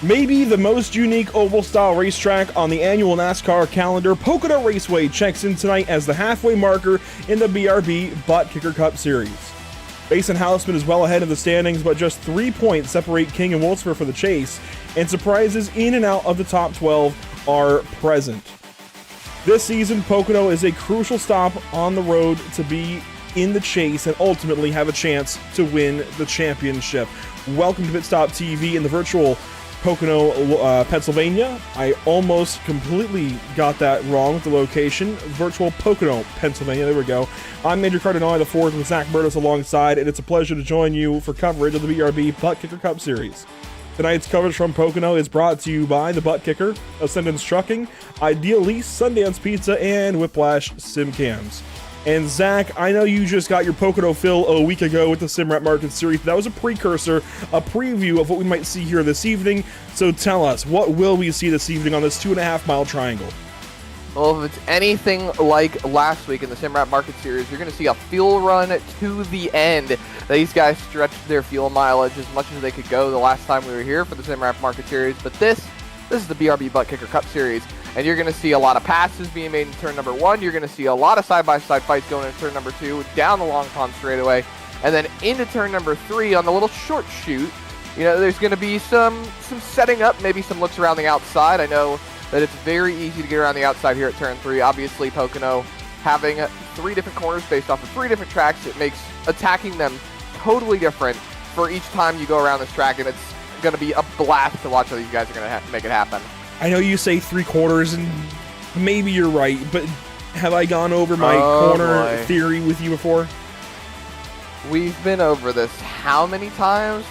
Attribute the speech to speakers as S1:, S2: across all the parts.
S1: Maybe the most unique oval-style racetrack on the annual NASCAR calendar, Pocono Raceway checks in tonight as the halfway marker in the BRB Buttkicker Cup Series. Mason Houseman is well ahead of the standings, but just 3 points separate King and Wolfsburg for the chase, and surprises in and out of the top 12 are present. This season, Pocono is a crucial stop on the road to be in the chase and ultimately have a chance to win the championship. Welcome to Pit Stop TV in the virtual Pocono, Pennsylvania. I almost completely got that wrong with the location. Virtual Pocono, Pennsylvania. There we go. I'm Andrew Cardinale the fourth with Zach Burtis alongside, and it's a pleasure to join you for coverage of the BRB Buttkicker Cup Series. Tonight's coverage from Pocono is brought to you by the Buttkicker, Ascendance Trucking, Ideal Lease, Sundance Pizza, and Whiplash Sim Cams. And Zach, I know you just got your Pocono fill a week ago with the Simrat Market Series. That was a precursor, a preview of what we might see here this evening. So tell us, what will we see this evening on this 2.5 mile triangle?
S2: Well, if it's anything like last week in the Simrat Market Series, you're going to see a fuel run to the end. These guys stretched their fuel mileage as much as they could go the last time we were here for the Simrat Market Series. But this is the BRB Buttkicker Cup Series. And you're going to see a lot of passes being made in turn number 1. You're going to see a lot of side-by-side fights going into turn number 2, down the long pond straightaway, and then into turn number 3 on the little short chute. You know, there's going to be some setting up, maybe some looks around the outside. I know that it's very easy to get around the outside here at turn 3. Obviously, Pocono having 3 different corners based off of 3 different tracks, it makes attacking them totally different for each time you go around this track, and it's going to be a blast to watch how these guys are going to make it happen.
S1: I know you say 3/4, and maybe you're right, but have I gone over my corner theory with you before?
S2: We've been over this how many times?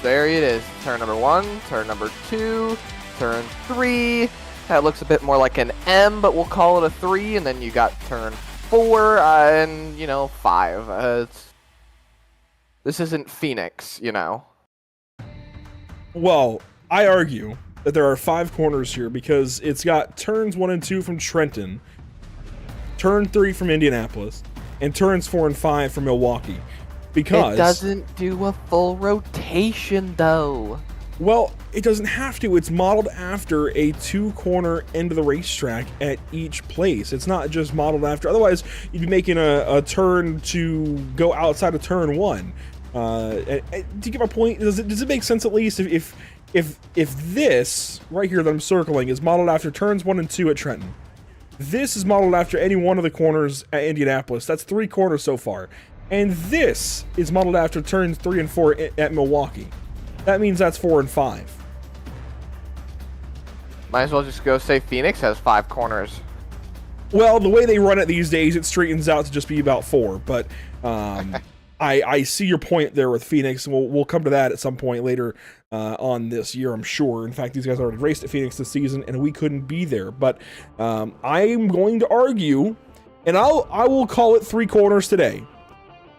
S2: There it is. Turn number 1, turn number 2, turn 3. That looks a bit more like an M, but we'll call it a 3. And then you got turn 4 and, 5. This isn't Phoenix,
S1: Well, I argue that there are 5 corners here because it's got turns 1 and 2 from Trenton, turn 3 from Indianapolis, and turns 4 and 5 from Milwaukee. Because
S2: it doesn't do a full rotation, though.
S1: Well, it doesn't have to. It's modeled after a 2-corner end of the racetrack at each place. It's not just modeled after. Otherwise, you'd be making a turn to go outside of turn 1. Do you get my point? Does it make sense at least if this right here that I'm circling is modeled after turns 1 and 2 at Trenton? This is modeled after any one of the corners at Indianapolis. That's 3 corners so far. And this is modeled after turns 3 and 4 at Milwaukee. That means that's 4 and 5.
S2: Might as well just go say Phoenix has 5 corners.
S1: Well, the way they run it these days, it straightens out to just be about 4. But I see your point there with Phoenix, and we'll come to that at some point later on this year, I'm sure. In fact, these guys already raced at Phoenix this season, and we couldn't be there. But I'm going to argue, and I will call it 3 corners today.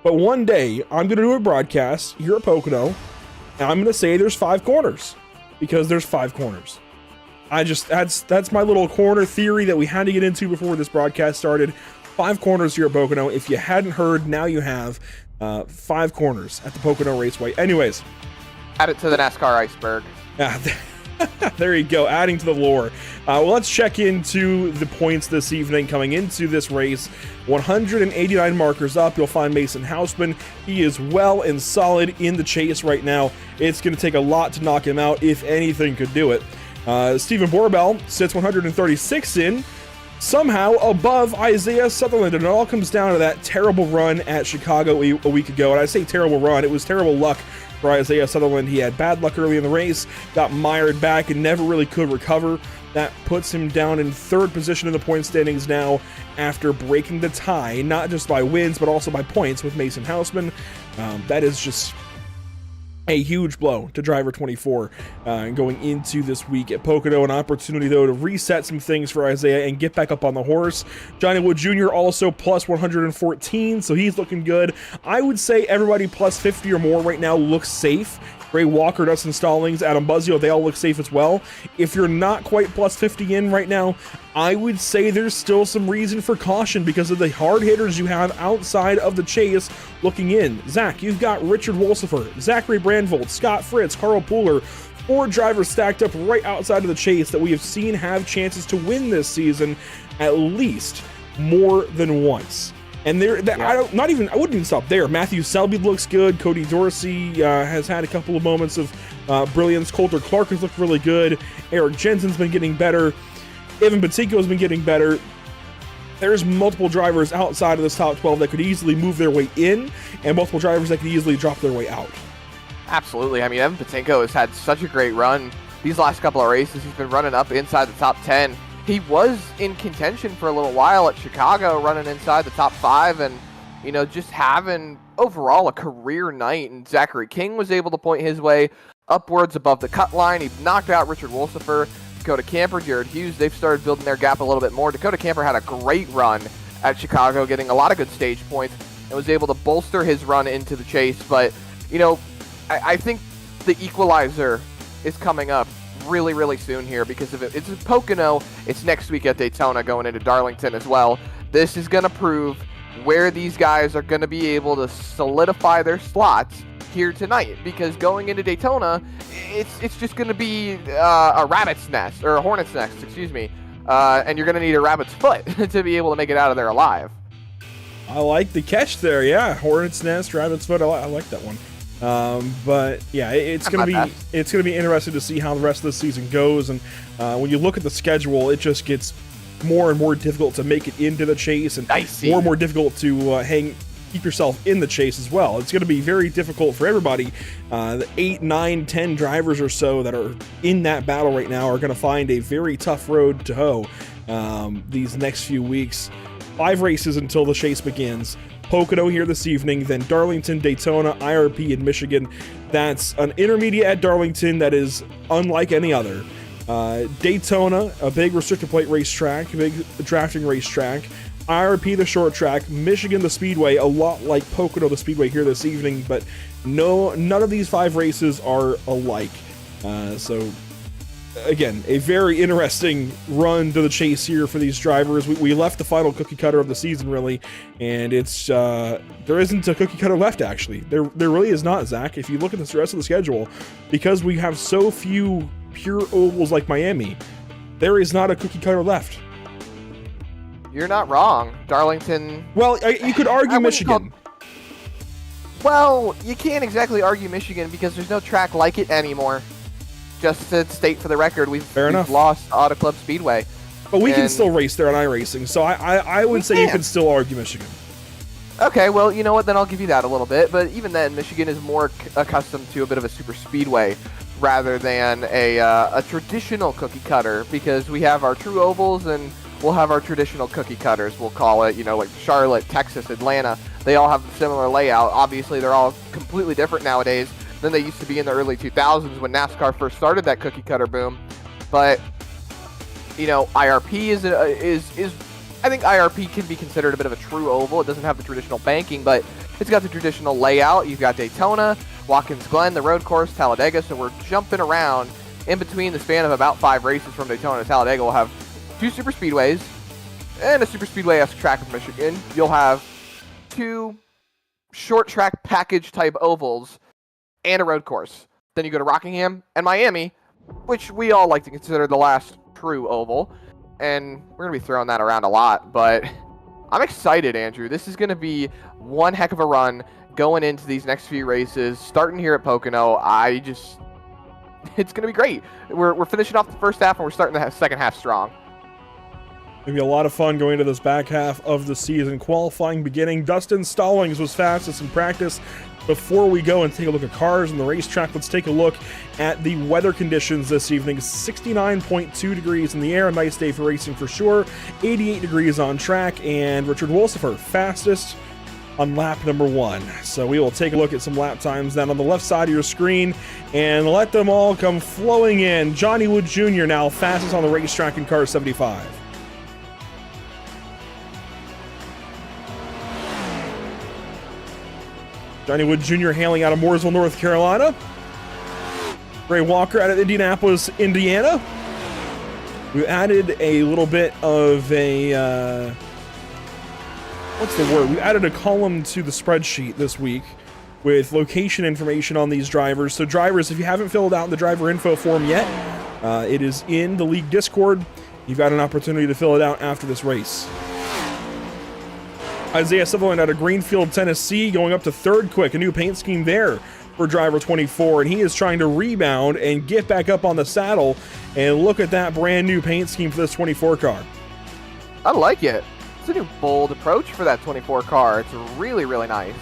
S1: But one day, I'm going to do a broadcast here at Pocono, and I'm going to say there's 5 corners, because there's 5 corners. That's my little corner theory that we had to get into before this broadcast started. 5 corners here at Pocono. If you hadn't heard, now you have 5 corners at the Pocono Raceway. Anyways.
S2: Add it to the NASCAR iceberg.
S1: There you go, adding to the lore. Well, let's check into the points this evening coming into this race. 189 markers up. You'll find Mason Houseman. He is well and solid in the chase right now. It's going to take a lot to knock him out, if anything could do it. Stephen Borbell sits 136 in, somehow above Isaiah Sutherland, and it all comes down to that terrible run at Chicago a week ago. And I say terrible run, it was terrible luck for Isaiah Sutherland. He had bad luck early in the race, got mired back, and never really could recover. That puts him down in 3rd position in the point standings now after breaking the tie, not just by wins, but also by points with Mason Houseman. That is just a huge blow to driver 24 going into this week at Pocono. An opportunity, though, to reset some things for Isaiah and get back up on the horse. Johnny Wood Jr. also plus 114, so he's looking good. I would say everybody plus 50 or more right now looks safe. Ray Walker, Dustin Stallings, Adam Buzzio, they all look safe as well. If you're not quite plus 50 in right now, I would say there's still some reason for caution because of the hard hitters you have outside of the chase looking in. Zach, you've got Richard Wolsifer, Zachary Brandvold, Scott Fritz, Carl Pooler, 4 drivers stacked up right outside of the chase that we have seen have chances to win this season at least more than once. And I wouldn't even stop there. Matthew Selby looks good. Cody Dorsey has had a couple of moments of brilliance. Coulter Clark has looked really good. Eric Jensen's been getting better. Evan Buttkicker has been getting better. There's multiple drivers outside of this top 12 that could easily move their way in, and multiple drivers that could easily drop their way out.
S2: Absolutely. I mean, Evan Buttkicker has had such a great run these last couple of races. He's been running up inside the top 10. He was in contention for a little while at Chicago, running inside the top 5 and, you know, just having overall a career night. And Zachary King was able to point his way upwards above the cut line. He knocked out Richard Wolsifer, Dakota Camper, Jared Hughes. They've started building their gap a little bit more. Dakota Camper had a great run at Chicago, getting a lot of good stage points and was able to bolster his run into the chase. But, you know, I think the equalizer is coming up really, really soon here because of it. It's Pocono. It's next week at Daytona, going into Darlington as well. This is going to prove where these guys are going to be able to solidify their slots here tonight, because going into Daytona, it's just going to be a rabbit's nest, or a hornet's nest, excuse me, and you're going to need a rabbit's foot to be able to make it out of there alive.
S1: I like the catch there. Yeah, hornet's nest, rabbit's foot. I like that one. But yeah, it's gonna be interesting to see how the rest of the season goes. And when you look at the schedule, it just gets more and more difficult to make it into the chase, and more and more difficult to keep yourself in the chase as well. It's going to be very difficult for everybody. The 8, 9, 10 drivers or so that are in that battle right now are going to find a very tough road to hoe these next few weeks. 5 races until the chase begins. Pocono here this evening, then Darlington, Daytona, IRP, and Michigan. That's an intermediate at Darlington that is unlike any other. Daytona, a big restrictor plate racetrack, a big drafting racetrack. IRP, the short track. Michigan, the speedway, a lot like Pocono, the speedway here this evening, but none of these 5 races are alike. So again, a very interesting run to the chase here for these drivers. We left the final cookie cutter of the season, really, and it's there isn't a cookie cutter left, actually. There really is not, Zach. If you look at the rest of the schedule, because we have so few pure ovals like Miami, there is not a cookie cutter left.
S2: You're not wrong. Darlington...
S1: Well, you could argue Michigan.
S2: Well, you can't exactly argue Michigan because there's no track like it anymore. Just to state for the record, we've lost Auto Club Speedway.
S1: But we can still race there on iRacing, so I would say you can still argue Michigan.
S2: Okay, well, you know what, then I'll give you that a little bit. But even then, Michigan is more accustomed to a bit of a super speedway rather than a traditional cookie cutter, because we have our true ovals and we'll have our traditional cookie cutters, we'll call it, you know, like Charlotte, Texas, Atlanta. They all have a similar layout. Obviously, they're all completely different nowadays than they used to be in the early 2000s when NASCAR first started that cookie cutter boom. But, you know, IRP is I think IRP can be considered a bit of a true oval. It doesn't have the traditional banking, but it's got the traditional layout. You've got Daytona, Watkins Glen, the road course, Talladega, so we're jumping around in between the span of about 5 races from Daytona to Talladega. We'll have 2 super speedways and a super speedway-esque track of Michigan. You'll have 2 short track package type ovals and a road course. Then you go to Rockingham and Miami, which we all like to consider the last true oval, and we're going to be throwing that around a lot, but I'm excited, Andrew. This is going to be one heck of a run going into these next few races, starting here at Pocono. It's going to be great. We're finishing off the first half, and we're starting the second half strong.
S1: Going to be a lot of fun going into this back half of the season. Qualifying beginning. Dustin Stallings was fastest in practice. Before we go and take a look at cars on the racetrack, let's take a look at the weather conditions this evening. 69.2 degrees in the air, a nice day for racing for sure. 88 degrees on track, and Richard Wolsifer fastest on lap number 1. So we will take a look at some lap times then on the left side of your screen and let them all come flowing in. Johnny Wood Jr. now fastest on the racetrack in car 75. Johnny Wood Jr. hailing out of Mooresville, North Carolina. Ray Walker out of Indianapolis, Indiana. We added a little bit of a, what's the word? We added a column to the spreadsheet this week with location information on these drivers. So drivers, if you haven't filled out the driver info form yet, it is in the league Discord. You've got an opportunity to fill it out after this race. Isaiah Sutherland out of Greenfield, Tennessee, going up to third quick. A new paint scheme there for driver 24, and he is trying to rebound and get back up on the saddle. And look at that brand new paint scheme for this 24 car.
S2: I like it. It's a new bold approach for that 24 car. It's really, really nice.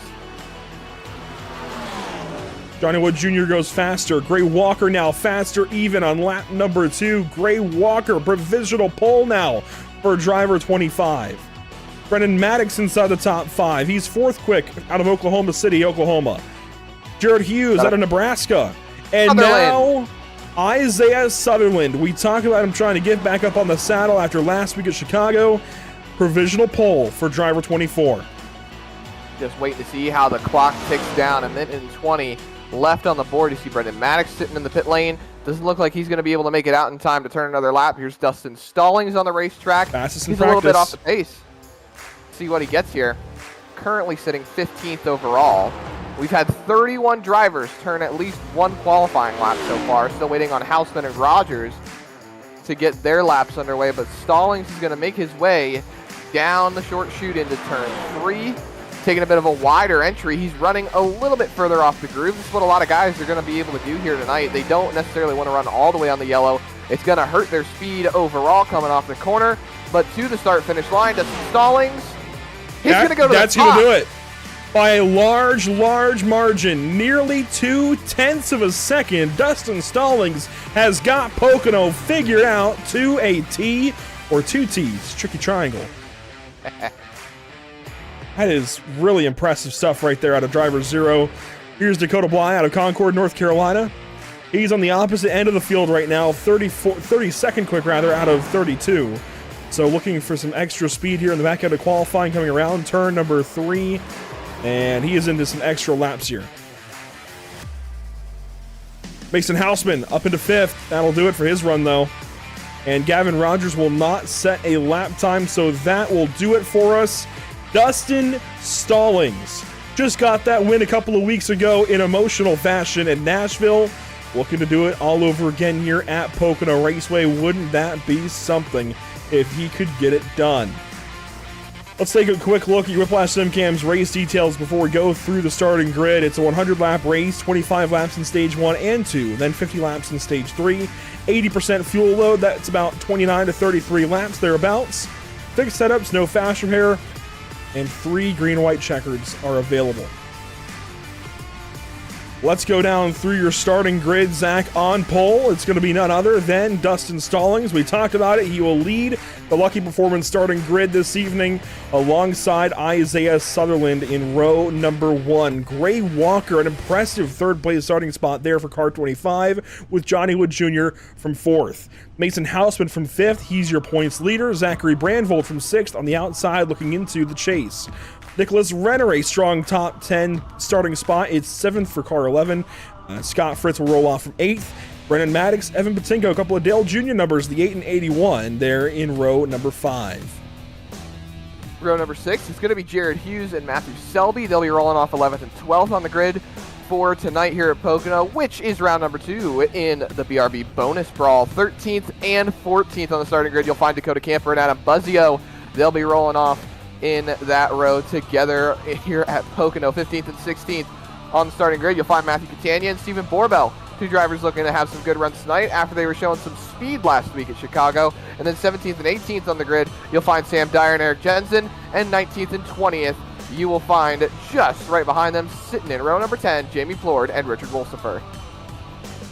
S1: Johnny Wood Jr. goes faster. Gray Walker now faster even on lap number 2. Gray Walker, provisional pole now for driver 25. Brendan Maddox inside the top 5. He's fourth quick out of Oklahoma City, Oklahoma. Jared Hughes out of Nebraska. And now Isaiah Sutherland. We talked about him trying to get back up on the saddle after last week at Chicago. Provisional pole for driver 24.
S2: Just waiting to see how the clock ticks down. A minute and 20 left on the board. You see Brendan Maddox sitting in the pit lane. Doesn't look like he's going to be able to make it out in time to turn another lap. Here's Dustin Stallings on the racetrack.
S1: Fastest in
S2: He's
S1: practice.
S2: a little bit off the pace. See what he gets here. Currently sitting 15th overall. We've had 31 drivers turn at least one qualifying lap so far. Still waiting on Houseman and Rogers to get their laps underway, but Stallings is going to make his way down the short chute into turn 3, taking a bit of a wider entry. He's running a little bit further off the groove. This is what a lot of guys are going to be able to do here tonight. They don't necessarily want to run all the way on the yellow. It's going to hurt their speed overall coming off the corner, but to the start-finish line, Dustin Stallings, he's going to go to the top.
S1: That's going to do it. By a large, large margin, nearly 0.2 of a second, Dustin Stallings has got Pocono figured out to a T, or 2 T's, tricky triangle. That is really impressive stuff right there out of driver 0. Here's Dakota Bly out of Concord, North Carolina. He's on the opposite end of the field right now, 32nd quick rather out of 32. So looking for some extra speed here in the back end of qualifying, coming around turn number 3. And he is into some extra laps here. Mason Houseman up into 5th. That'll do it for his run, though. And Gavin Rogers will not set a lap time, so that will do it for us. Dustin Stallings just got that win a couple of weeks ago in emotional fashion in Nashville. Looking to do it all over again here at Pocono Raceway. Wouldn't that be something if he could get it done? Let's take a quick look at your Whiplash SimCam's race details before we go through the starting grid. It's a 100-lap race, 25 laps in Stage 1 and 2, then 50 laps in Stage 3. 80% fuel load, that's about 29 to 33 laps, thereabouts. Fixed setups, no fast repair, and 3 green-white checkers are available. Let's go down through your starting grid. Zach on pole. It's going to be none other than Dustin Stallings. We talked about it. He will lead the Lucky Performance starting grid this evening alongside Isaiah Sutherland in row number 1. Gray Walker, an impressive third-place starting spot there for car 25 with Johnny Wood Jr. from 4th. Mason Houseman from 5th. He's your points leader. Zachary Brandvold from 6th on the outside looking into the chase. Nicholas Renner, a strong top 10 starting spot. It's 7th for car 11. Scott Fritz will roll off from 8th. Brennan Maddox, Evan Patinko, a couple of Dale Jr. numbers, the 8 and 81 there in row number 5.
S2: Row number 6 is going to be Jared Hughes and Matthew Selby. They'll be rolling off 11th and 12th on the grid for tonight here at Pocono, which is round number 2 in the BRB bonus brawl. 13th and 14th on the starting grid. You'll find Dakota Camper and Adam Buzzio. They'll be rolling off in that row together here at Pocono. 15th and 16th on the starting grid. You'll find Matthew Catania and Stephen Borbell, 2 drivers looking to have some good runs tonight after they were showing some speed last week at Chicago. And then 17th and 18th on the grid, you'll find Sam Dyer and Eric Jensen. And 19th and 20th, you will find just right behind them, sitting in row number 10, Jamie Plord and Richard Wolsifer.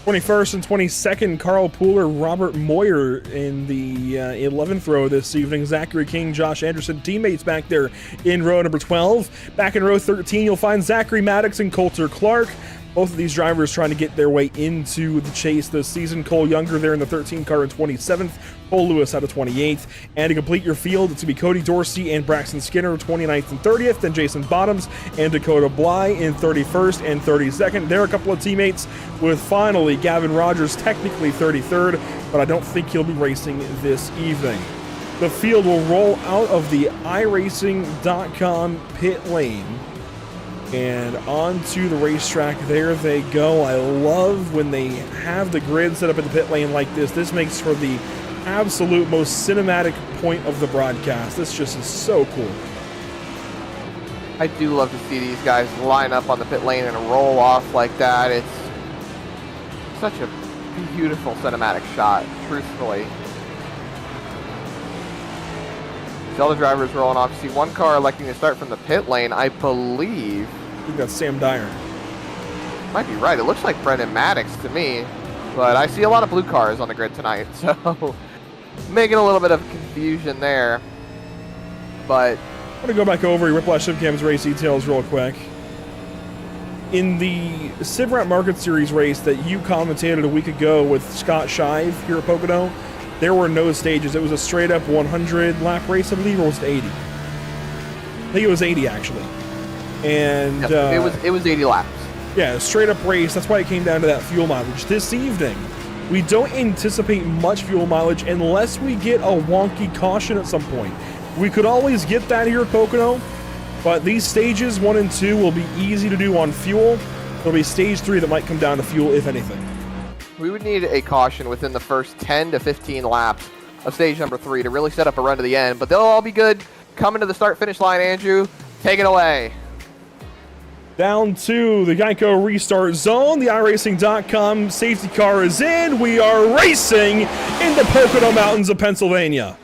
S1: 21st and 22nd, Carl Pooler, Robert Moyer in the 11th row this evening. Zachary King, Josh Anderson, teammates back there in row number 12. Back in row 13, you'll find Zachary Maddox and Coulter Clark. Both of these drivers trying to get their way into the chase this season. Cole Younger there in the 13 car in 27th. Cole Lewis out of 28th. And to complete your field, it's going to be Cody Dorsey and Braxton Skinner 29th and 30th. Then Jason Bottoms and Dakota Bly in 31st and 32nd. There are a couple of teammates with finally Gavin Rogers technically 33rd, but I don't think he'll be racing this evening. The field will roll out of the iRacing.com pit lane And onto the racetrack, there they go. I love when they have the grid set up in the pit lane like this. This makes for the absolute most cinematic point of the broadcast. This just is so cool.
S2: I do love to see these guys line up on the pit lane and roll off like that. It's such a beautiful cinematic shot, truthfully. See all the drivers rolling off. You see one car electing to start from the pit lane, I believe.
S1: I think that's Sam Dyer.
S2: Might be right. It looks like Brendan Maddox to me, but I see a lot of blue cars on the grid tonight, so making a little bit of confusion there. But
S1: I'm going to go back over Whiplash SimCam's race details real quick. In the SimRat Market Series race that you commentated a week ago with Scott Shive here at Pocono, there were no stages. It was a straight-up 100 lap race, I believe, or was it 80? I think it was 80, actually. And
S2: yep, it was 80 laps.
S1: Yeah, a straight-up race. That's why it came down to that fuel mileage. This evening, we don't anticipate much fuel mileage unless we get a wonky caution at some point. We could always get that here at Pocono, but these stages 1 and 2 will be easy to do on fuel. There'll be stage 3 that might come down to fuel, if anything.
S2: We would need a caution within the first 10 to 15 laps of stage number 3 to really set up a run to the end, but they'll all be good. Coming to the start-finish line, Andrew, take it away.
S1: Down to the Geico restart zone. The iRacing.com safety car is in. We are racing in the Pocono Mountains of Pennsylvania.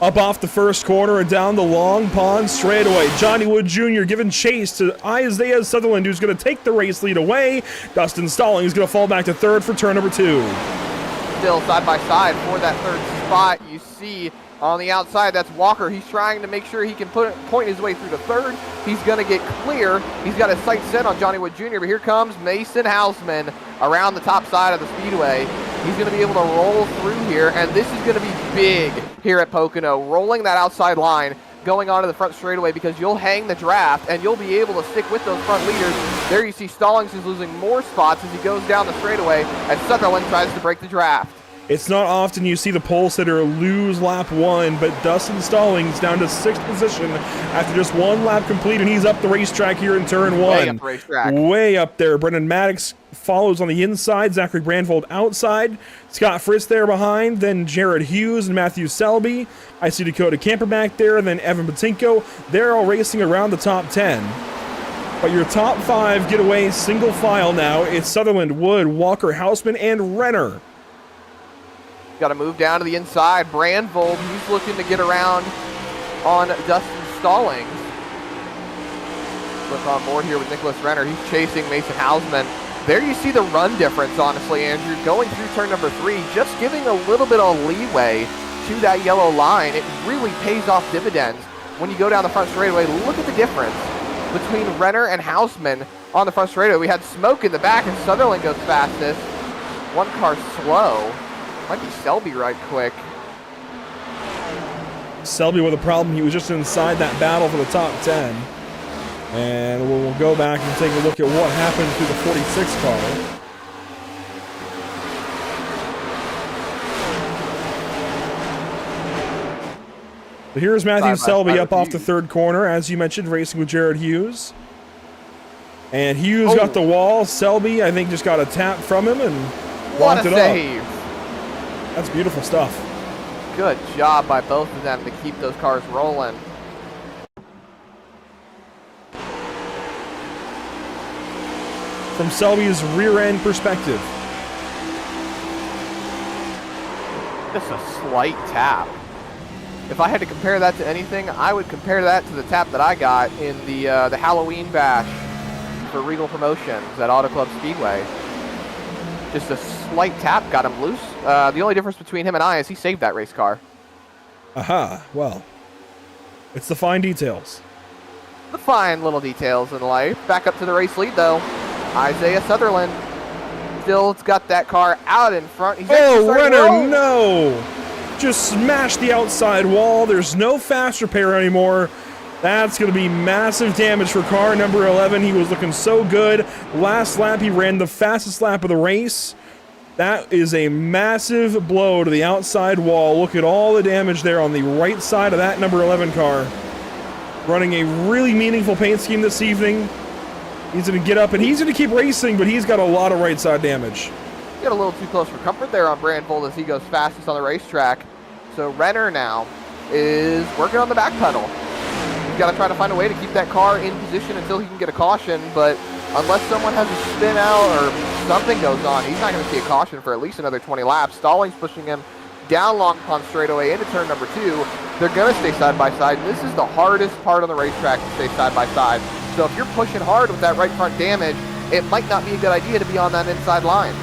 S1: Up off the first corner and down the long pond straightaway. Johnny Wood Jr. giving chase to Isaiah Sutherland, who's going to take the race lead away. Dustin Stallings is going to fall back to third for turn number 2.
S2: Still side by side for that third spot. You see on the outside, that's Walker. He's trying to make sure he can point his way through to third. He's going to get clear. He's got his sights set on Johnny Wood Jr., but here comes Mason Hausman around the top side of the speedway. He's going to be able to roll through here, and this is going to be big here at Pocono, rolling that outside line, going onto the front straightaway, because you'll hang the draft, and you'll be able to stick with those front leaders. There you see Stallings is losing more spots as he goes down the straightaway, and Sutherland tries to break the draft.
S1: It's not often you see the pole sitter lose lap 1, but Dustin Stallings down to 6th position after just 1 lap complete, and he's up the racetrack here in turn 1.
S2: Way up the racetrack.
S1: Way up there. Brendan Maddox follows on the inside, Zachary Brandvold outside, Scott Fritz there behind, then Jared Hughes and Matthew Selby. I see Dakota Camper back there, and then Evan Batinko. They're all racing around the top 10. But your top 5 get away single file now. It's Sutherland, Wood, Walker, Hausman, and Renner.
S2: Got to move down to the inside. Brandvold, he's looking to get around on Dustin Stallings. Flip on board here with Nicholas Renner. He's chasing Mason Hausman. There you see the run difference, honestly, Andrew. Going through turn number 3, just giving a little bit of leeway to that yellow line. It really pays off dividends when you go down the front straightaway. Look at the difference between Renner and Hausman on the front straightaway. We had smoke in the back, and Sutherland goes fastest. One car slow. Might be Selby right quick.
S1: Selby with a problem. He was just inside that battle for the top 10. And we'll go back and take a look at what happened to the 46 car. So here's Matthew Selby up off the third corner, as you mentioned, racing with Jared Hughes. And Hughes got the wall. Selby, I think, just got a tap from him and locked it up. That's beautiful stuff.
S2: Good job by both of them to keep those cars rolling.
S1: From Selby's rear end perspective.
S2: Just a slight tap. If I had to compare that to anything, I would compare that to the tap that I got in the Halloween bash for Regal Promotions at Auto Club Speedway. Just a slight tap got him loose. The only difference between him and I is he saved that race car.
S1: Aha, well, it's the fine details.
S2: The fine little details in life. Back up to the race lead, though. Isaiah Sutherland still got that car out in front. He's
S1: Renner, no! Just smashed the outside wall. There's no fast repair anymore. That's going to be massive damage for car number 11. He was looking so good. Last lap, he ran the fastest lap of the race. That is a massive blow to the outside wall. Look at all the damage there on the right side of that number 11 car. Running a really meaningful paint scheme this evening. He's going to get up, and he's going to keep racing, but he's got a lot of right side damage.
S2: Got a little too close for comfort there on Brandvold as he goes fastest on the racetrack. So Renner now is working on the back pedal. He's got to try to find a way to keep that car in position until he can get a caution, but unless someone has a spin out or something goes on, he's not going to see a caution for at least another 20 laps. Stallings pushing him down Long Pond straightaway into turn number 2. They're going to stay side by side, and this is the hardest part on the racetrack to stay side by side. So if you're pushing hard with that right front damage, it might not be a good idea to be on that inside line.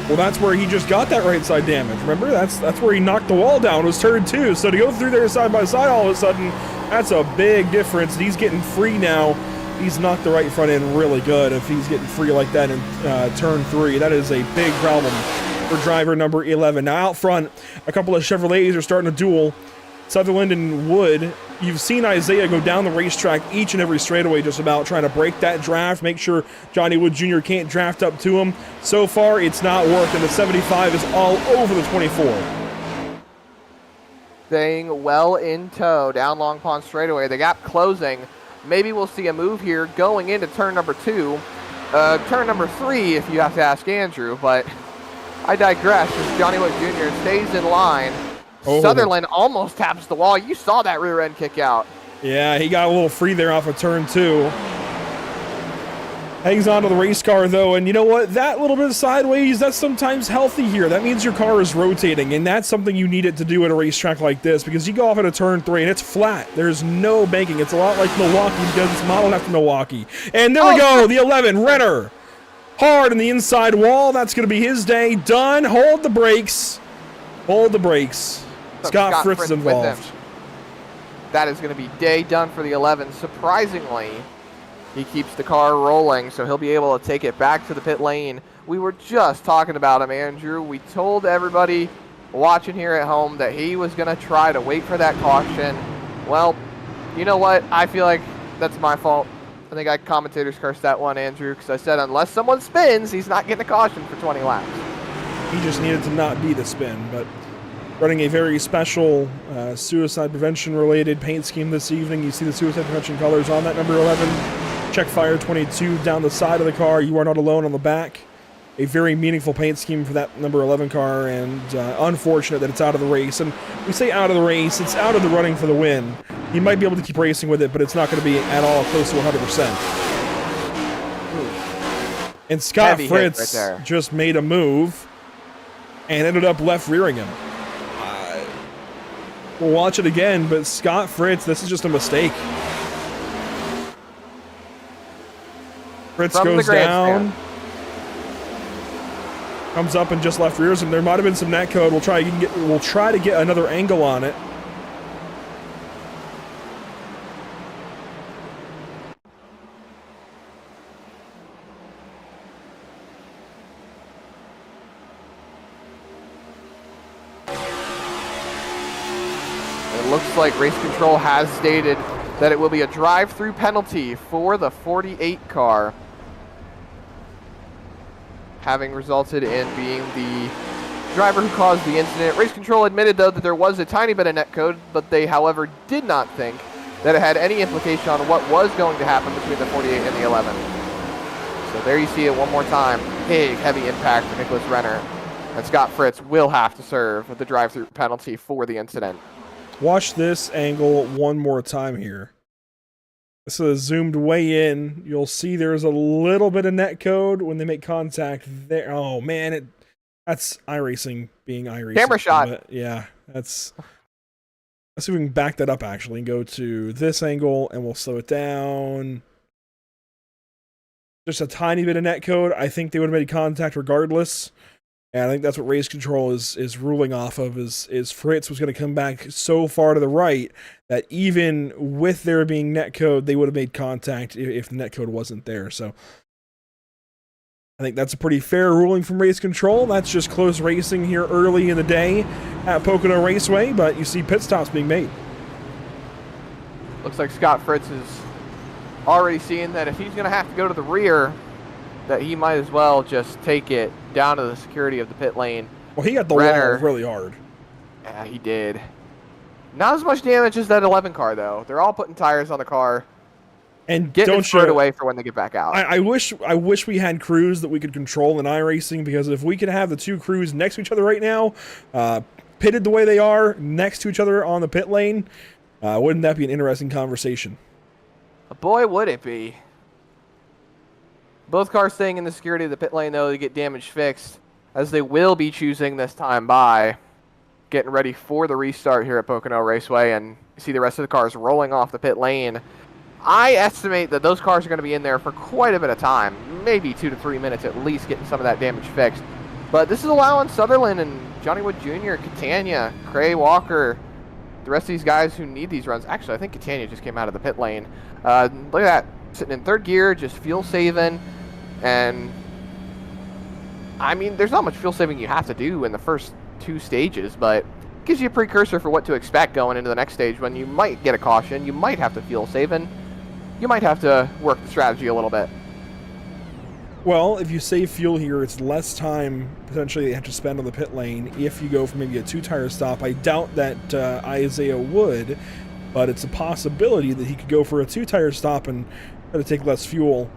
S1: Well, that's where he just got that right side damage. Remember, that's where he knocked the wall down. It was turn 2. So to go through there side by side all of a sudden, that's a big difference. He's getting free now. He's knocked the right front end really good. If he's getting free like that in turn 3, that is a big problem for driver number 11. Now out front, a couple of Chevrolets are starting to duel. Sutherland and Wood. You've seen Isaiah go down the racetrack each and every straightaway just about trying to break that draft, make sure Johnny Wood Jr. can't draft up to him. So far, it's not worked, and the 75 is all over the 24.
S2: Staying well in tow down Long Pond straightaway. The gap closing. Maybe we'll see a move here going into turn number 2. Turn number 3, if you have to ask Andrew, but I digress as Johnny Wood Jr. stays in line. Oh. Sutherland almost taps the wall. You saw that rear end kick out.
S1: Yeah, he got a little free there off of turn 2. Hangs on to the race car, though, and you know what? That little bit of sideways, that's sometimes healthy here. That means your car is rotating, and that's something you need it to do at a racetrack like this, because you go off at a turn 3, and it's flat. There's no banking. It's a lot like Milwaukee, because it's modeled after Milwaukee. And there we go, the 11, Renner. Hard in the inside wall. That's going to be his day. Done. Hold the brakes. Hold the brakes. Scott Fritz is involved.
S2: That is going to be day done for the 11. Surprisingly, he keeps the car rolling, so he'll be able to take it back to the pit lane. We were just talking about him, Andrew. We told everybody watching here at home that he was going to try to wait for that caution. Well, you know what? I feel like that's my fault. I think commentators cursed that one, Andrew, because I said unless someone spins, he's not getting a caution for 20 laps.
S1: He just needed to not be the spin, but running a very special suicide prevention related paint scheme this evening. You see the suicide prevention colors on that number 11. Check fire 22 down the side of the car. You are not alone on the back. A very meaningful paint scheme for that number 11 car, and unfortunate that it's out of the race. And we say out of the race, it's out of the running for the win. You might be able to keep racing with it, but it's not going to be at all close to 100%. And Scott Fritz just made a move and ended up left rearing him. We'll watch it again, but Scott Fritz, this is just a mistake. Fritz goes down, comes up and just left rears him. There might have been some net code. We'll try to get another angle on it.
S2: Looks like Race Control has stated that it will be a drive-through penalty for the 48 car, having resulted in being the driver who caused the incident. Race Control admitted, though, that there was a tiny bit of netcode, but they, however, did not think that it had any implication on what was going to happen between the 48 and the 11. So there you see it one more time. Big, heavy impact for Nicholas Renner. And Scott Fritz will have to serve the drive-through penalty for the incident.
S1: Watch this angle one more time here. This is zoomed way in. You'll see there's a little bit of netcode when they make contact there. Oh man, that's iRacing being iRacing.
S2: Camera shot.
S1: Yeah, let's see if we can back that up actually and go to this angle and we'll slow it down. Just a tiny bit of netcode. I think they would have made contact regardless. And I think that's what Race Control is ruling off of, is Fritz was going to come back so far to the right that even with there being netcode, they would have made contact if the netcode wasn't there. So I think that's a pretty fair ruling from Race Control. That's just close racing here early in the day at Pocono Raceway, but you see pit stops being made.
S2: Looks like Scott Fritz is already seeing that if he's going to have to go to the rear, that he might as well just take it down to the security of the pit lane.
S1: Well, he got the
S2: Renner,
S1: wall really hard.
S2: Yeah, he did. Not as much damage as that 11 car, though. They're all putting tires on the car.
S1: And
S2: getting it squared away for when they get back out.
S1: I wish we had crews that we could control in iRacing, because if we could have the two crews next to each other right now, pitted the way they are next to each other on the pit lane, wouldn't that be an interesting conversation?
S2: Boy, would it be. Both cars staying in the security of the pit lane, though, to get damage fixed, as they will be choosing this time by getting ready for the restart here at Pocono Raceway, and you see the rest of the cars rolling off the pit lane. I estimate that those cars are going to be in there for quite a bit of time, maybe 2 to 3 minutes at least, getting some of that damage fixed. But this is allowing Sutherland and Johnny Wood Jr., Catania, Cray Walker, the rest of these guys who need these runs. Actually, I think Catania just came out of the pit lane. Look at that, sitting in third gear, just fuel saving. And I mean, there's not much fuel saving you have to do in the first 2 stages, but it gives you a precursor for what to expect going into the next stage, when you might get a caution, you might have to fuel saving. You might have to work the strategy a little bit.
S1: Well, if you save fuel here, it's less time potentially you have to spend on the pit lane if you go for maybe a 2-tire stop. I doubt that Isaiah would, but it's a possibility that he could go for a 2-tire stop and try to take less fuel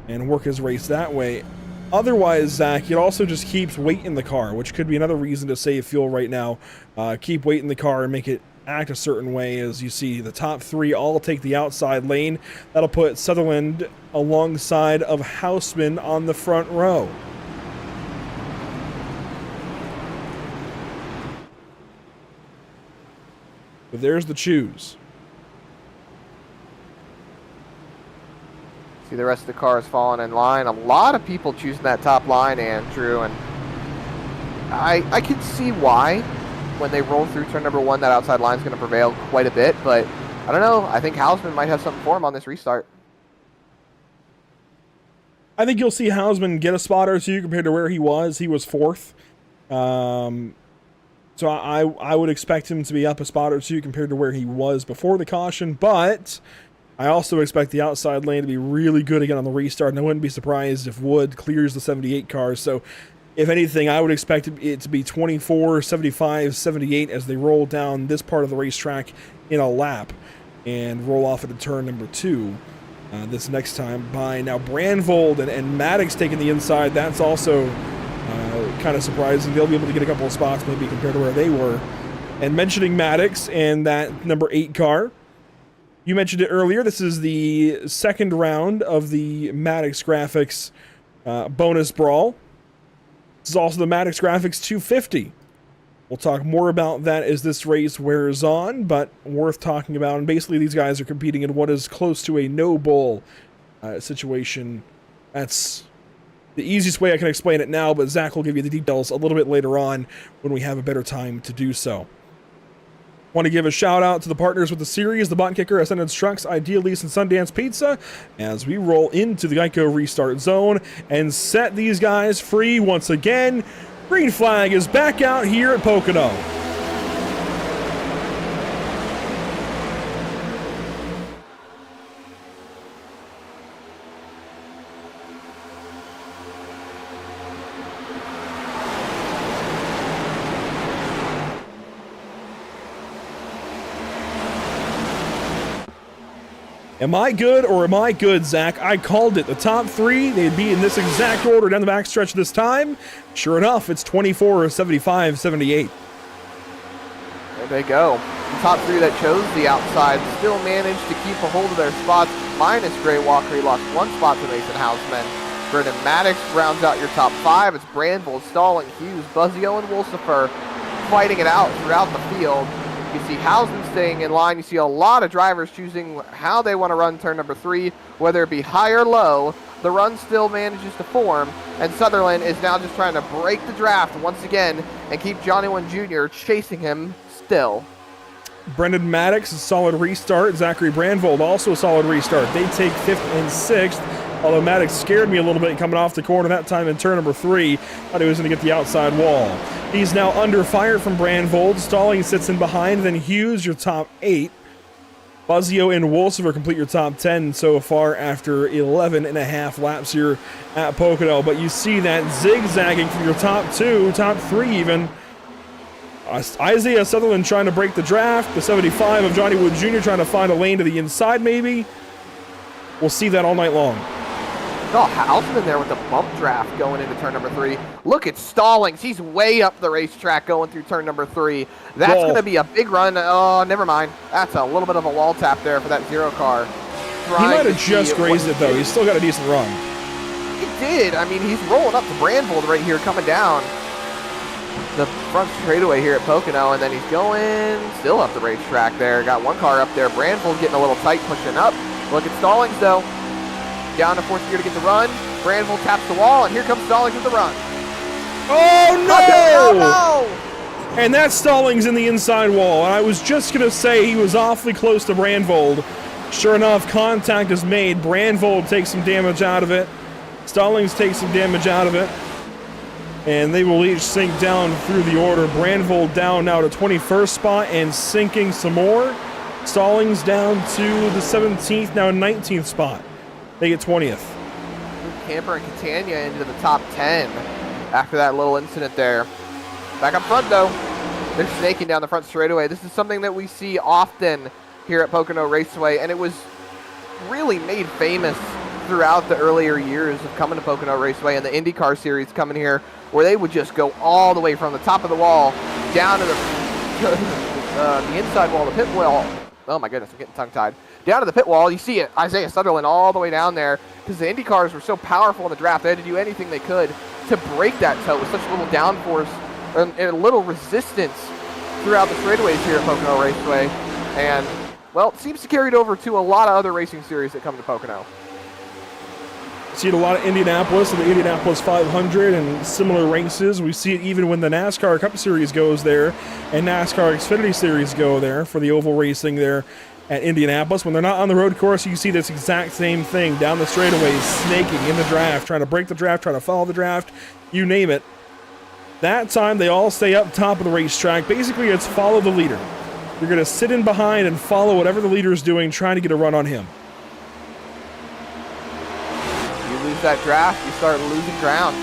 S1: and work his race that way. Otherwise, Zach, it also just keeps weight in the car, which could be another reason to save fuel right now. Keep weight in the car and make it act a certain way. As you see, the top 3 all take the outside lane. That'll put Sutherland alongside of Houseman on the front row. But there's the choose.
S2: See the rest of the cars falling in line. A lot of people choosing that top line, Andrew, and I can see why. When they roll through turn number 1, that outside line is going to prevail quite a bit, but I don't know. I think Hausman might have something for him on this restart.
S1: I think you'll see Hausman get a spot or 2 compared to where he was. He was 4th. So I would expect him to be up a spot or 2 compared to where he was before the caution, but I also expect the outside lane to be really good again on the restart, and I wouldn't be surprised if Wood clears the 78 cars. So if anything, I would expect it to be 24, 75, 78 as they roll down this part of the racetrack in a lap and roll off into turn number 2 this next time by now Brandvold and Maddox taking the inside. That's also kind of surprising. They'll be able to get a couple of spots maybe compared to where they were. And mentioning Maddox and that number 8 car, you mentioned it earlier. This is the second round of the Maddox Graphics bonus brawl. This is also the Maddox Graphics 250. We'll talk more about that as this race wears on, but worth talking about. And basically, these guys are competing in what is close to a no-bull situation. That's the easiest way I can explain it now, but Zach will give you the details a little bit later on when we have a better time to do so. Want to give a shout out to the partners with the series, the Buttkicker, Ascendance Trucks, Ideal Lease, and Sundance Pizza, as we roll into the Geico restart zone and set these guys free once again. Green flag is back out here at Pocono. Am I good or am I good, Zach? I called it. The top 3, they'd be in this exact order down the backstretch this time. Sure enough, it's 24, 75, 78.
S2: There they go. The top 3 that chose the outside still managed to keep a hold of their spots, minus Gray Walker. He lost 1 spot to Mason Houseman. Brendan Maddox rounds out your top 5. It's Brandvold, Stalling, Hughes, Buzzio, and Wolsifer fighting it out throughout the field. You see Hausman staying in line. You see a lot of drivers choosing how they want to run turn number 3, whether it be high or low. The run still manages to form, and Sutherland is now just trying to break the draft once again and keep Johnny One Jr. chasing him still.
S1: Brendan Maddox, a solid restart. Zachary Brandvold, also a solid restart. They take 5th and 6th, although Maddox scared me a little bit coming off the corner that time in turn number 3. Thought he was going to get the outside wall. He's now under fire from Brandvold. Stalling sits in behind, then Hughes, your top 8. Buzzio and Wolsifer complete your top 10 so far after 11 and a half laps here at Pocono. But you see that zigzagging from your top 2, top 3 even. Isaiah Sutherland trying to break the draft. The 75 of Johnny Wood Jr. trying to find a lane to the inside maybe. We'll see that all night long.
S2: Oh, Hausman there with the bump draft going into turn number 3. Look at Stallings. He's way up the racetrack going through turn number 3. That's going to be a big run. Oh, never mind. That's a little bit of a wall tap there for that 0 car.
S1: He might have just grazed it, though. He's still got a decent run.
S2: He did. I mean, he's rolling up to Brandvold right here, coming down the front straightaway here at Pocono, and then he's going still up the racetrack there. Got 1 car up there. Brandvold getting a little tight, pushing up. Look at Stallings, though. Down to 4th gear to get the run. Brandvold taps the wall, and here comes Stallings with the run.
S1: Oh, no!
S2: Oh, no!
S1: And that's Stallings in the inside wall. And I was just going to say he was awfully close to Brandvold. Sure enough, contact is made. Brandvold takes some damage out of it. Stallings takes some damage out of it. And they will each sink down through the order. Brandvold down now to 21st spot and sinking some more. Stallings down to the 17th, now 19th spot. They get 20th.
S2: Camper and Catania into the top 10 after that little incident there. Back up front, though. They're snaking down the front straightaway. This is something that we see often here at Pocono Raceway, and it was really made famous throughout the earlier years of coming to Pocono Raceway and the IndyCar series coming here, where they would just go all the way from the top of the wall down to the inside wall, the pit wall. Oh my goodness, I'm getting tongue-tied. Down to the pit wall, you see it, Isaiah Sutherland all the way down there, because the Indy cars were so powerful in the draft. They had to do anything they could to break that tow with such little downforce and little resistance throughout the straightaways here at Pocono Raceway. And, well, it seems to carry it over to a lot of other racing series that come to Pocono.
S1: See it a lot of Indianapolis and the Indianapolis 500 and similar races. We see it even when the NASCAR Cup Series goes there and NASCAR Xfinity Series go there for the oval racing there at Indianapolis. When they're not on the road course, you see this exact same thing down the straightaways, snaking in the draft, trying to break the draft, trying to follow the draft, you name it. That time, they all stay up top of the racetrack. Basically, it's follow the leader. You're going to sit in behind and follow whatever the leader is doing, trying to get a run on him.
S2: You lose that draft, you start losing ground,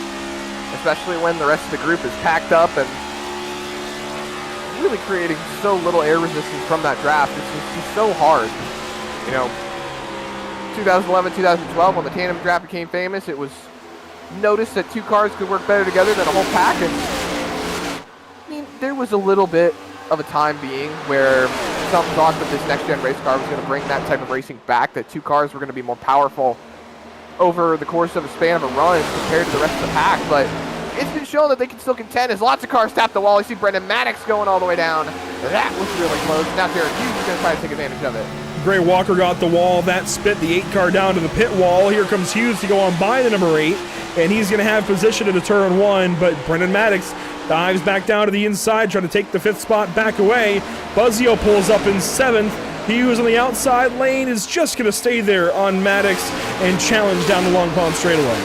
S2: especially when the rest of the group is packed up and really creating so little air resistance from that draft. It's just so hard. You know, 2011, 2012, when the tandem draft became famous, it was noticed that 2 cars could work better together than a whole pack. And I mean, there was a little bit of a time being where some thought that this next-gen race car was going to bring that type of racing back, that 2 cars were going to be more powerful over the course of a span of a run compared to the rest of the pack. But it's been shown that they can still contend as lots of cars tap the wall. You see Brendan Maddox going all the way down. That was really close. Now Jared Hughes is going to try to take advantage of it.
S1: Gray Walker got the wall. That spit the 8 car down to the pit wall. Here comes Hughes to go on by the number 8. And he's going to have position into turn 1. But Brendan Maddox dives back down to the inside, trying to take the 5th spot back away. Buzzio pulls up in 7th. Hughes on the outside lane is just going to stay there on Maddox and challenge down the Long Pond straightaway.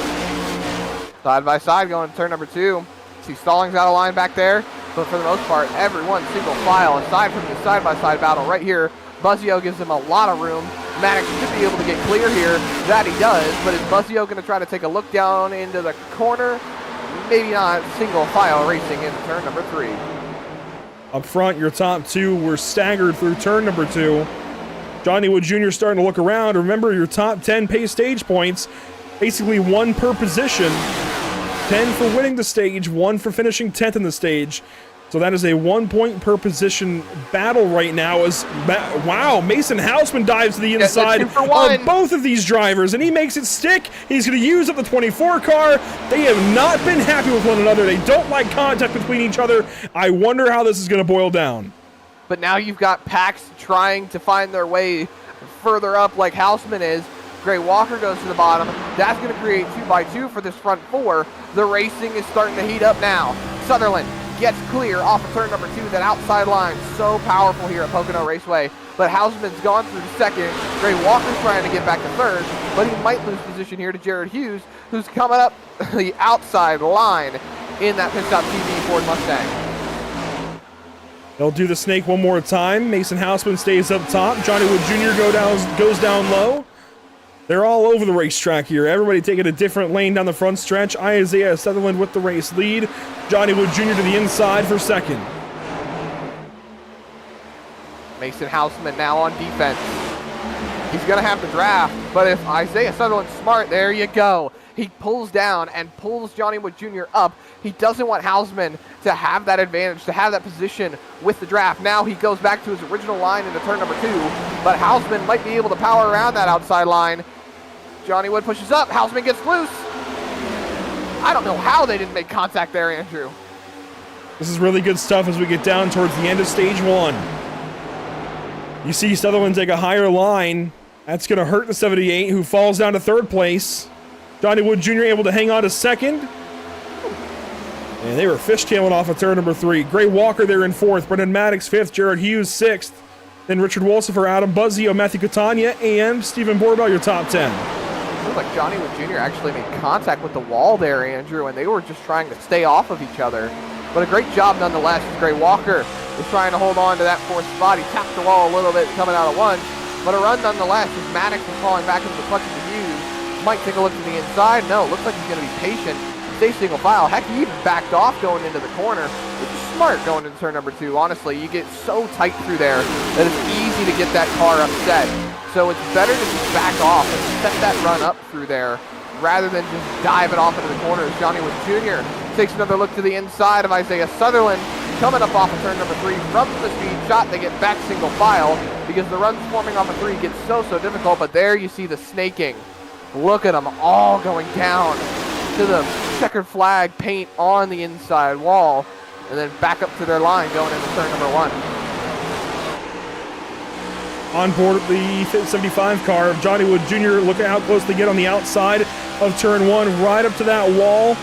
S2: Side by side going to turn number 2. See Stallings out of line back there, but for the most part, everyone single file. Aside from the side-by-side battle right here, Buzzio gives him a lot of room. Maddox should be able to get clear here. That he does, but is Buzzio going to try to take a look down into the corner? Maybe not. Single file racing into turn number 3.
S1: Up front, your top 2 were staggered through turn number 2. Johnny Wood Jr. starting to look around. Remember, your top 10 pay stage points, basically 1 per position. 10 for winning the stage, 1 for finishing 10th in the stage. So that is a 1 point per position battle right now. Wow, Mason Hausman dives to the inside of both of these drivers, and he makes it stick. He's going to use up the 24 car. They have not been happy with one another. They don't like contact between each other. I wonder how this is going to boil down.
S2: But now you've got packs trying to find their way further up like Hausman is. Gray Walker goes to the bottom. That's going to create 2x2 for this front 4. The racing is starting to heat up now. Sutherland gets clear off of turn number 2. That outside line, so powerful here at Pocono Raceway. But Hausman's gone through the 2nd. Gray Walker's trying to get back to 3rd, but he might lose position here to Jared Hughes, who's coming up the outside line in that pit stop TV Ford Mustang.
S1: They'll do the snake one more time. Mason Houseman stays up top. Johnny Wood Jr. goes down low. They're all over the racetrack here. Everybody taking a different lane down the front stretch. Isaiah Sutherland with the race lead. Johnny Wood Jr. to the inside for second.
S2: Mason Houseman now on defense. He's going to have the draft, but if Isaiah Sutherland's smart, there you go. He pulls down and pulls Johnny Wood Jr. up. He doesn't want Houseman to have that advantage, to have that position with the draft. Now he goes back to his original line into turn number 2, but Houseman might be able to power around that outside line. Johnny Wood pushes up. Houseman gets loose. I don't know how they didn't make contact there, Andrew.
S1: This is really good stuff as we get down towards the end of stage 1. You see Sutherland take a higher line. That's going to hurt the 78, who falls down to 3rd place. Johnny Wood Jr. able to hang on to 2nd. And they were fishtailing off of turn number 3. Gray Walker there in 4th. Brendan Maddox 5th. Jared Hughes 6th. Then Richard Wolsifer, Adam Buzzio, Matthew Catania, and Stephen Borbell, your top 10.
S2: Looks like Johnny Wood Jr. actually made contact with the wall there, Andrew, and they were just trying to stay off of each other. But a great job nonetheless. Gray Walker is trying to hold on to that 4th spot. He tapped the wall a little bit coming out of 1, but a run nonetheless as Maddox is falling back into the clutches of Hughes. Might take a look to the inside. No, looks like he's going to be patient. Stay single file. Heck, he even backed off going into the corner, which is smart going into turn number 2. Honestly, you get so tight through there that it's easy to get that car upset. So it's better to just back off and set that run up through there rather than just dive it off into the corner. As Johnny Wood Jr. takes another look to the inside of Isaiah Sutherland. Coming up off of turn number 3 from the speed shot, they get back single file because the runs forming off of 3 gets so difficult. But there you see the snaking. Look at them all going down to the checkered flag paint on the inside wall and then back up to their line going into turn number 1.
S1: On board the 75 car of Johnny Wood Jr. Look at how close they get on the outside of turn 1, right up to that wall.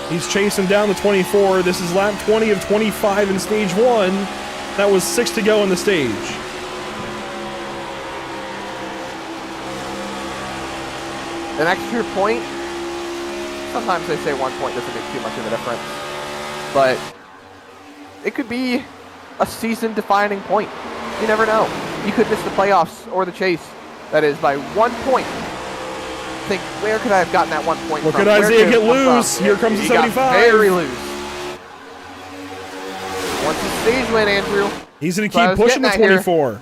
S1: He's chasing down the 24. This is lap 20 of 25 in stage 1. That was 6 to go in the stage.
S2: An extra point. Sometimes they say 1 point doesn't make too much of a difference, but it could be a season-defining point. You never know. You could miss the playoffs or the chase. That is by 1 point. Think, where could I have gotten that 1 point
S1: Look
S2: from?
S1: at Isaiah get loose. Here comes the 75.
S2: Got very loose. Once the stage win, Andrew.
S1: He's going to keep pushing the 24.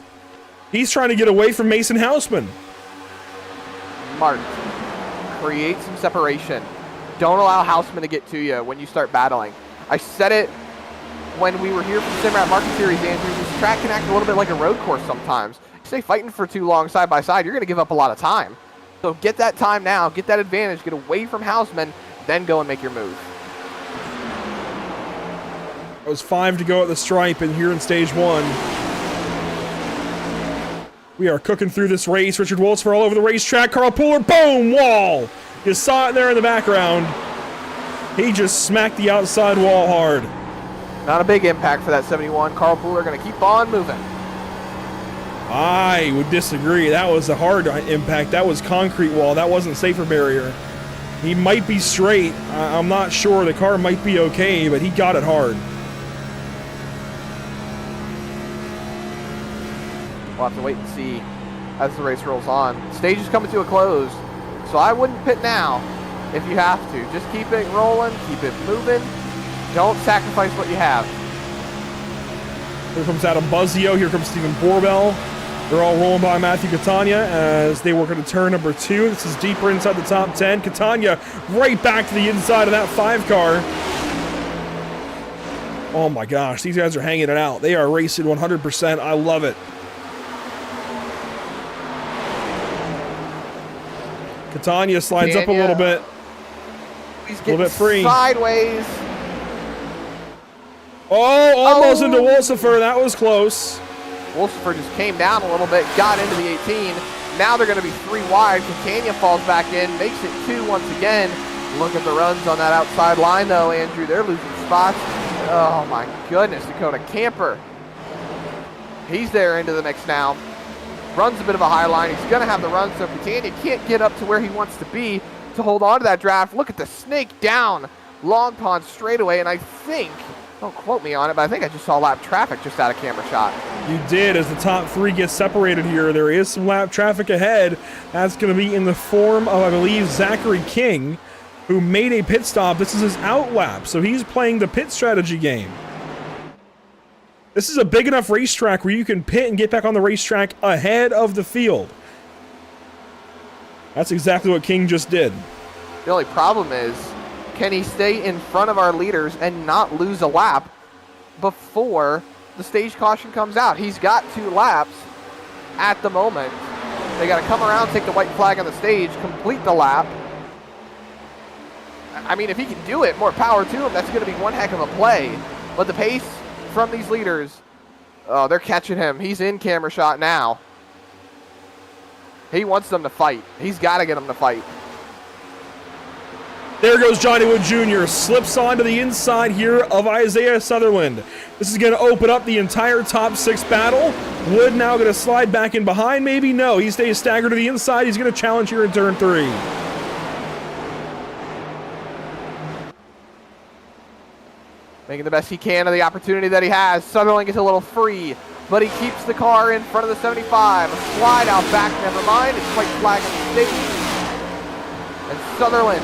S1: He's trying to get away from Mason Houseman.
S2: Smart. Create some separation. Don't allow Houseman to get to you when you start battling. I said it when we were here for the Simrat Market Series, Andrew. This track can act a little bit like a road course sometimes. You stay fighting for too long side by side, you're going to give up a lot of time. So get that time now, get that advantage, get away from Houseman, then go and make your move.
S1: It was 5 to go at the stripe, and here in stage 1. We are cooking through this race. Richard Wolfsfer all over the racetrack. Carl Puller, boom, wall. You saw it there in the background. He just smacked the outside wall hard.
S2: Not a big impact for that 71. Carl Puller going to keep on moving.
S1: I would disagree. That was a hard impact. That was concrete wall. That wasn't safer barrier. He might be straight. I'm not sure. The car might be okay, but he got it hard.
S2: We'll have to wait and see as the race rolls on. The stage is coming to a close, so I wouldn't pit now if you have to. Just keep it rolling, keep it moving. Don't sacrifice what you have.
S1: Here comes Adam Buzzio. Here comes Stephen Borbell. They're all rolling by Matthew Catania as they work into turn number 2. This is deeper inside the top 10. Catania right back to the inside of that 5 car. Oh my gosh, these guys are hanging it out. They are racing 100%. I love it. Catania slides up a little bit.
S2: He's
S1: a
S2: getting
S1: little bit free.
S2: Sideways.
S1: Oh, almost into Wolsifer. That was close.
S2: Wolsifer just came down a little bit, got into the 18. Now they're going to be 3 wide. Catania falls back in, makes it 2 once again. Look at the runs on that outside line, though, Andrew. They're losing spots. Oh, my goodness. Dakota Camper. He's there into the mix now. Runs a bit of a high line. He's going to have the run, so Catania can't get up to where he wants to be to hold on to that draft. Look at the snake down Long Pond straightaway, and I think Don't quote me on it, but I think I just saw lap traffic just out of camera shot.
S1: You did. As the top three get separated here, there is some lap traffic ahead. That's going to be in the form of, I believe, Zachary King, who made a pit stop. This is his out lap, so he's playing the pit strategy game. This is a big enough racetrack where you can pit and get back on the racetrack ahead of the field. That's exactly what King just did.
S2: The only problem is, can he stay in front of our leaders and not lose a lap before the stage caution comes out? He's got 2 laps at the moment. They got to come around, take the white flag on the stage, complete the lap. I mean, if he can do it, more power to him. That's going to be one heck of a play. But the pace from these leaders, oh, they're catching him. He's in camera shot now. He wants them to fight. He's got to get them to fight.
S1: There goes Johnny Wood Jr. Slips onto the inside here of Isaiah Sutherland. This is going to open up the entire top 6 battle. Wood now going to slide back in behind. Maybe no. He stays staggered to the inside. He's going to challenge here in turn 3.
S2: Making the best he can of the opportunity that he has. Sutherland gets a little free, but he keeps the car in front of the 75. A slide out back, never mind. It's white flag on the stage. And Sutherland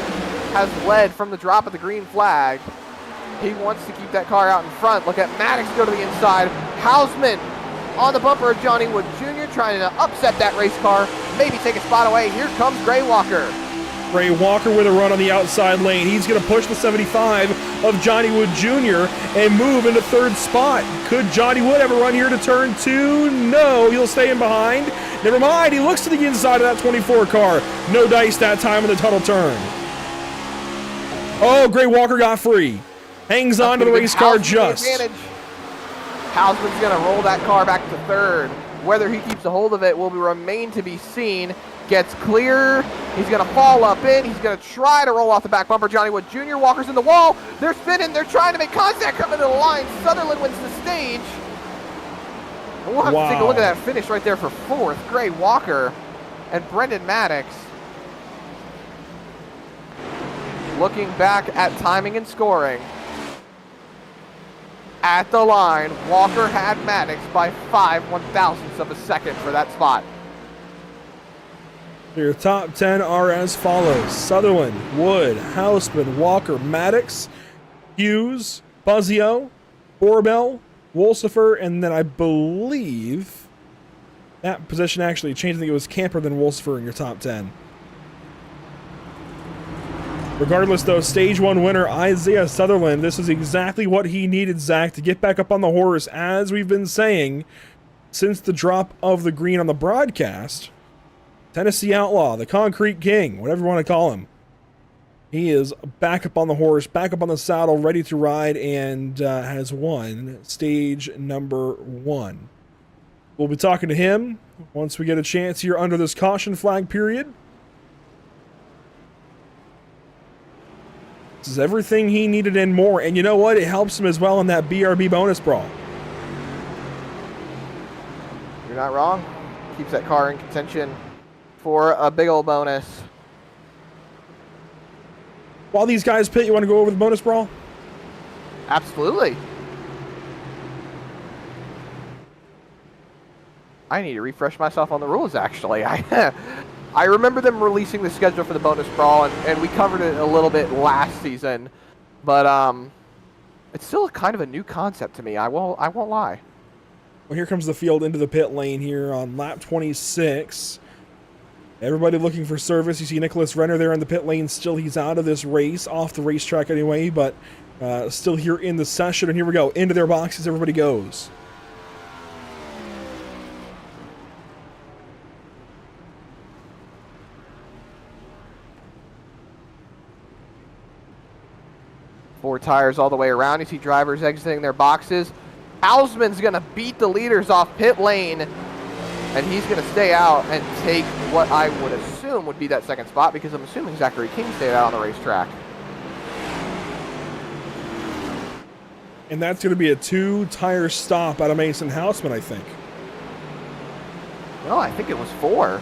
S2: has led from the drop of the green flag. He wants to keep that car out in front. Look at Maddox go to the inside. Hausman on the bumper of Johnny Wood Jr. trying to upset that race car, maybe take a spot away. Here comes Gray Walker.
S1: Gray Walker with a run on the outside lane. He's going to push the 75 of Johnny Wood Jr. and move into 3rd spot. Could Johnny Wood ever run here to turn 2? No, he'll stay in behind. Never mind, he looks to the inside of that 24 car. No dice that time in the tunnel turn. Oh, Gray Walker got free. Hangs on to the race car just.
S2: Hausman's going to roll that car back to 3rd. Whether he keeps a hold of it will remain to be seen. Gets clear. He's going to fall up in. He's going to try to roll off the back bumper. Johnny Wood Jr. Walker's in the wall. They're spinning. They're trying to make contact coming to the line. Sutherland wins the stage. We'll have to take a look at that finish right there for 4th. Gray Walker and Brendan Maddox. Looking back at timing and scoring. At the line, Walker had Maddox by 5/1000ths of a second for that spot.
S1: Your top 10 are as follows: Sutherland, Wood, Hausman, Walker, Maddox, Hughes, Buzzio, Borbell, Wolsifer, and then I believe that position actually changed. I think it was Camper than Wolsifer in your top 10. Regardless, though, stage 1 winner Isaiah Sutherland. This is exactly what he needed, Zach, to get back up on the horse, as we've been saying since the drop of the green on the broadcast. Tennessee Outlaw, the Concrete King, whatever you want to call him. He is back up on the horse, back up on the saddle, ready to ride, and has won stage number 1. We'll be talking to him once we get a chance here under this caution flag period. This is everything he needed and more. And you know what? It helps him as well in that BRB bonus brawl.
S2: You're not wrong. Keeps that car in contention for a big old bonus.
S1: While these guys pit, you want to go over the bonus brawl?
S2: Absolutely. I need to refresh myself on the rules, actually. I remember them releasing the schedule for the bonus brawl, and we covered it a little bit last season, but it's still kind of a new concept to me. I won't lie.
S1: Well, here comes the field into the pit lane here on lap 26. Everybody looking for service. You see Nicholas Renner there in the pit lane. Still, he's out of this race, off the racetrack anyway, but still here in the session. And here we go. Into their boxes, everybody goes.
S2: Four tires all the way around. You see drivers exiting their boxes. Hausman's going to beat the leaders off pit lane, and he's going to stay out and take what I would assume would be that 2nd spot, because I'm assuming Zachary King stayed out on the racetrack.
S1: And that's going to be a 2-tire stop out of Mason Hausman, I think.
S2: No, I think it was 4.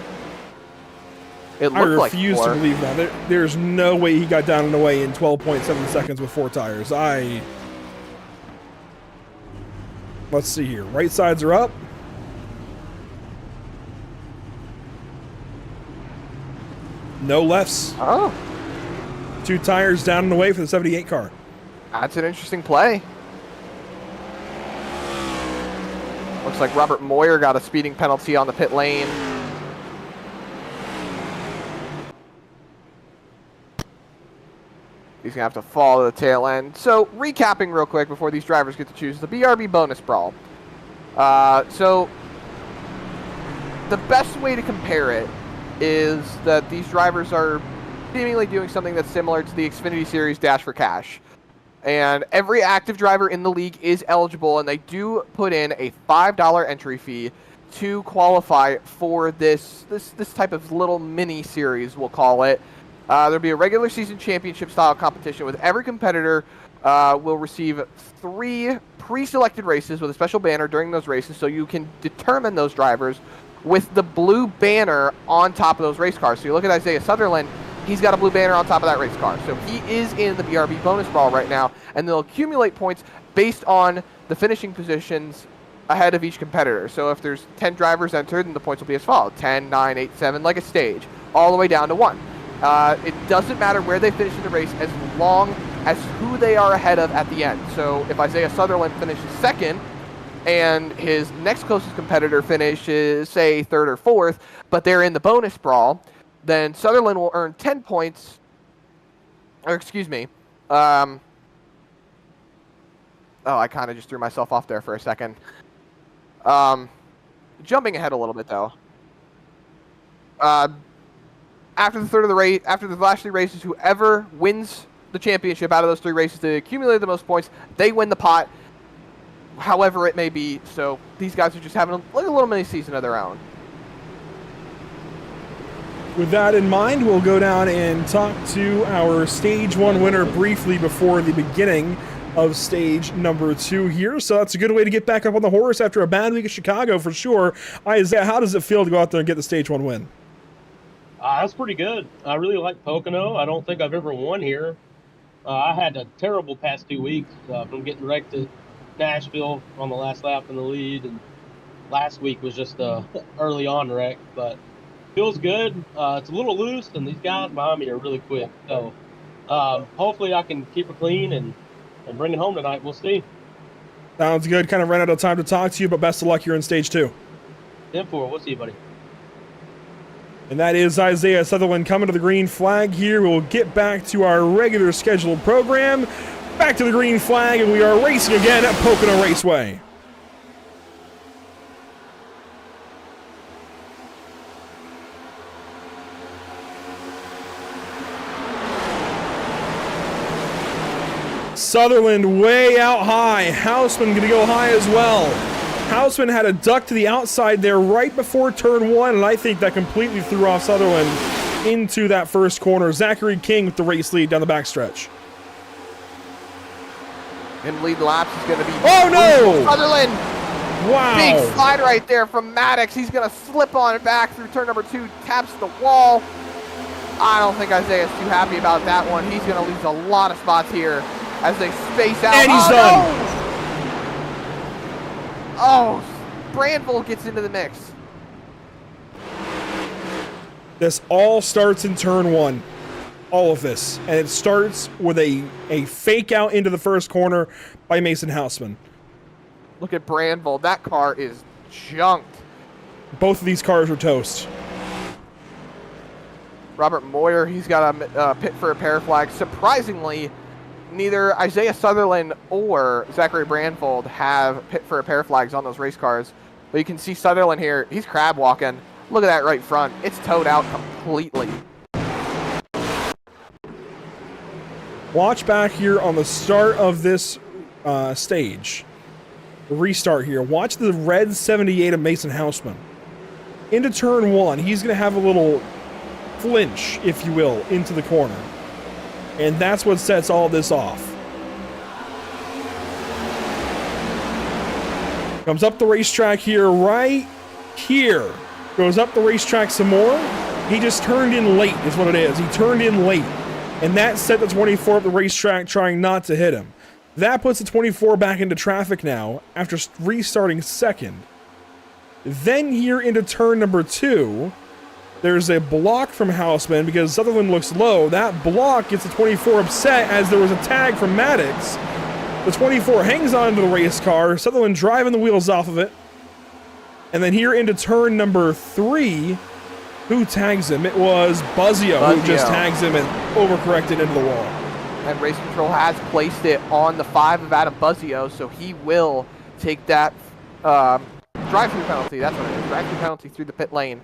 S2: It looked
S1: I
S2: like
S1: refuse
S2: 4.
S1: to believe that. There's no way he got down and away in 12.7 seconds with 4 tires. Let's see here. Right sides are up. No lefts.
S2: Oh,
S1: 2 tires down and away for the 78 car.
S2: that's an interesting play. Looks like Robert Moyer got a speeding penalty on the pit lane. He's going to have to fall to the tail end. So, recapping real quick before these drivers get to choose the BRB bonus brawl. So, the best way to compare it is that these drivers are seemingly doing something that's similar to the Xfinity Series Dash for Cash. And every active driver in the league is eligible, and they do put in a $5 entry fee to qualify for this type of little mini series, we'll call it. There'll be a regular season championship style competition with every competitor will receive 3 pre-selected races with a special banner during those races, so you can determine those drivers with the blue banner on top of those race cars. So you look at Isaiah Sutherland, he's got a blue banner on top of that race car. So he is in the BRB bonus brawl right now, and they'll accumulate points based on the finishing positions ahead of each competitor. So if there's 10 drivers entered, then the points will be as follows: 10, 9, 8, 7, like a stage, all the way down to 1. It doesn't matter where they finish in the race as long as who they are ahead of at the end. So if Isaiah Sutherland finishes second and his next closest competitor finishes, say, third or fourth, but they're in the bonus brawl, then Sutherland will earn 10 points, or excuse me. Oh, I kind of just threw myself off there for a second. Jumping ahead a little bit, though. After the third of the race, after the last 3 races, whoever wins the championship out of those 3 races, they accumulate the most points, they win the pot, however it may be. So these guys are just having a little mini season of their own.
S1: With that in mind, we'll go down and talk to our Stage 1 winner briefly before the beginning of Stage number 2 here. So that's a good way to get back up on the horse after a bad week at Chicago for sure. Isaiah, how does it feel to go out there and get the Stage 1 win?
S3: That's pretty good. I really like Pocono. I don't think I've ever won here. I had a terrible past 2 weeks from getting wrecked at Nashville on the last lap in the lead, and last week was just a early on wreck, but feels good. It's a little loose, and these guys behind me are really quick. So hopefully I can keep it clean and bring it home tonight. We'll see.
S1: Sounds good. Kind of ran out of time to talk to you, but best of luck here in Stage 2.
S3: 10-4. We'll see you, buddy.
S1: And that is Isaiah Sutherland coming to the green flag here. We'll get back to our regular scheduled program. Back to the green flag, and we are racing again at Pocono Raceway. Sutherland way out high. Houseman going to go high as well. Houseman had a duck to the outside there right before turn 1, and I think that completely threw off Sutherland into that first corner. Zachary King with the race lead down the backstretch.
S2: In lead laps is going to be...
S1: Oh, no!
S2: Sutherland!
S1: Wow.
S2: Big slide right there from Maddox. He's going to slip on it back through turn number 2, taps the wall. I don't think Isaiah's too happy about that one. He's going to lose a lot of spots here as they space out.
S1: And he's done.
S2: No! Oh, Brandville gets into the mix.
S1: This all starts in turn 1. All of this. And it starts with a fake out into the first corner by Mason Houseman.
S2: Look at Brandville. That car is junked.
S1: Both of these cars are toast.
S2: Robert Moyer, he's got a pit for a pair flag. Surprisingly, neither Isaiah Sutherland or Zachary Brandvold have pit for a pair flags on those race cars. But you can see Sutherland here. He's crab walking. Look at that right front. It's towed out completely.
S1: Watch back here on the start of this stage. Restart here. Watch the red 78 of Mason Houseman. Into turn 1, he's going to have a little flinch, if you will, into the corner. And that's what sets all this off. Comes up the racetrack here, right here. Goes up the racetrack some more. He just turned in late, is what it is. He turned in late. And that set the 24 up the racetrack, trying not to hit him. That puts the 24 back into traffic now after restarting second. Then here into turn number 2, there's a block from Houseman because Sutherland looks low. That block gets the 24 upset as there was a tag from Maddox. The 24 hangs on to the race car. Sutherland driving the wheels off of it. And then here into turn number 3, who tags him? It was Buzzio who just tags him and overcorrected into the wall.
S2: And Race Control has placed it on the 5 of Adam Buzzio, so he will take that drive-through penalty. That's what it is, drive-through penalty through the pit lane.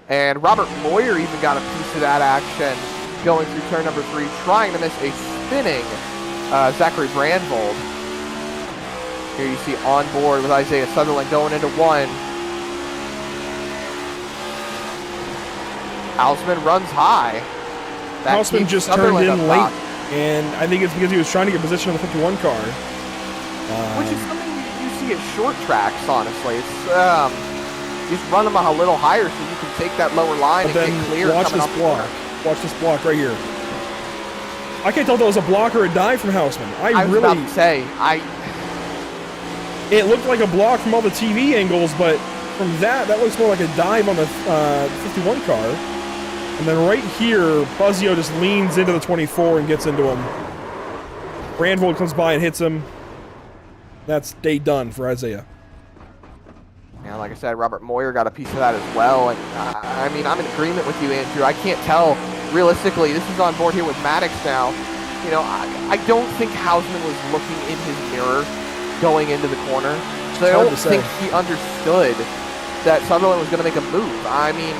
S2: And Robert Moyer even got a piece of that action going through turn number 3, trying to miss a spinning Zachary Brandvold. Here you see on board with Isaiah Sutherland going into 1. Houseman runs high.
S1: Houseman just turned in late, and I think it's because he was trying to get position on the 51 car.
S2: Which is something you see at short tracks, honestly. It's just run them a little higher so you can take that lower line and get clear.
S1: Watch this block. Watch this block right here. I can't tell if that was a block or a dive from Houseman. I was
S2: about to say,
S1: it looked like a block from all the TV angles, but from that looks more like a dive on the 51 car. And then right here, Buzzio just leans into the 24 and gets into him. Brandvold comes by and hits him. That's day done for Isaiah.
S2: Yeah, like I said, Robert Moyer got a piece of that as well. And I mean, I'm in agreement with you, Andrew. I can't tell realistically. This is on board here with Maddox now. You know, I don't think Houseman was looking in his mirror going into the corner. So I don't think he understood that Sutherland was going to make a move. I mean,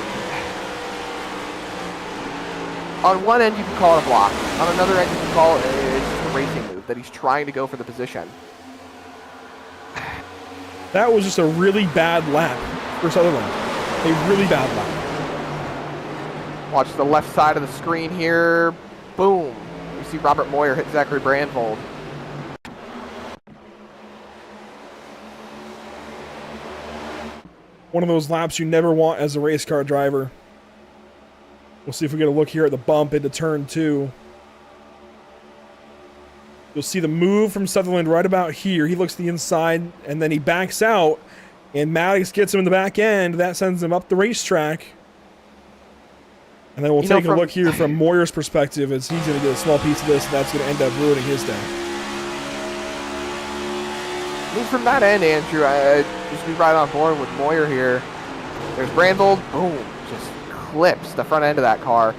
S2: on one end you can call it a block. On another end you can call it just a racing move, that he's trying to go for the position.
S1: That was just a really bad lap for Sutherland. A really bad lap.
S2: Watch the left side of the screen here. Boom. You see Robert Moyer hit Zachary Brandvold.
S1: One of those laps you never want as a race car driver. We'll see if we get a look here at the bump into turn 2. You'll see the move from Sutherland right about here. He looks to the inside, and then he backs out, and Maddox gets him in the back end. That sends him up the racetrack. And then we'll take a look here from Moyer's perspective, as he's going to get a small piece of this, and that's going to end up ruining his day.
S2: I mean, from that end, Andrew, I just be right on board with Moyer here. There's Brandvold. Boom. Just clips the front end of that car.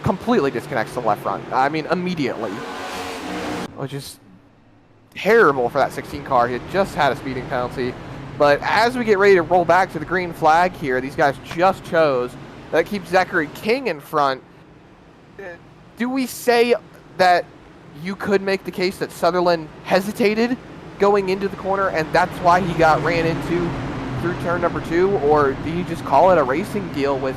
S2: Completely disconnects the left front. I mean, immediately. Which is terrible for that 16 car. He had just had a speeding penalty. But as we get ready to roll back to the green flag here, these guys just chose. That keeps Zachary King in front. Do we say that you could make the case that Sutherland hesitated going into the corner and that's why he got ran into through turn number 2? Or do you just call it a racing deal with,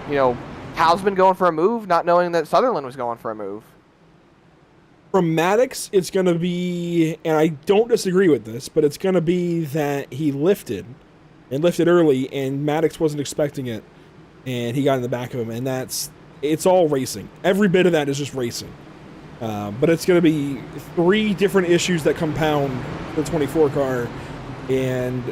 S2: you know, Houseman going for a move, not knowing that Sutherland was going for a move?
S1: From Maddox, it's going to be, and I don't disagree with this, but it's going to be that he lifted early, and Maddox wasn't expecting it, and he got in the back of him, and it's all racing. Every bit of that is just racing. But it's going to be 3 different issues that compound the 24 car, and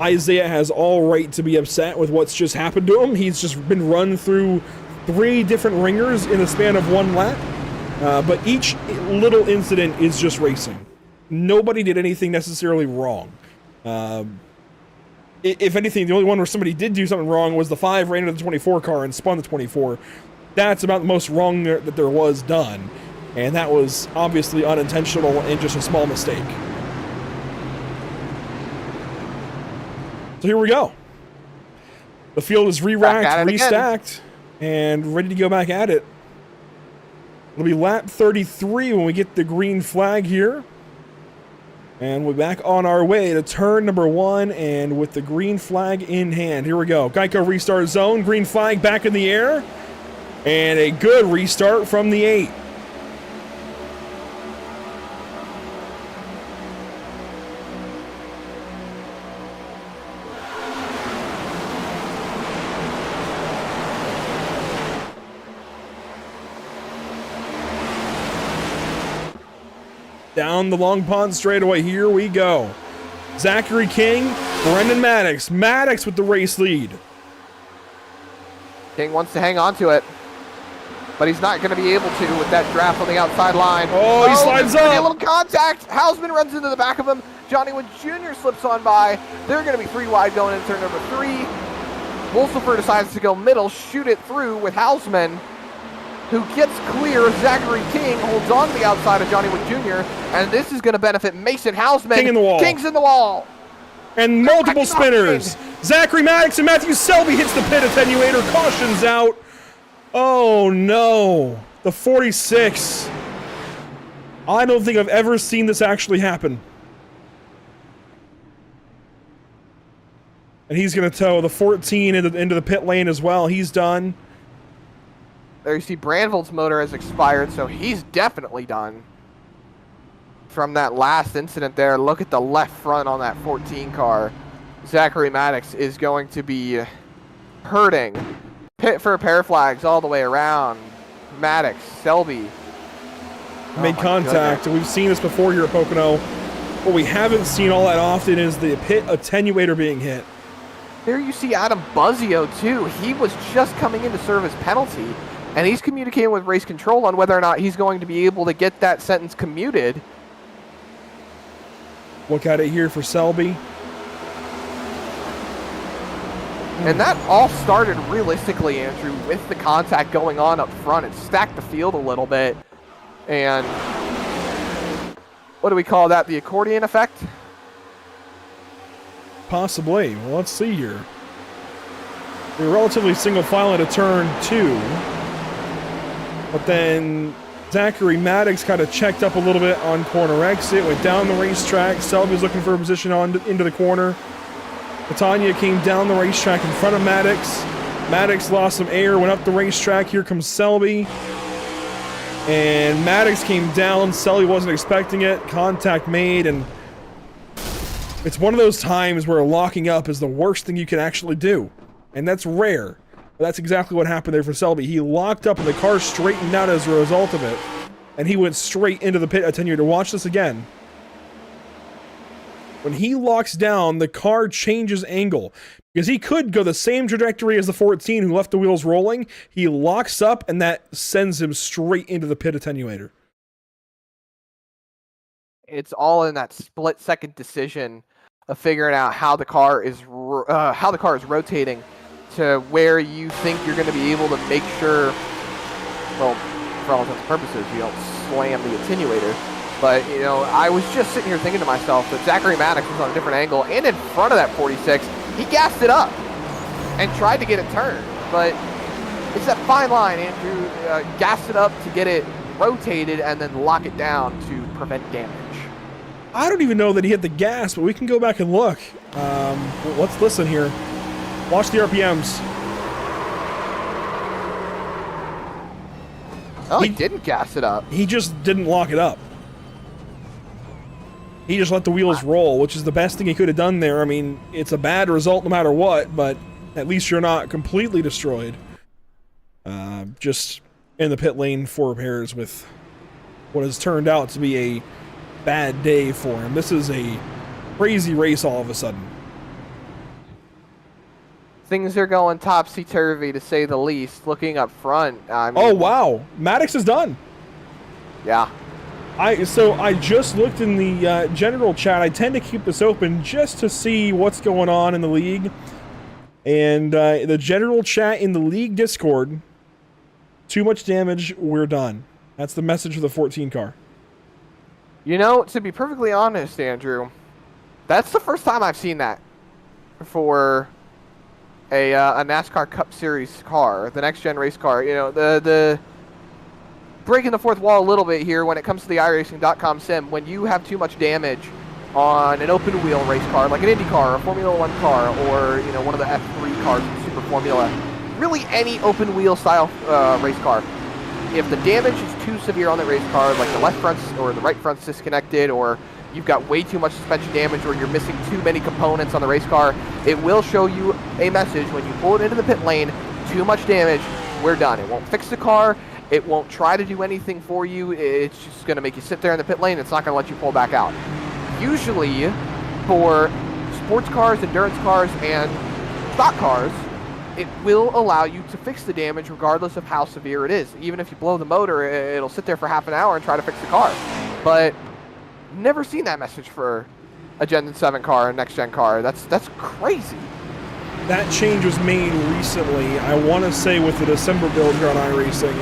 S1: Isaiah has all right to be upset with what's just happened to him. He's just been run through 3 different ringers in the span of 1 lap. But each little incident is just racing. Nobody did anything necessarily wrong. If anything, the only one where somebody did do something wrong was the 5 ran into the 24 car and spun the 24. That's about the most wrong that there was done. And that was obviously unintentional and just a small mistake. So here we go. The field is re-racked, restacked, and ready to go back at it. It'll be lap 33 when we get the green flag here. And we're back on our way to turn number 1, and with the green flag in hand. Here we go. Geico restart zone. Green flag back in the air. And a good restart from the 8. Down the long pond straightaway. Here we go. Zachary King, Brendan Maddox. Maddox with the race lead.
S2: King wants to hang on to it, but he's not going to be able to with that draft on the outside line.
S1: Oh, he slides
S2: there's gonna be
S1: up.
S2: a little contact. Hausman runs into the back of him. Johnny Wood Jr. slips on by. They're going to be 3 wide going into turn number 3. Wolsifer decides to go middle, shoot it through with Hausman, who gets clear. Zachary King holds on to the outside of Johnny Wood Jr., and this is going to benefit Mason Hausman.
S1: King in the wall.
S2: King's in the wall.
S1: And multiple spinners. Zachary Maddox and Matthew Selby hits the pit attenuator. Cautions out. Oh no. The 46. I don't think I've ever seen this actually happen. And he's going to tow the 14 into the pit lane as well. He's done.
S2: There you see Brandvold's motor has expired, so he's definitely done. From that last incident there, look at the left front on that 14 car. Zachary Maddox is going to be hurting. Pit for pair flags all the way around. Maddox, Selby.
S1: Made contact, and we've seen this before here at Pocono. What we haven't seen all that often is the pit attenuator being hit.
S2: There you see Adam Buzzio too. He was just coming in to serve his penalty, and he's communicating with race control on whether or not he's going to be able to get that sentence commuted.
S1: Look at it here for Selby.
S2: And that all started realistically, Andrew, with the contact going on up front. It stacked the field a little bit. And what do we call that? The accordion effect?
S1: Possibly. Well, let's see here. We're relatively single file into turn 2. But then Zachary Maddox kind of checked up a little bit on corner exit, went down the racetrack. Selby's looking for a position into the corner. Catania came down the racetrack in front of Maddox. Maddox lost some air, went up the racetrack. Here comes Selby. And Maddox came down. Selby wasn't expecting it. Contact made, and it's one of those times where locking up is the worst thing you can actually do. And that's rare. But that's exactly what happened there for Selby. He locked up and the car straightened out as a result of it. And he went straight into the pit attenuator. Watch this again. When he locks down, the car changes angle. Because he could go the same trajectory as the 14 who left the wheels rolling. He locks up and that sends him straight into the pit attenuator.
S2: It's all in that split-second decision of figuring out how the car is rotating to where you think you're going to be able to make sure, well, for all intents and purposes, you don't slam the attenuator. But, you know, I was just sitting here thinking to myself that Zachary Maddox was on a different angle, and in front of that 46, he gassed it up and tried to get it turned. But it's that fine line, Andrew. Gassed it up to get it rotated and then lock it down to prevent damage.
S1: I don't even know that he hit the gas, but we can go back and look. Let's listen here. Watch the RPMs.
S2: Oh, he didn't gas it up.
S1: He just didn't lock it up. He just let the wheels roll, which is the best thing he could have done there. I mean, it's a bad result no matter what, but at least you're not completely destroyed. Just in the pit lane for repairs with what has turned out to be a bad day for him. This is a crazy race all of a sudden.
S2: Things are going topsy-turvy, to say the least. Looking up front, I mean,
S1: Oh, wow. Maddox is done.
S2: Yeah.
S1: So I just looked in the general chat. I tend to keep this open just to see what's going on in the league. And the general chat in the league Discord, too much damage, we're done. That's the message for the 14 car.
S2: You know, to be perfectly honest, Andrew, that's the first time I've seen that for a NASCAR Cup Series car, the next-gen race car. You know, the breaking the fourth wall a little bit here when it comes to the iRacing.com sim. When you have too much damage on an open-wheel race car, like an Indy car, or a Formula One car, or you know, one of the F3 cars in Super Formula, really any open-wheel style race car. If the damage is too severe on the race car, like the left front or the right front's disconnected, or you've got way too much suspension damage, or you're missing too many components on the race car, it will show you a message when you pull it into the pit lane, too much damage, we're done. It won't fix the car, It won't try to do anything for you. It's just going to make you sit there in the pit lane. It's not going to let you pull back out. Usually, for sports cars, endurance cars, and stock cars, it will allow you to fix the damage regardless of how severe it is. Even if you blow the motor, it'll sit there for half an hour and try to fix the car. But never seen that message for a Gen 7 car, a next-gen car. That's crazy.
S1: That change was made recently, I want to say with the December build here on iRacing,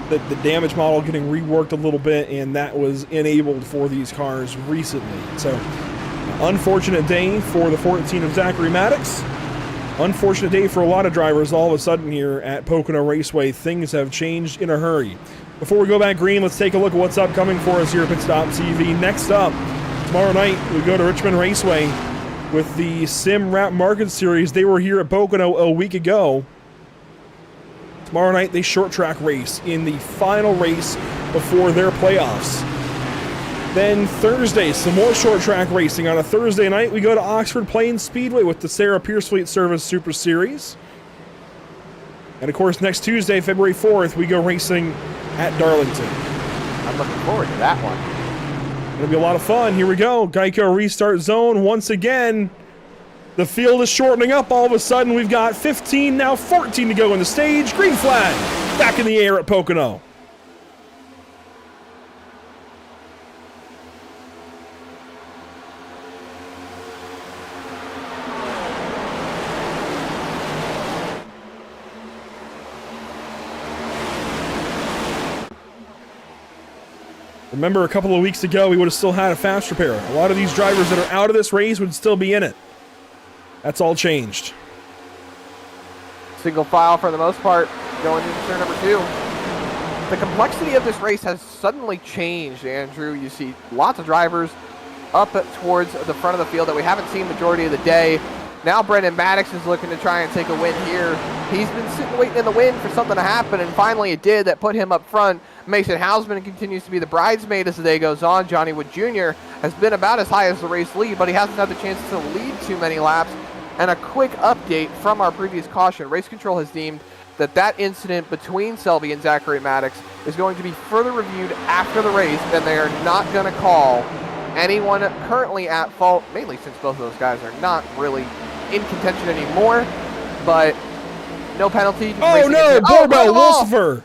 S1: the damage model getting reworked a little bit, and that was enabled for these cars recently. So, unfortunate day for the 14 of Zachary Maddox. Unfortunate day for a lot of drivers. All of a sudden here at Pocono Raceway, things have changed in a hurry. Before we go back green, let's take a look at what's upcoming for us here at Pit Stop TV. Next up, tomorrow night, we go to Richmond Raceway with the Sim Rap Market Series. They were here at Pocono a week ago. Tomorrow night, they short track race in the final race before their playoffs. Then Thursday, some more short track racing. On a Thursday night, we go to Oxford Plains Speedway with the Sarah Pierce Fleet Service Super Series. And of course, next Tuesday, February 4th, we go racing at Darlington.
S2: I'm looking forward to that one.
S1: It'll be a lot of fun. Here we go. Geico restart zone once again. The field is shortening up. All of a sudden, we've got 15, now 14 to go in the stage. Green flag back in the air at Pocono. Remember, a couple of weeks ago, we would have still had a fast repair. A lot of these drivers that are out of this race would still be in it. That's all changed.
S2: Single file for the most part, going into turn number 2. The complexity of this race has suddenly changed, Andrew. You see lots of drivers up towards the front of the field that we haven't seen majority of the day. Now Brendan Maddox is looking to try and take a win here. He's been sitting waiting in the wind for something to happen, and finally it did. That put him up front. Mason Hausman continues to be the bridesmaid as the day goes on. Johnny Wood Jr. has been about as high as the race lead, but he hasn't had the chance to lead too many laps. And a quick update from our previous caution. Race Control has deemed that incident between Selby and Zachary Maddox is going to be further reviewed after the race, and they are not going to call anyone currently at fault, mainly since both of those guys are not really in contention anymore. But no penalty.
S1: Oh no, Borbell, Wolfsfer.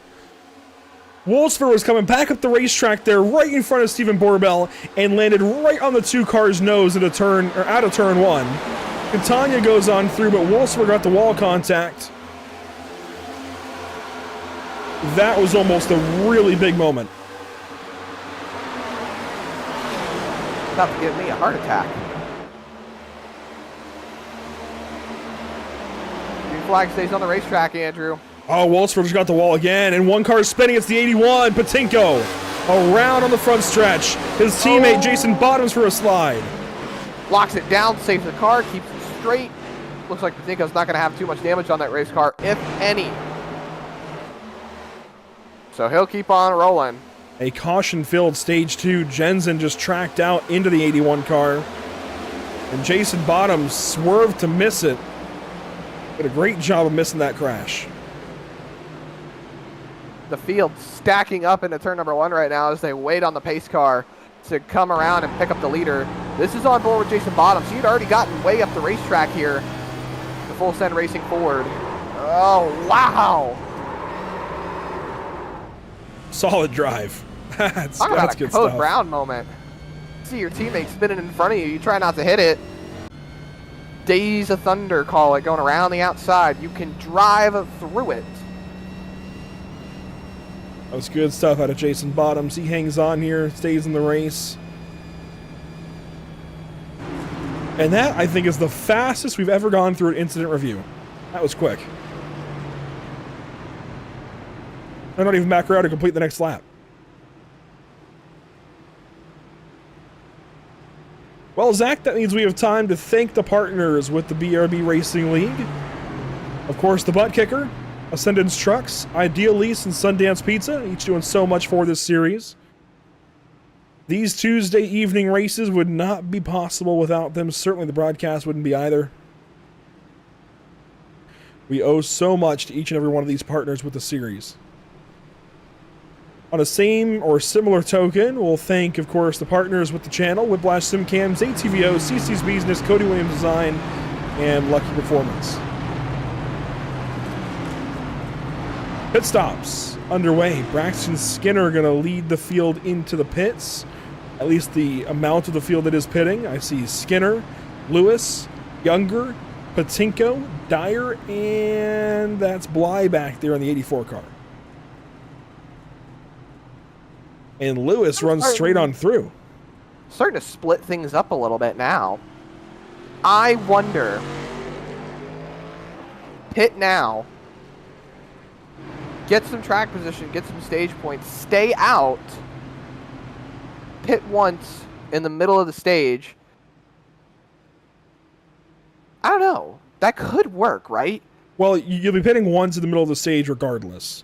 S1: Wolfsfer was coming back up the racetrack there, right in front of Stephen Borbell, and landed right on the two cars' nose at a turn, or out of turn 1. Catania goes on through, but Wolfsfer got the wall contact. That was almost a really big moment.
S2: About to give me a heart attack. Green flag stays on the racetrack, Andrew.
S1: Oh, Wolfsfer just got the wall again, and one car spinning. It's the 81. Patinko around on the front stretch. His teammate Jason Bottoms for a slide.
S2: Locks it down, saves the car, keeps it straight. Looks like Patinko's not going to have too much damage on that race car, if any. So he'll keep on rolling.
S1: A caution-filled stage 2. Jensen just tracked out into the 81 car. And Jason Bottoms swerved to miss it. Did a great job of missing that crash.
S2: The field stacking up into turn number 1 right now as they wait on the pace car to come around and pick up the leader. This is on board with Jason Bottoms. He had already gotten way up the racetrack here. The full send racing forward. Oh, wow.
S1: Solid drive. that's
S2: Talk about
S1: good
S2: a Code
S1: stuff.
S2: Brown moment. See your teammate spinning in front of you. You try not to hit it. Days of Thunder, call it, going around the outside. You can drive through it.
S1: That was good stuff out of Jason Bottoms. He hangs on here, stays in the race. And that, I think, is the fastest we've ever gone through an incident review. That was quick. They're not even back around to complete the next lap. Well, Zach, that means we have time to thank the partners with the BRB Racing League. Of course, the Buttkicker, Ascendance Trucks, Ideal Lease, and Sundance Pizza, each doing so much for this series. These Tuesday evening races would not be possible without them. Certainly the broadcast wouldn't be either. We owe so much to each and every one of these partners with the series. On a same or similar token, we'll thank, of course, the partners with the channel, Whiplash SimCams, ATVO, CC's Business, Cody Williams Design, and Lucky Performance. Pit stops underway. Braxton Skinner going to lead the field into the pits, at least the amount of the field that is pitting. I see Skinner, Lewis, Younger, Patinko, Dyer, and that's Bly back there in the 84 car. And Lewis runs straight on through.
S2: Starting to split things up a little bit now. I wonder, pit now, get some track position, get some stage points, stay out, pit once in the middle of the stage. I don't know. That could work, right?
S1: Well, you'll be pitting once in the middle of the stage regardless.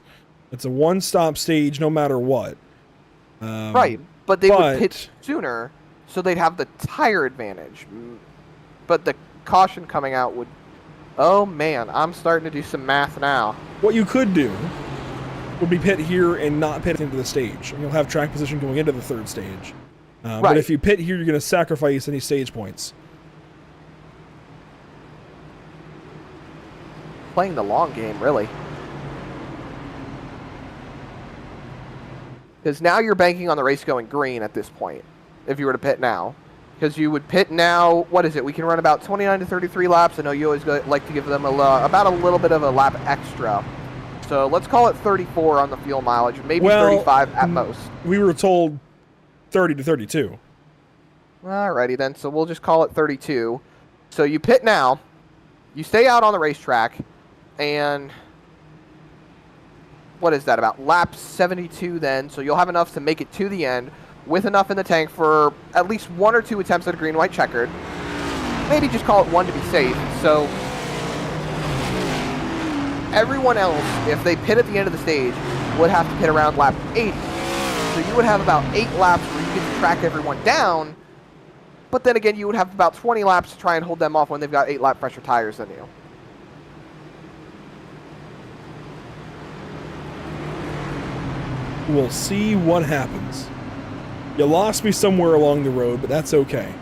S1: It's a one-stop stage no matter what.
S2: Right, but they would pit sooner, so they'd have the tire advantage. But the caution coming out would... Oh, man, I'm starting to do some math now.
S1: What you could do would be pit here and not pit into the stage. And you'll have track position going into the third stage.
S2: Right.
S1: But if you pit here, you're going to sacrifice any stage points.
S2: Playing the long game, really. Because now you're banking on the race going green at this point, if you were to pit now. Because you would pit now, what is it? We can run about 29 to 33 laps. I know you always like to give them about a little bit of a lap extra. So let's call it 34 on the fuel mileage, maybe 35 at most.
S1: We were told 30 to 32.
S2: Alrighty then, so we'll just call it 32. So you pit now, you stay out on the racetrack, and what is that, about lap 72 then, so you'll have enough to make it to the end, with enough in the tank for at least 1 or 2 attempts at a green-white checkered. Maybe just call it 1 to be safe. So everyone else, if they pit at the end of the stage, would have to pit around lap 80. So you would have about 8 laps where you get to track everyone down, but then again, you would have about 20 laps to try and hold them off when they've got 8 lap fresher tires than you.
S1: We'll see what happens. You lost me somewhere along the road, but that's okay.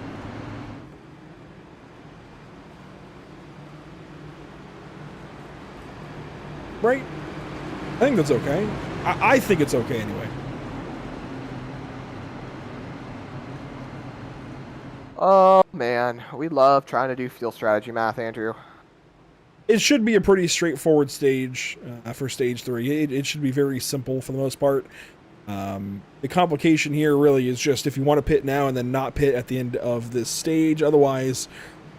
S1: Right? I think that's okay. I think it's okay anyway.
S2: Oh, man. We love trying to do fuel strategy math, Andrew.
S1: It should be a pretty straightforward stage for stage 3. It should be very simple for the most part. The complication here really is just if you want to pit now and then not pit at the end of this stage. Otherwise,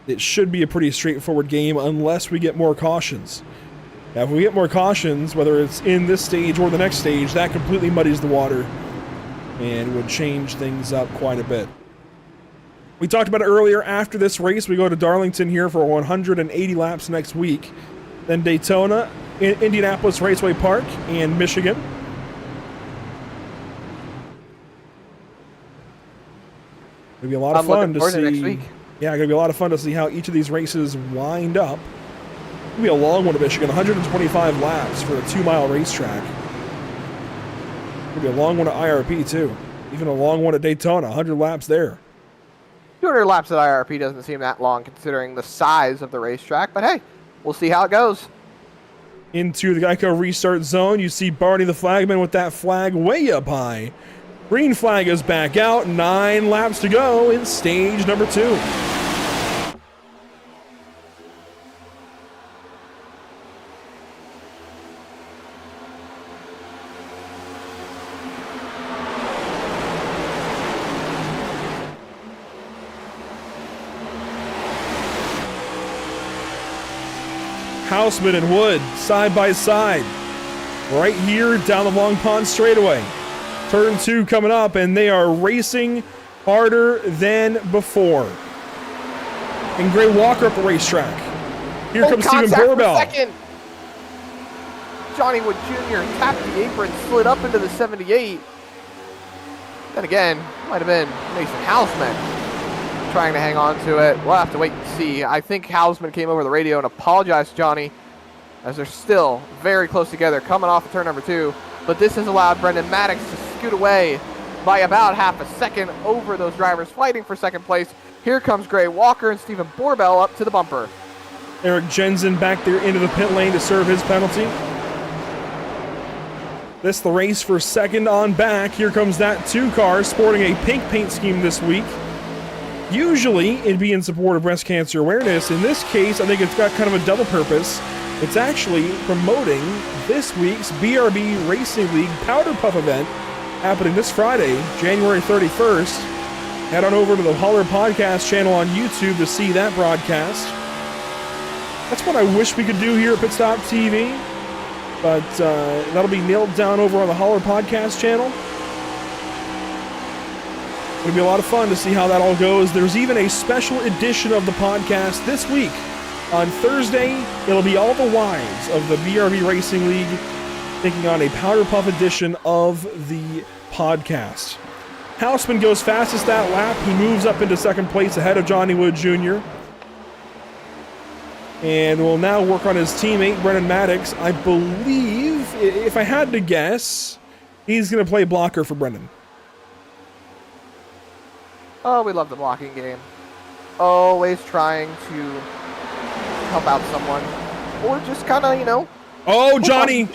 S1: it should be a pretty straightforward game unless we get more cautions. Now, if we get more cautions, whether it's in this stage or the next stage, that completely muddies the water and would change things up quite a bit. We talked about it earlier. After this race, we go to Darlington here for 180 laps next week. Then Daytona, Indianapolis Raceway Park, and Michigan. It'll be a lot of fun to see.
S2: Next week.
S1: Yeah, it's gonna be a lot of fun to see how each of these races wind up. It'll be a long one at Michigan, 125 laps for a 2-mile racetrack. It'll be a long one at IRP too. Even a long one at Daytona, 100 laps there.
S2: 200 laps at IRP doesn't seem that long considering the size of the racetrack, but hey, we'll see how it goes.
S1: Into the Geico restart zone, you see Barney the flagman with that flag way up high. Green flag is back out, 9 laps to go in stage number 2. Houseman and Wood, side by side. Right here down the Long Pond straightaway. Turn 2 coming up, and they are racing harder than before. And Gray Walker up the racetrack. Here comes Stephen Burbell.
S2: Johnny Wood Jr. tapped the apron, slid up into the 78. Then again, might have been Mason Houseman trying to hang on to it. We'll have to wait and see. I think Houseman came over the radio and apologized to Johnny, as they're still very close together, coming off of turn number 2. but this has allowed Brendan Maddox to scoot away by about half a second over those drivers fighting for second place. Here comes Gray Walker and Stephen Borbell up to the bumper.
S1: Eric Jensen back there into the pit lane to serve his penalty. This the race for second on back. Here comes that 2 car sporting a pink paint scheme this week. Usually it'd be in support of breast cancer awareness. In this case, I think it's got kind of a double purpose. It's actually promoting this week's BRB Racing League Powder Puff event happening this Friday, January 31st. Head on over to the Holler Podcast channel on YouTube to see that broadcast. That's what I wish we could do here at Pit Stop TV, but that'll be nailed down over on the Holler Podcast channel. It'll be a lot of fun to see how that all goes. There's even a special edition of the podcast this week. On Thursday, it'll be all the wives of the BRB Racing League taking on a Powder Puff edition of the podcast. Houseman goes fastest that lap. He moves up into second place ahead of Johnny Wood Jr. And will now work on his teammate, Brendan Maddox. I believe, if I had to guess, he's going to play blocker for Brendan.
S2: Oh, we love the blocking game. Always trying to help out someone. Or just kind of, you know.
S1: Oh, Johnny.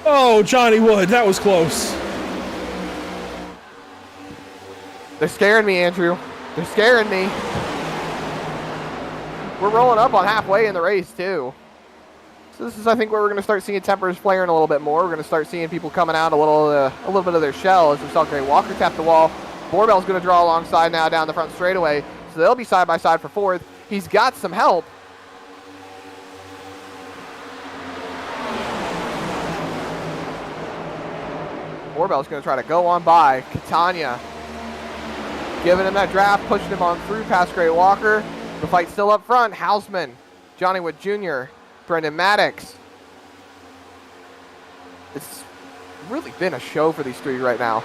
S1: Oh, Johnny Wood. That was close.
S2: They're scaring me, Andrew. They're scaring me. We're rolling up on halfway in the race, too. So this is, I think, where we're going to start seeing tempers flaring a little bit more. We're going to start seeing people coming out a little bit of their shell as we saw Gray Walker tap the wall. Borbell's going to draw alongside now down the front straightaway. So they'll be side by side for fourth. He's got some help. Borbell's going to try to go on by. Catania giving him that draft, pushing him on through past Gray Walker. The fight's still up front. Houseman, Johnny Wood Jr., Brendan Maddox. It's really been a show for these three right now.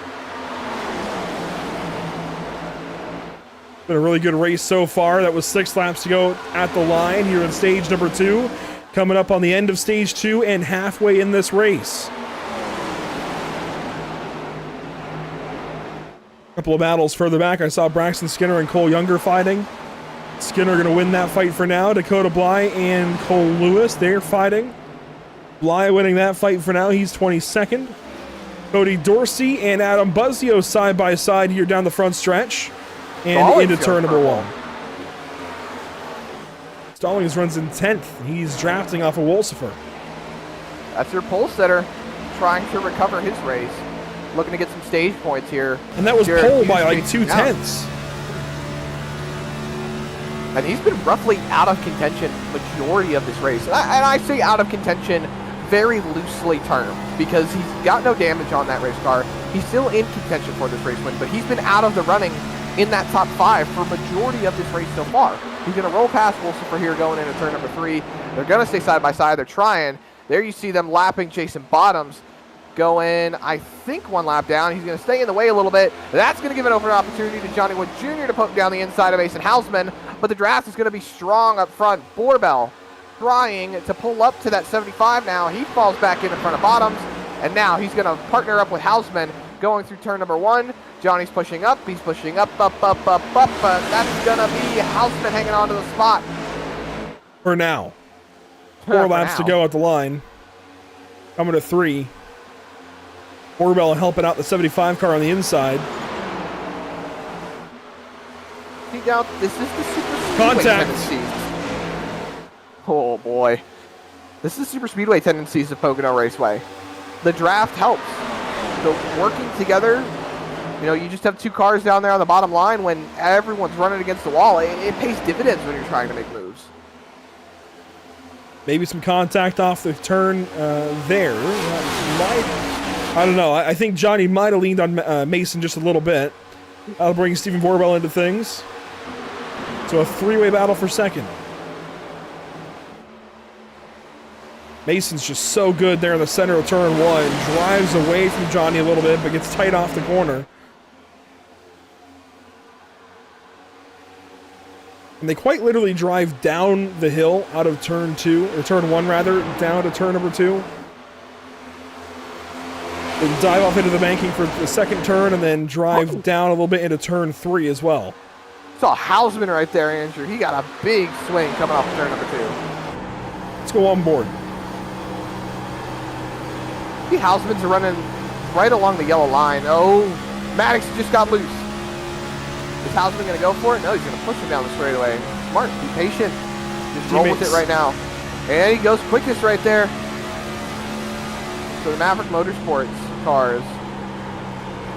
S1: Been a really good race so far. That was 6 laps to go at the line here in stage number 2. Coming up on the end of stage 2 and halfway in this race. A couple of battles further back, I saw Braxton Skinner and Cole Younger fighting. Skinner going to win that fight for now. Dakota Bly and Cole Lewis, they're fighting. Bly winning that fight for now. He's 22nd. Cody Dorsey and Adam Buzzio side by side here down the front stretch. And into turn number 1. Stallings runs in 10th. He's drafting off of Wolsifer.
S2: That's your pole setter trying to recover his race. Looking to get some stage points here.
S1: And that was pole by like 2/10.
S2: And he's been roughly out of contention majority of this race. And I say out of contention very loosely termed because he's got no damage on that race car. He's still in contention for this race win, but he's been out of the running in that top 5 for majority of this race so far. He's going to roll past Wolsifer here going into turn number 3. They're going to stay side by side. They're trying. There you see them lapping Jason Bottoms. Going, I think, 1 lap down. He's going to stay in the way a little bit. That's going to give an open opportunity to Johnny Wood Jr. to poke down the inside of Mason Hausman, but the draft is going to be strong up front. Borbell trying to pull up to that 75 now. He falls back in front of Bottoms, and now he's going to partner up with Hausman going through turn number 1. Johnny's pushing up. He's pushing up. But that's going to be Hausman hanging on to the spot.
S1: For now. 4 laps to go at the line. Coming to 3. Borbell helping out the 75 car on the inside.
S2: This is the super speedway
S1: Contact.
S2: tendencies. Oh boy. This is super speedway tendencies of Pocono Raceway. The draft helps. So working together, you know, you just have 2 cars down there on the bottom line when everyone's running against the wall. It pays dividends when you're trying to make moves.
S1: Maybe some contact off the turn there. I don't know. I think Johnny might have leaned on Mason just a little bit. That'll bring Stephen Borbell into things. So a 3-way battle for second. Mason's just so good there in the center of turn 1. Drives away from Johnny a little bit, but gets tight off the corner. And they quite literally drive down the hill out of turn 2, or turn 1 rather, down to turn number 2. And dive off into the banking for the second turn and then drive down a little bit into turn 3 as well.
S2: Saw Hausman right there, Andrew. He got a big swing coming off turn number 2.
S1: Let's go on board.
S2: See, Hausman's running right along the yellow line. Oh, Maddox just got loose. Is Hausman going to go for it? No, he's going to push him down the straightaway. Smart, be patient. Just roll with it right now. And he goes quickest right there. So the Maverick Motorsports cars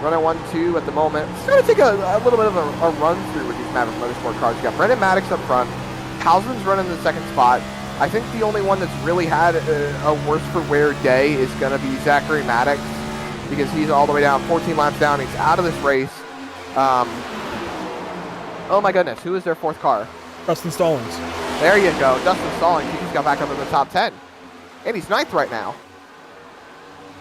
S2: running 1-2 at the moment. It's going to take a little bit of a run through with these Maverick Motorsport cars. You got Brendan Maddox up front. Hausman's running the second spot. I think the only one that's really had a worse for wear day is going to be Zachary Maddox, because he's all the way down, 14 laps down. He's out of this race. Oh my goodness, who is their 4th car?
S1: Dustin Stallings.
S2: There you go, Dustin Stallings. He just got back up in the top 10. And he's 9th right now.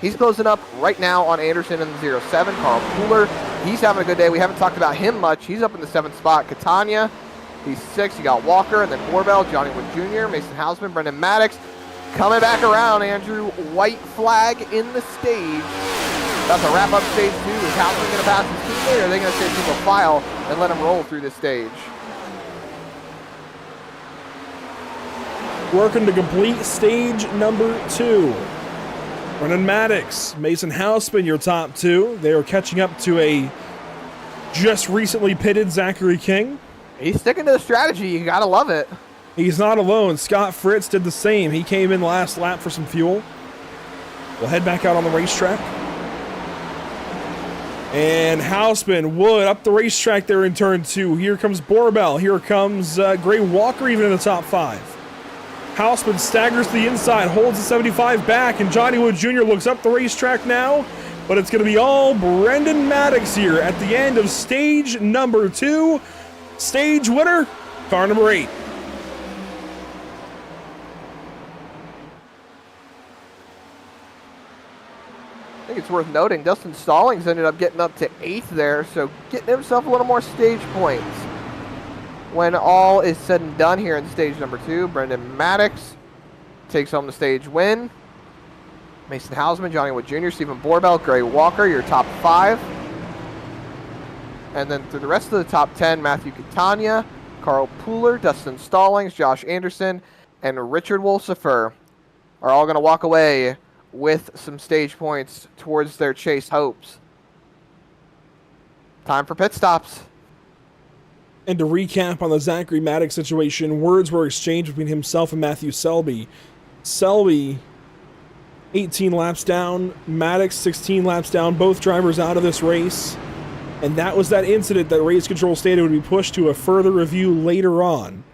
S2: He's closing up right now on Anderson in the 07. Carl Pooler, he's having a good day. We haven't talked about him much. He's up in the 7th spot. Catania, he's 6th. You got Walker, and then Borbell, Johnny Wood Jr., Mason Hausman, Brendan Maddox. Coming back around, Andrew. White flag in the stage. That's a wrap-up stage 2. Is Hausman going to pass his teammate, or are they going to take single file and let him roll through this stage?
S1: Working to complete stage number 2. Brendan Maddox, Mason Hausman, your top 2. They are catching up to a just recently pitted Zachary King.
S2: He's sticking to the strategy. You got to love it.
S1: He's not alone. Scott Fritz did the same. He came in last lap for some fuel. We'll head back out on the racetrack. And Hausman, Wood up the racetrack there in turn 2. Here comes Borbell. Here comes Gray Walker even in the top 5. Hausman staggers to the inside, holds the 75 back, and Johnny Wood Jr. looks up the racetrack now. But it's going to be all Brendan Maddox here at the end of stage number 2. Stage winner, car number 8.
S2: I think it's worth noting Dustin Stallings ended up getting up to 8th there, so getting himself a little more stage points. When all is said and done here in stage number 2, Brendan Maddox takes home the stage win. Mason Hausman, Johnny Wood Jr., Stephen Borbell, Gray Walker, your top 5. And then through the rest of the top 10, Matthew Catania, Carl Pooler, Dustin Stallings, Josh Anderson, and Richard Wolsifer are all going to walk away with some stage points towards their chase hopes. Time for pit stops.
S1: And to recap on the Zachary Maddox situation, words were exchanged between himself and Matthew Selby. Selby, 18 laps down. Maddox, 16 laps down. Both drivers out of this race. And that was that incident that race control stated would be pushed to a further review later on.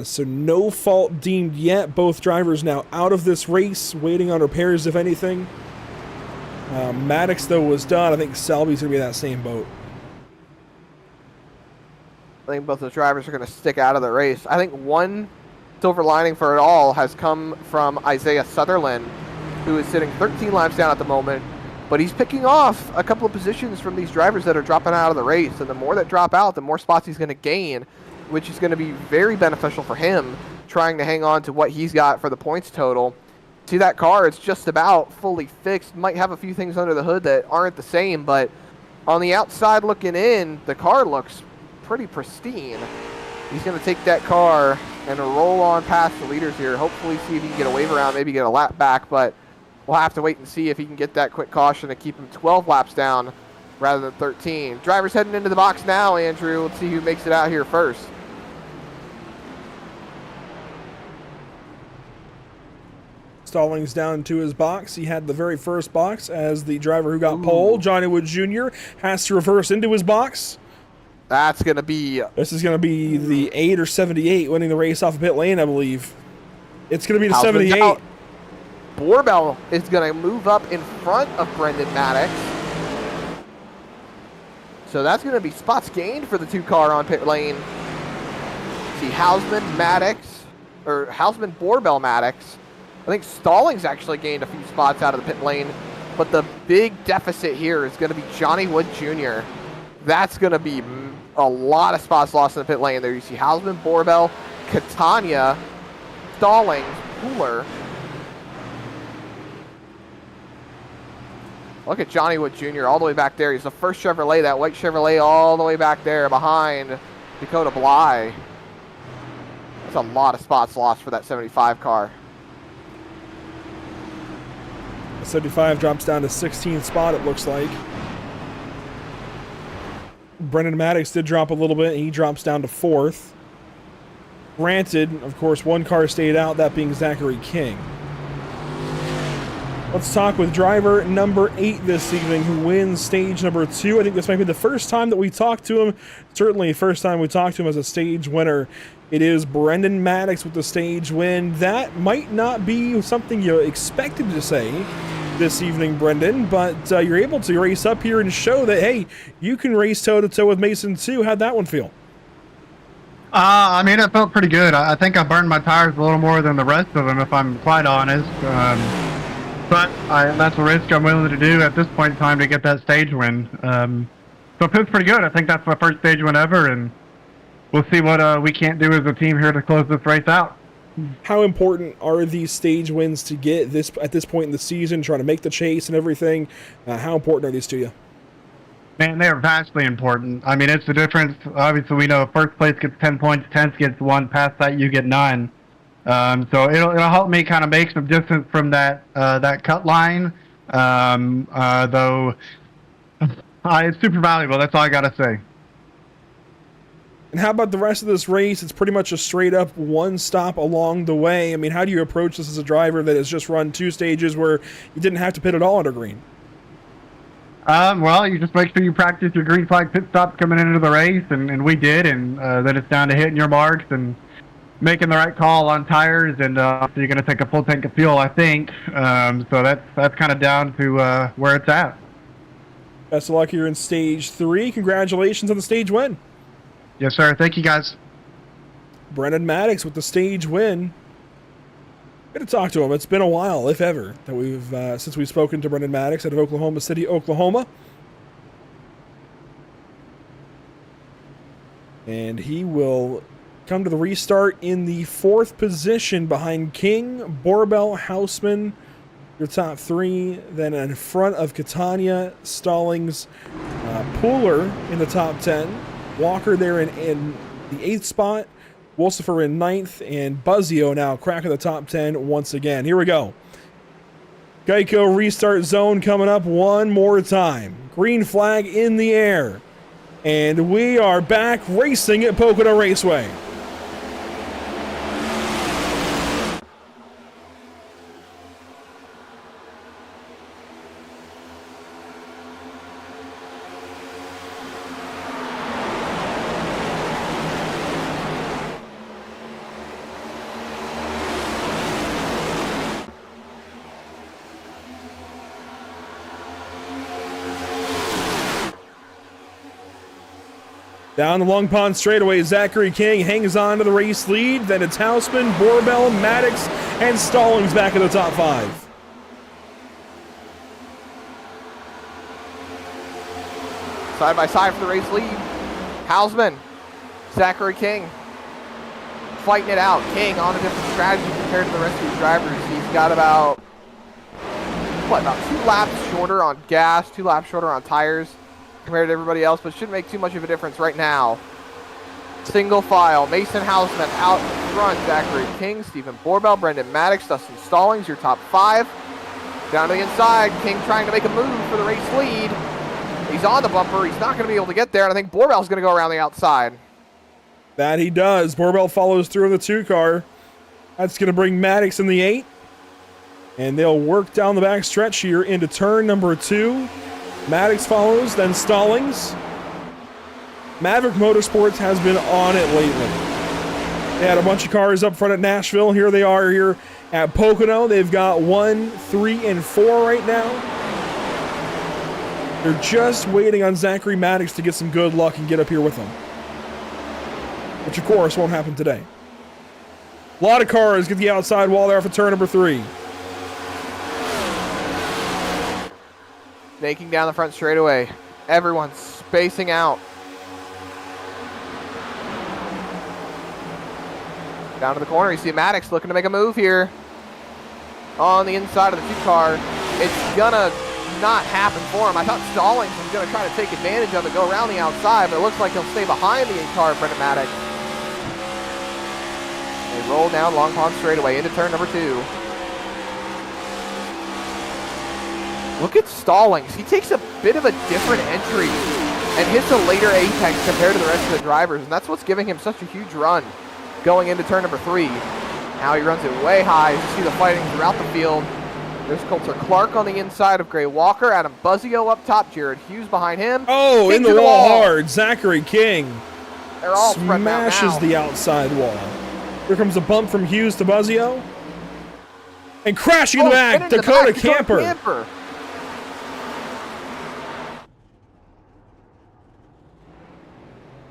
S1: So no fault deemed yet. Both drivers now out of this race, waiting on repairs, if anything. Maddox, though, was done. I think Selby's going to be in that same boat.
S2: I think both those drivers are going to stick out of the race. I think one silver lining for it all has come from Isaiah Sutherland, who is sitting 13 laps down at the moment, but he's picking off a couple of positions from these drivers that are dropping out of the race, and the more that drop out, the more spots he's going to gain, which is going to be very beneficial for him, trying to hang on to what he's got for the points total. See that car, it's just about fully fixed. Might have a few things under the hood that aren't the same, but on the outside looking in, the car looks pretty pristine. He's going to take that car and roll on past the leaders here. Hopefully see if he can get a wave around, maybe get a lap back, but we'll have to wait and see if he can get that quick caution to keep him 12 laps down rather than 13. Drivers heading into the box now, Andrew. Let's see who makes it out here first.
S1: Stallings down to his box. He had the very first box as the driver who got pole, Johnny Wood Jr., has to reverse into his box.
S2: That's going to be...
S1: This is going to be the 8 or 78 winning the race off of pit lane, I believe. It's going to be the 78.
S2: Out. Borbell is going to move up in front of Brendan Maddox. So that's going to be spots gained for the 2-car on pit lane. See Hausman, Maddox, or Hausman, Borbell, Maddox. I think Stallings actually gained a few spots out of the pit lane, but the big deficit here is going to be Johnny Wood Jr. That's going to be a lot of spots lost in the pit lane. There you see Hausman, Borbell, Catania, Stallings, Pooler. Look at Johnny Wood Jr. all the way back there. He's the first Chevrolet, that white Chevrolet all the way back there behind Dakota Bly. That's a lot of spots lost for that 75 car.
S1: 75 drops down to 16th spot, it looks like. Brendan Maddox did drop a little bit. He drops down to 4th. Granted, of course, one car stayed out, that being Zachary King. Let's talk with driver number 8 this evening, who wins stage number 2. I think this might be the first time that we talked to him. Certainly first time we talked to him as a stage winner. It is Brendan Maddox with the stage win. That might not be something you expected to say this evening, Brendan, but you're able to race up here and show that, hey, you can race toe-to-toe with Mason too. How'd that one feel?
S4: I mean, it felt pretty good. I think I burned my tires a little more than the rest of them, if I'm quite honest. But that's a risk I'm willing to do at this point in time to get that stage win. So it feels pretty good. I think that's my first stage win ever, and we'll see what we can't do as a team here to close this race out.
S1: How important are these stage wins to get this at this point in the season, trying to make the chase and everything? How important are these to you?
S4: Man, they're vastly important. I mean, it's the difference. Obviously, we know first place gets 10 points, 10th gets 1, past that you get 9. So it'll help me kind of make some distance from that cut line. Though it's super valuable. That's all I gotta say.
S1: And how about the rest of this race? It's pretty much a straight up one stop along the way. I mean, how do you approach this as a driver that has just run 2 stages where you didn't have to pit at all under green?
S4: Well, you just make sure you practice your green flag pit stops coming into the race, and we did, and then it's down to hitting your marks and making the right call on tires, and so you're going to take a full tank of fuel, I think. So that's kind of down to where it's at.
S1: Best of luck here in stage 3. Congratulations on the stage win.
S4: Yes, sir. Thank you, guys.
S1: Brendan Maddox with the stage win. Good to talk to him. It's been a while, if ever, that we've since we've spoken to Brendan Maddox out of Oklahoma City, Oklahoma. And he will come to the restart in the 4th position behind King, Borbell, Houseman, your top 3. Then in front of Catania, Stallings, Pooler in the top 10. Walker there in the 8th spot. Wolsifer in 9th, and Buzzio now cracking the top 10 once again. Here we go. Geico restart zone coming up one more time. Green flag in the air. And we are back racing at Pocono Raceway. Down the Long Pond straightaway, Zachary King hangs on to the race lead. Then it's Houseman, Borbell, Maddox, and Stallings back in the top 5.
S2: Side by side for the race lead. Houseman, Zachary King, fighting it out. King on a different strategy compared to the rest of these drivers. He's got about 2 laps shorter on gas, 2 laps shorter on tires compared to everybody else, but shouldn't make too much of a difference right now. Single file, Mason Houseman out in front, Zachary King, Stephen Borbell, Brendan Maddox, Dustin Stallings, your top 5. Down to the inside, King trying to make a move for the race lead. He's on the bumper, he's not going to be able to get there, and I think Borbell's going to go around the outside.
S1: That he does. Borbell follows through in the 2 car. That's going to bring Maddox in the 8. And they'll work down the back stretch here into turn number 2. Maddox follows, then Stallings. Maverick Motorsports has been on it lately. They had a bunch of cars up front at Nashville. Here they are here at Pocono. They've got 1, 3, and 4 right now. They're just waiting on Zachary Maddox to get some good luck and get up here with them. Which, of course, won't happen today. A lot of cars get the outside wall there for turn number 3.
S2: Snaking down the front straightaway. Everyone's spacing out. Down to the corner, you see Maddox looking to make a move here. On the inside of the 2 car. It's gonna not happen for him. I thought Stallings was going to try to take advantage of it, go around the outside, but it looks like he'll stay behind the 8-car of Brennan-Matic. They roll down Long Pond straightaway into turn number 2. Look at Stallings. He takes a bit of a different entry and hits a later apex compared to the rest of the drivers, and that's what's giving him such a huge run going into turn number 3. Now he runs it way high. You see the fighting throughout the field. There's Coulter Clark on the inside of Gray Walker. Adam Buzzio up top. Jared Hughes behind him.
S1: Oh,
S2: King
S1: in the
S2: to
S1: wall hard. Zachary King
S2: They're all spread out
S1: smashes
S2: now.
S1: the outside wall. Here comes a bump from Hughes to Buzzio. And crashing in the back,
S2: spinning in
S1: Dakota
S2: back,
S1: Camper.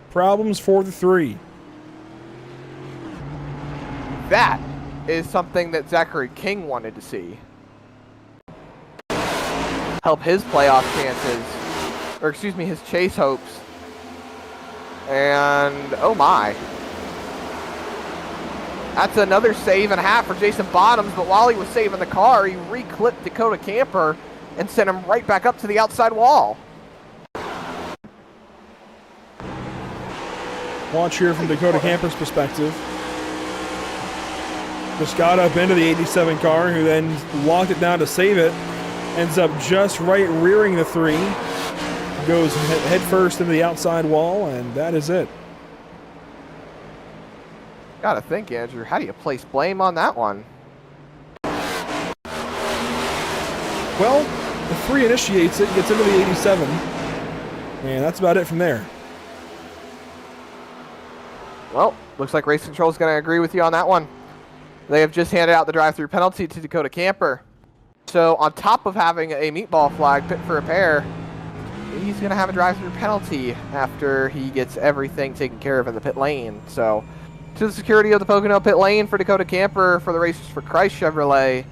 S1: Problems for the 3.
S2: That is something that Zachary King wanted to see. Help his playoff chances, or excuse me, his chase hopes. And oh my. That's another save and a half for Jason Bottoms, but while he was saving the car, he re-clipped Dakota Camper and sent him right back up to the outside wall.
S1: Watch here from Dakota Camper's perspective. Just got up into the 87 car, who then locked it down to save it. Ends up just right rearing the 3. Goes head first into the outside wall, and that is it.
S2: Gotta think, Andrew, how do you place blame on that one?
S1: Well, the 3 initiates it, gets into the 87. And that's about it from there.
S2: Well, looks like Race Control is going to agree with you on that one. They have just handed out the drive-through penalty to Dakota Camper. So on top of having a meatball flag pit for repair, he's going to have a drive-through penalty after he gets everything taken care of in the pit lane. So to the security of the Pocono pit lane for Dakota Camper for the Races for Christ Chevrolet,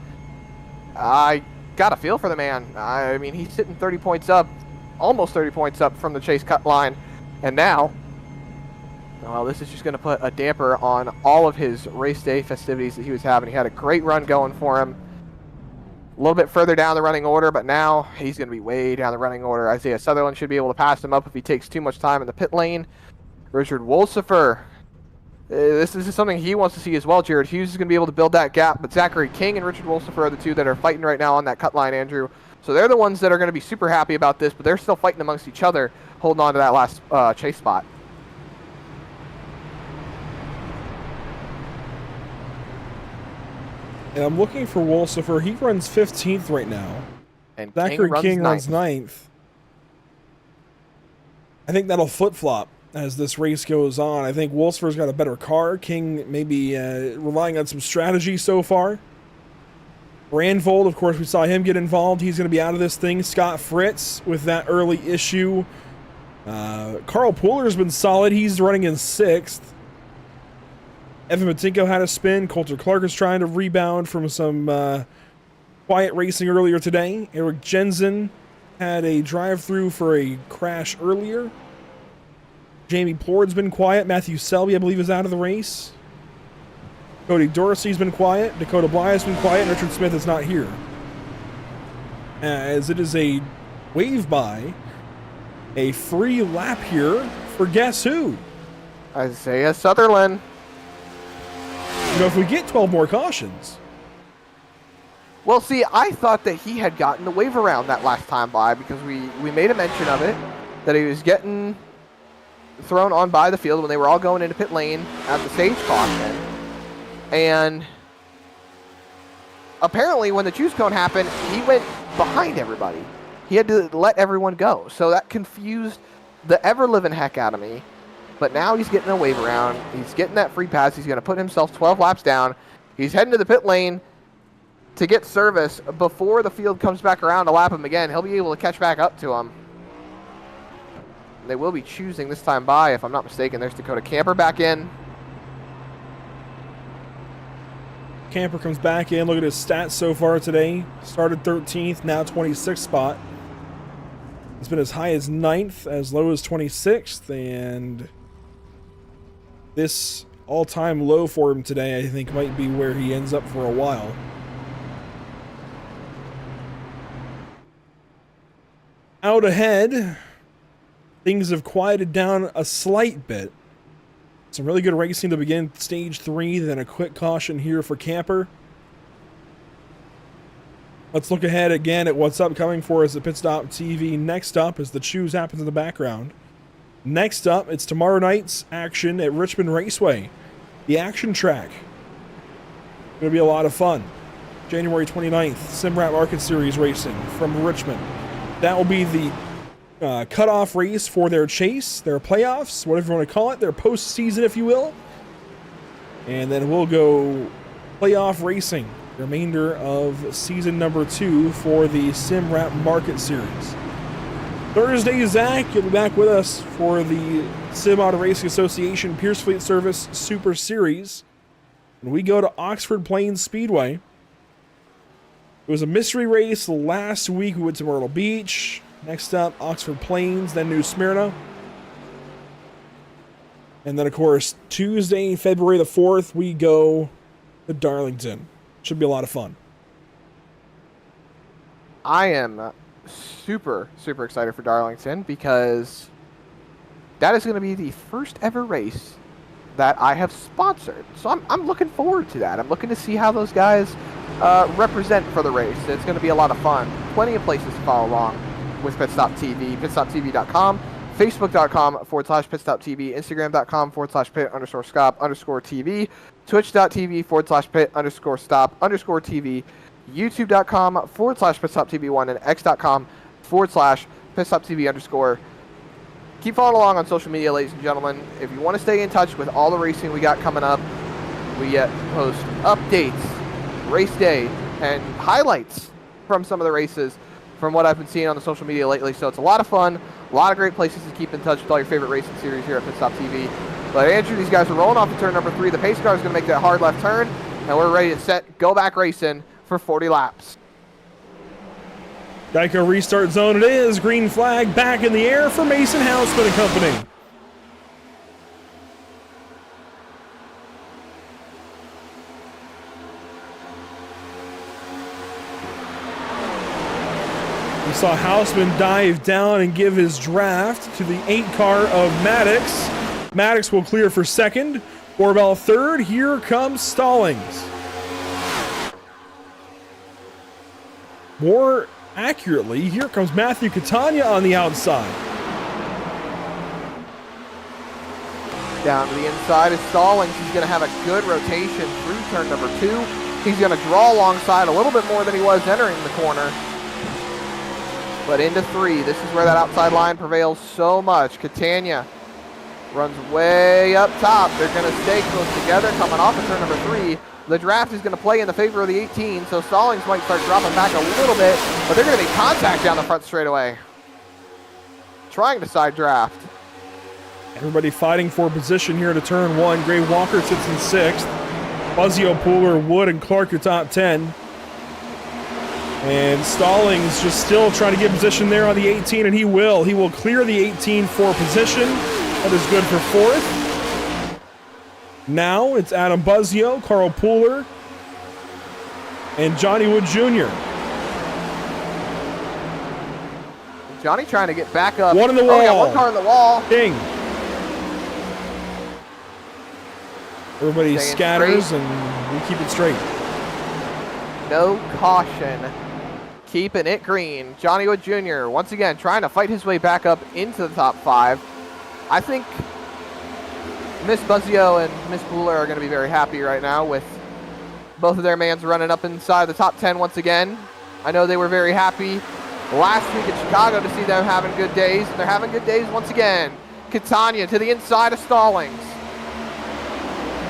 S2: I got a feel for the man. I mean, he's sitting 30 points up, almost 30 points up from the chase cut line. And now, well, this is just going to put a damper on all of his race day festivities that he was having. He had a great run going for him. A little bit further down the running order, but now he's going to be way down the running order. Isaiah Sutherland should be able to pass him up if he takes too much time in the pit lane. Richard Wolsifer, this is something he wants to see as well. Jared Hughes is going to be able to build that gap, but Zachary King and Richard Wolsifer are the 2 that are fighting right now on that cut line, Andrew. So they're the ones that are going to be super happy about this, but they're still fighting amongst each other, holding on to that last chase spot.
S1: And I'm looking for Wolsifer. He runs 15th right now.
S2: And
S1: Zachary King runs
S2: 9th.
S1: 9th. I think that'll flip-flop as this race goes on. I think Wolsifer's got a better car. King maybe relying on some strategy so far. Brandvold, of course, we saw him get involved. He's going to be out of this thing. Scott Fritz with that early issue. Carl Pooler's been solid. He's running in 6th. Evan Matinko had a spin. Coulter Clark is trying to rebound from some quiet racing earlier today. Eric Jensen had a drive-through for a crash earlier. Jamie Plord's been quiet. Matthew Selby, I believe, is out of the race. Cody Dorsey's been quiet. Dakota Bly has been quiet. And Richard Smith is not here. As it is a wave by, a free lap here for guess who?
S2: Isaiah Sutherland.
S1: You know, if we get 12 more cautions.
S2: Well, see, I thought that he had gotten the wave around that last time by because we made a mention of it, that he was getting thrown on by the field when they were all going into pit lane at the stage caution. And apparently when the choose cone happened, he went behind everybody. He had to let everyone go. So that confused the ever-living heck out of me. But now he's getting a wave around. He's getting that free pass. He's going to put himself 12 laps down. He's heading to the pit lane to get service before the field comes back around to lap him again. He'll be able to catch back up to him. They will be choosing this time by, if I'm not mistaken. There's Dakota Camper back in.
S1: Camper comes back in. Look at his stats so far today. Started 13th, now 26th spot. It's been as high as 9th, as low as 26th, and this all-time low for him today, I think, might be where he ends up for a while. Out ahead, things have quieted down a slight bit. Some really good racing to begin stage 3, then a quick caution here for Camper. Let's look ahead again at what's upcoming for us at Pit Stop TV. Next up, as the choose happens in the background. Next up, it's tomorrow night's action at Richmond Raceway. The action track. Going to be a lot of fun. January 29th, Simrat Market Series racing from Richmond. That will be the cutoff race for their chase, their playoffs, whatever you want to call it, their postseason, if you will. And then we'll go playoff racing, the remainder of season number 2 for the Simrat Market Series. Thursday, Zach, you'll be back with us for the Sim Auto Racing Association Pierce Fleet Service Super Series. And we go to Oxford Plains Speedway. It was a mystery race last week. We went to Myrtle Beach. Next up, Oxford Plains, then New Smyrna. And then, of course, Tuesday, February the 4th, we go to Darlington. Should be a lot of fun.
S2: I am super excited for Darlington because that is going to be the first ever race that I have sponsored. So I'm looking forward to that. I'm looking to see how those guys represent for the race. It's going to be a lot of fun. Plenty of places to follow along with Pit Stop TV, pitstoptv.com, facebook.com/pitstoptv, instagram.com/pit_stop_TV, twitch.tv/pit_stop_TV, youtube.com/pitstoptv1, and x.com/pitstoptv_. Keep following along on social media, ladies and gentlemen. If you want to stay in touch with all the racing we got coming up, we post updates, race day, and highlights from some of the races from what I've been seeing on the social media lately. So it's a lot of fun, a lot of great places to keep in touch with all your favorite racing series here at Pit Stop TV. But Andrew, these guys are rolling off to turn number 3. The pace car is going to make that hard left turn, and we're ready to set, go back racing for 40 laps.
S1: Geico restart zone it is. Green flag back in the air for Mason Houseman and company. We saw Houseman dive down and give his draft to the 8 car of Maddox. Maddox will clear for second. Corbell third. Here comes Stallings. More accurately, here comes Matthew Catania on the outside.
S2: Down to the inside is Stallings. He's going to have a good rotation through turn number 2. He's going to draw alongside a little bit more than he was entering the corner. But into 3, this is where that outside line prevails so much. Catania runs way up top. They're going to stay close together coming off of turn number 3. The draft is going to play in the favor of the 18, so Stallings might start dropping back a little bit, but they're going to make contact down the front straightaway. Trying to side draft.
S1: Everybody fighting for position here to turn 1. Gray Walker sits in 6th. Buzzio, Pooler, Wood, and Clark your top 10. And Stallings just still trying to get position there on the 18, and he will. He will clear the 18 for position. That is good for 4th. Now it's Adam Buzzio, Carl Pooler, and Johnny Wood Jr.
S2: Johnny trying to get back up.
S1: One in the wall.
S2: Oh, got one car in the wall.
S1: Ding. Everybody
S2: Staying
S1: scatters
S2: straight.
S1: and we keep it straight.
S2: No caution. Keeping it green. Johnny Wood Jr. once again trying to fight his way back up into the top 5. I think Miss Buzzio and Miss Pooler are going to be very happy right now with both of their mans running up inside the top 10 once again. I know they were very happy last week in Chicago to see them having good days, and they're having good days once again. Catania to the inside of Stallings.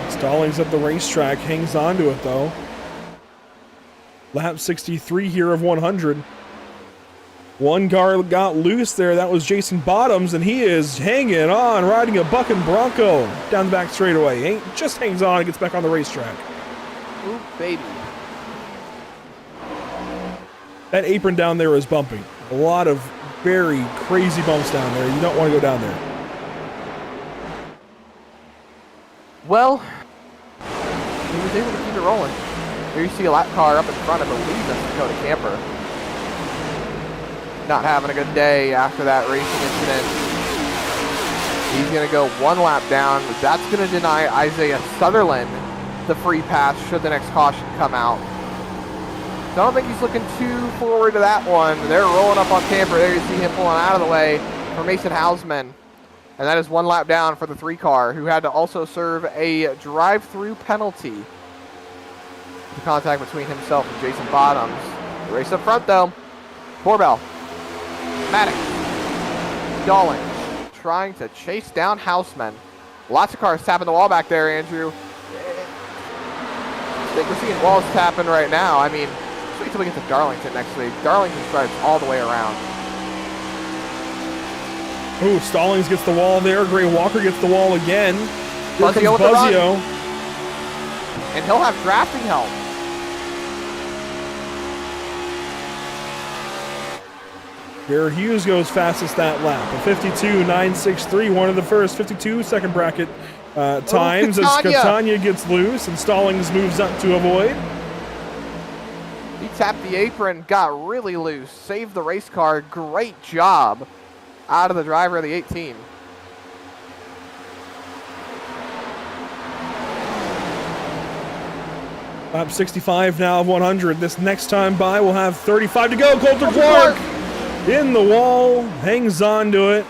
S1: Stallings at the racetrack hangs on to it though. Lap 63 here of 100. One car got loose there. That was Jason Bottoms, and he is hanging on, riding a bucking Bronco down the back straightaway. Just hangs on and gets back on the racetrack.
S2: Ooh, baby.
S1: That apron down there is bumping. A lot of very crazy bumps down there. You don't want to go down there.
S2: Well, he was able to keep it rolling. Here you see a lap car up in front, I believe that's Dakota Camper. not having a good day after that racing incident. He's going to go one lap down. That's going to deny Isaiah Sutherland the free pass should the next caution come out. So I don't think he's looking too forward to that one. They're rolling up on camper. There you see him pulling out of the way for Mason Hausman. And that is one lap down for the 3 car, who had to also serve a drive-through penalty. The contact between himself and Jason Bottoms. The race up front, though. Corbell. Maddox. Stallings trying to chase down Hausman. Lots of cars tapping the wall back there, Andrew. I think we're seeing walls tapping right now. I mean, wait till we get to Darlington next week. Darlington drives all the way around.
S1: Ooh, Stallings gets the wall there. Gray Walker gets the wall again. Here
S2: Buzzio
S1: comes
S2: with the run.
S1: Buzzio.
S2: And he'll have drafting help.
S1: Garrett Hughes goes fastest that lap. A 52.963, one of the first 52-second bracket times as Catania gets loose and Stallings moves up to avoid.
S2: He tapped the apron, got really loose, saved the race car. Great job out of the driver of the 18.
S1: Lap 65 now of 100. This next time by we'll have 35 to go. Coulter Clark in the wall, hangs on to it.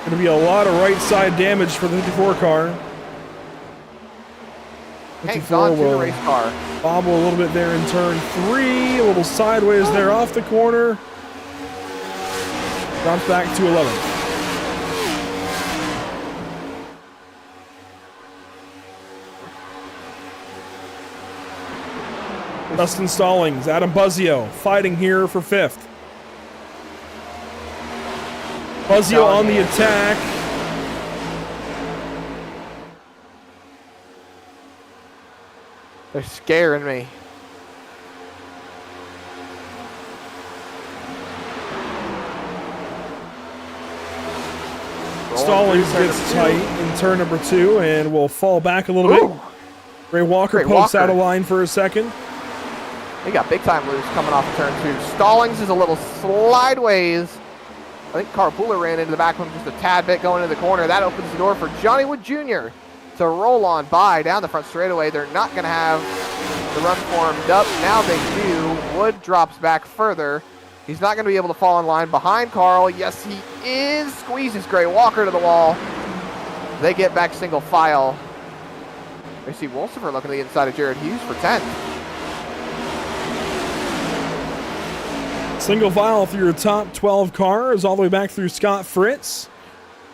S1: Going to be a lot of right side damage for the 54 car.
S2: Hangs on to the race car.
S1: Bobble a little bit there in turn 3. A little sideways there off the corner. Drops back to 11th. Dustin Stallings, Adam Buzzio fighting here for 5th. Buzzio on the attack.
S2: They're scaring me.
S1: Stallings gets tight in turn number 2 and will fall back a little bit. Ray Walker pokes out of line for a second.
S2: He got big time loose coming off of turn 2. Stallings is a little slideways. I think Carl Pooler ran into the back one just a tad bit going into the corner. That opens the door for Johnny Wood Jr. to roll on by down the front straightaway. They're not going to have the run formed up. Now they do. Wood drops back further. He's not going to be able to fall in line behind Carl. Yes, he is. Squeezes Gray Walker to the wall. They get back single file. We see Wolsifer looking to the inside of Jared Hughes for 10th.
S1: Single file through your top 12 cars, all the way back through Scott Fritz.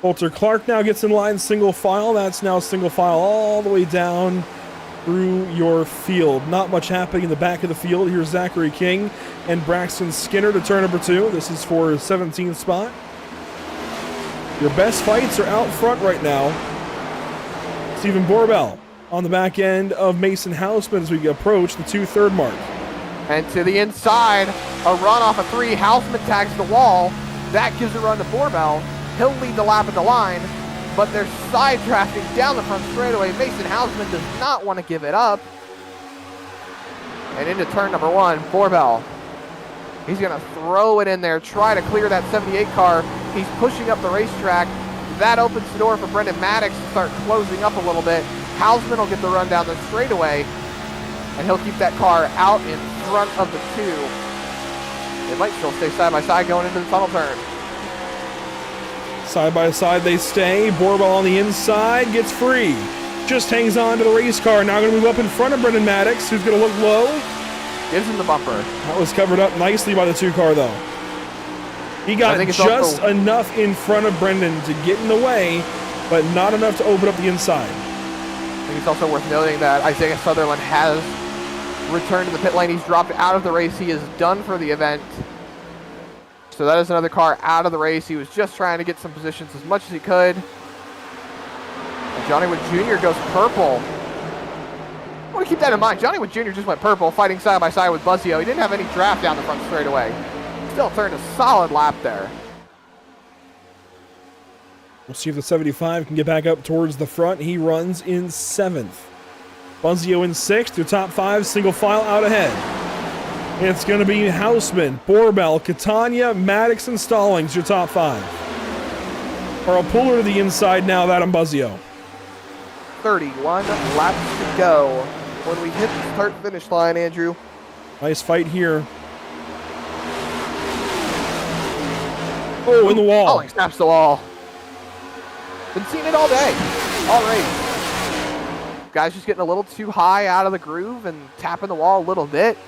S1: Coulter Clark now gets in line single file. That's now single file all the way down through your field. Not much happening in the back of the field. Here's Zachary King and Braxton Skinner to turn number 2. This is for 17th spot. Your best fights are out front right now. Stephen Borbell on the back end of Mason Hausman as we approach the 2/3 mark.
S2: And to the inside, a run off of 3. Hausman tags the wall. That gives a run to Borbell. He'll lead the lap at the line, but they're side drafting down the front straightaway. Mason Hausman does not want to give it up. And into turn number 1, Borbell. He's going to throw it in there, try to clear that 78 car. He's pushing up the racetrack. That opens the door for Brendan Maddox to start closing up a little bit. Hausman will get the run down the straightaway, and he'll keep that car out in front of the 2. They might still stay side by side going into the tunnel turn.
S1: Side by side they stay. Borbell on the inside gets free. Just hangs on to the race car. Now going to move up in front of Brendan Maddox, who's going to look low.
S2: Gives him the bumper.
S1: That was covered up nicely by the 2 car, though. He got just enough in front of Brendan to get in the way, but not enough to open up the inside.
S2: I think it's also worth noting that Isaiah Sutherland has returned to the pit lane. He's dropped out of the race. He is done for the event. So that is another car out of the race. He was just trying to get some positions as much as he could. And Johnny Wood Jr. goes purple. I want to keep that in mind. Johnny Wood Jr. just went purple, fighting side by side with Buzzio. He didn't have any draft down the front straightaway. Still turned a solid lap there.
S1: We'll see if the 75 can get back up towards the front. He runs in 7th. Buzzio in 6th. Your top 5 single file out ahead. It's going to be Houseman, Borbell, Catania, Maddox, and Stallings, your top 5. Carl Puller to the inside now of Adam Buzzio.
S2: 31 laps to go when we hit the start-finish line, Andrew.
S1: Nice fight here. Oh, in the wall.
S2: Oh, he snaps the wall. Been seeing it all day. All race. Guys just getting a little too high out of the groove and tapping the wall a little bit.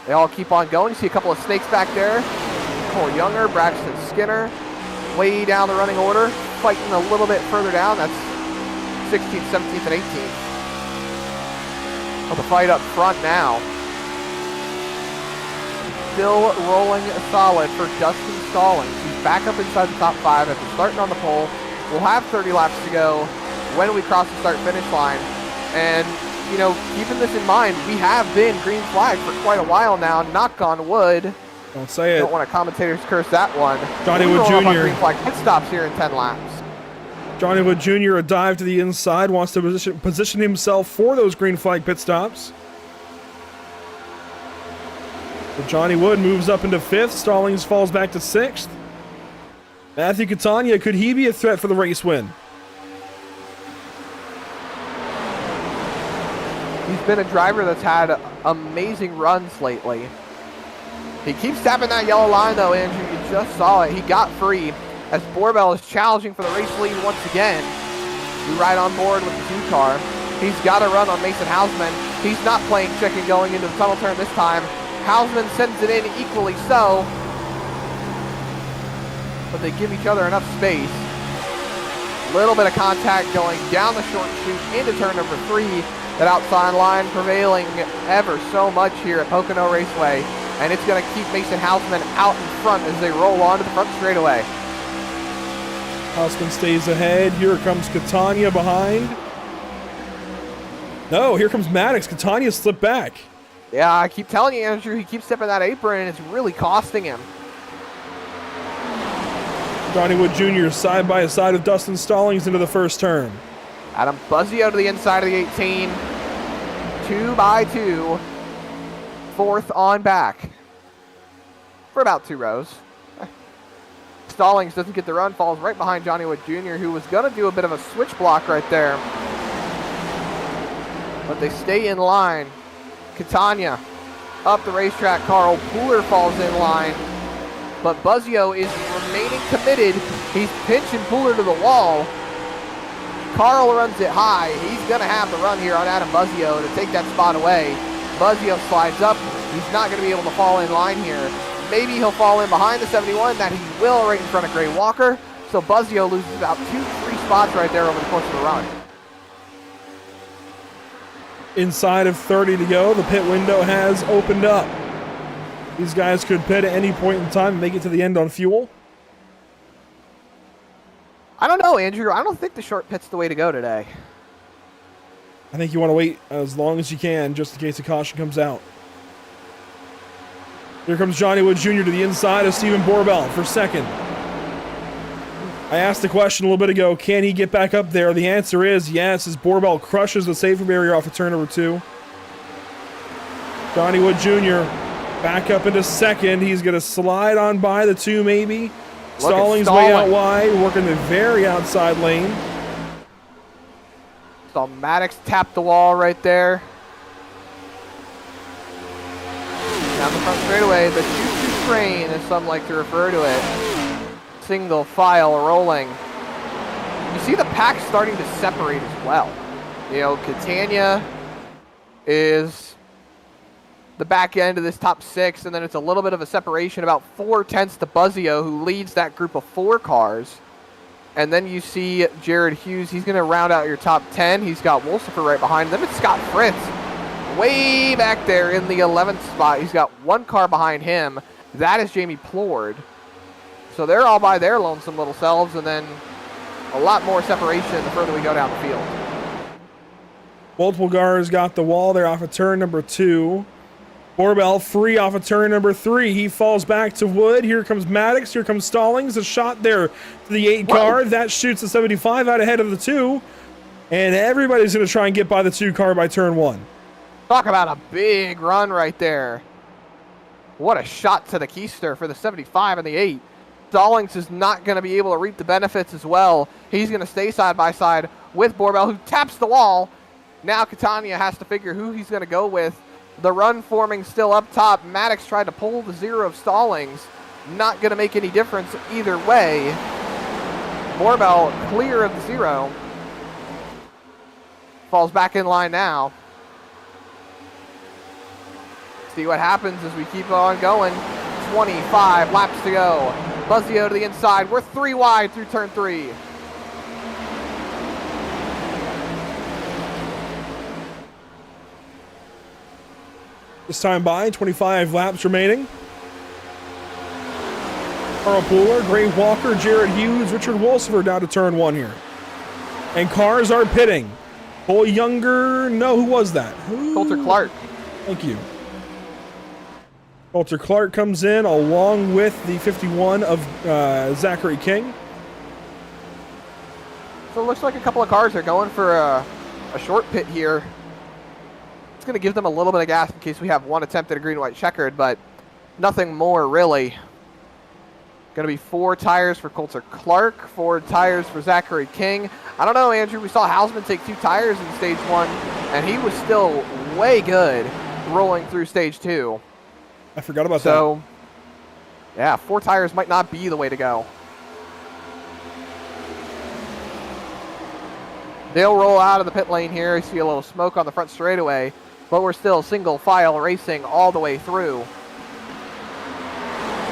S2: They all keep on going. You see a couple of snakes back there. Cole Younger, Braxton Skinner, way down the running order, fighting a little bit further down. That's 16th, 17th, and 18th. Oh, the fight up front now. Still rolling solid for Justin Stallings. He's back up inside the top 5 after starting on the pole. We'll have 30 laps to go when we cross the start-finish line. And, you know, keeping this in mind, we have been green flag for quite a while now. Knock on wood.
S1: Don't say it.
S2: Don't want to commentators curse that one.
S1: Johnny
S2: We're
S1: Wood
S2: rolling up on
S1: Jr.
S2: green flag pit stops here in 10 laps.
S1: Johnny Wood Jr. a dive to the inside, wants to position himself for those green flag pit stops. So Johnny Wood moves up into 5th. Stallings falls back to 6th. Matthew Catania, could he be a threat for the race win?
S2: He's been a driver that's had amazing runs lately. He keeps tapping that yellow line though, Andrew. You just saw it. He got free as Borbell is challenging for the race lead once again. We ride on board with the 2 car. He's got a run on Mason Hausman. He's not playing chicken going into the tunnel turn this time. Hausman sends it in equally so. But they give each other enough space. Little bit of contact going down the short chute into turn number 3. That outside line prevailing ever so much here at Pocono Raceway. And it's going to keep Mason Hausman out in front as they roll onto the front straightaway.
S1: Hausman stays ahead. Here comes Catania behind. No, here comes Maddox. Catania slipped back.
S2: Yeah, I keep telling you, Andrew, he keeps stepping that apron and it's really costing him.
S1: Johnny Wood Jr. side by side with Dustin Stallings into the first turn.
S2: Adam Buzzio to the inside of the 18. 2 by 2. 4th on back. For about 2 rows. Stallings doesn't get the run, falls right behind Johnny Wood Jr., who was going to do a bit of a switch block right there. But they stay in line. Catania up the racetrack. Carl Pooler falls in line. But Buzzio is remaining committed. He's pinching Pooler to the wall. Carl runs it high. He's going to have the run here on Adam Buzzio to take that spot away. Buzzio slides up. He's not going to be able to fall in line here. Maybe he'll fall in behind the 71. That he will right in front of Gray Walker. So Buzzio loses about 2-3 spots right there over the course of the run.
S1: Inside of 30 to go, the pit window has opened up. These guys could pit at any point in time and make it to the end on fuel.
S2: I don't know, Andrew. I don't think the short pit's the way to go today.
S1: I think you want to wait as long as you can just in case a caution comes out. Here comes Johnny Wood Jr. to the inside of Stephen Borbell for 2nd. I asked the question a little bit ago, can he get back up there? The answer is yes, as Borbell crushes the safety barrier off of turn number 2. Johnny Wood Jr. back up into 2nd. He's going to slide on by the 2 maybe. Stallings way out wide, working the very outside lane.
S2: So Maddox tapped the wall right there. Down the front straightaway, the choo-choo train, as some like to refer to it. Single file rolling. You see the pack starting to separate as well. You know, Catania is the back end of this top 6, and then it's a little bit of a separation, about 4/10 to Buzzio, who leads that group of 4 cars. And then you see Jared Hughes. He's going to round out your top 10. He's got Wolsifer right behind him. It's Scott Fritz way back there in the 11th spot. He's got 1 car behind him. That is Jamie Plord. So they're all by their lonesome little selves, and then a lot more separation the further we go down the field.
S1: Multiple cars got the wall there off of turn number 2. Borbell free off of turn number 3. He falls back to Wood. Here comes Maddox. Here comes Stallings. A shot there to the 8 car.
S2: Whoa.
S1: That shoots the 75 out ahead of the 2. And everybody's going to try and get by the 2 car by turn 1.
S2: Talk about a big run right there. What a shot to the keister for the 75 and the 8. Stallings is not going to be able to reap the benefits as well. He's going to stay side by side with Borbell, who taps the wall. Now Catania has to figure who he's going to go with. The run forming still up top. Maddox tried to pull the 0 of Stallings. Not going to make any difference either way. Borbell clear of the 0. Falls back in line now. See what happens as we keep on going. 25 laps to go. Buzzio to the inside. We're 3 wide through turn 3.
S1: This time by, 25 laps remaining. Carl Pooler, Gray Walker, Jared Hughes, Richard Wolsifer down to turn 1 here. And cars are pitting. Cole Younger, no, who was that?
S2: Coulter Clark.
S1: Thank you. Coulter Clark comes in along with the 51 of Zachary King.
S2: So it looks like a couple of cars are going for a short pit here. It's going to give them a little bit of gas in case we have one attempt at a green-white checkered, but nothing more really. Going to be 4 tires for Coulter Clark, 4 tires for Zachary King. I don't know, Andrew. We saw Hausman take 2 tires in stage 1, and he was still way good rolling through stage 2.
S1: I forgot about that.
S2: So, yeah, 4 tires might not be the way to go. They'll roll out of the pit lane here. You see a little smoke on the front straightaway, but we're still single file racing all the way through.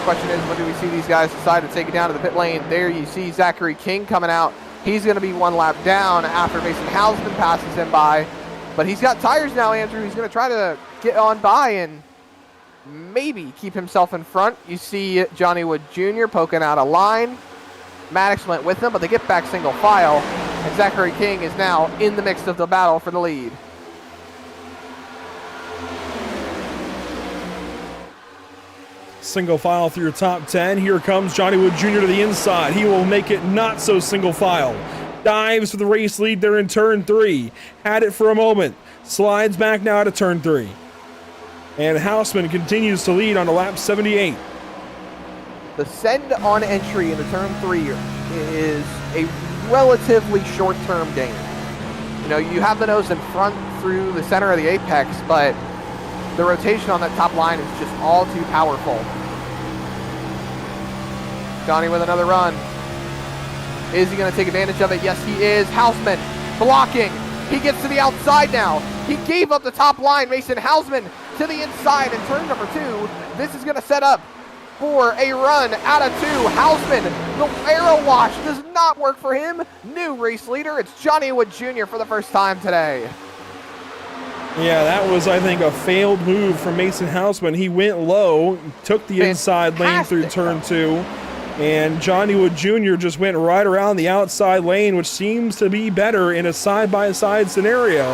S2: Question is, when do we see these guys decide to take it down to the pit lane? There you see Zachary King coming out. He's going to be 1 lap down after Mason Hausman passes him by. But he's got tires now, Andrew. He's going to try to get on by and maybe keep himself in front. You see Johnny Wood Jr. poking out a line. Maddox went with him, but they get back single file. And Zachary King is now in the mix of the battle for the lead.
S1: Single file through your top 10. Here comes Johnny Wood Jr. to the inside. He will make it not so single file. Dives for the race lead there in turn 3. Had it for a moment. Slides back now to turn 3. And Hausman continues to lead on to lap 78.
S2: The send on entry into turn 3 is a relatively short-term game. You know, you have the nose in front through the center of the apex, but the rotation on that top line is just all too powerful. Johnny with another run. Is he going to take advantage of it? Yes, he is. Hausman blocking. He gets to the outside now. He gave up the top line. Mason Hausman to the inside in turn number 2. This is going to set up for a run out of 2. Hausman, the arrow wash does not work for him. New race leader. It's Johnny Wood Jr. for the first time today.
S1: Yeah, that was, I think, a failed move from Mason Hausman. He went low, took the inside lane through turn 2, and Johnny Wood Jr. just went right around the outside lane, which seems to be better in a side-by-side scenario.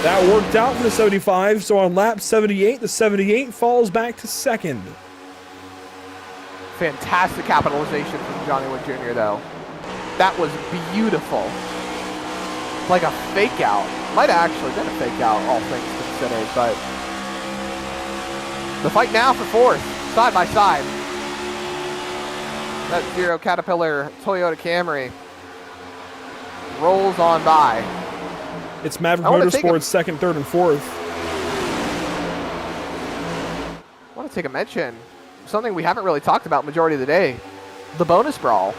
S1: That worked out for the 75, so on lap 78, the 78 falls back to second.
S2: Fantastic capitalization from Johnny Wood Jr., though. That was beautiful. Like a fake out. Might have actually been a fake out, all things considered, but the fight now for 4th, side by side. That 0 Caterpillar Toyota Camry rolls on by.
S1: It's Maverick Motorsports 2nd, 3rd, and 4th.
S2: I want to take a mention. Something we haven't really talked about majority of the day. The bonus brawl.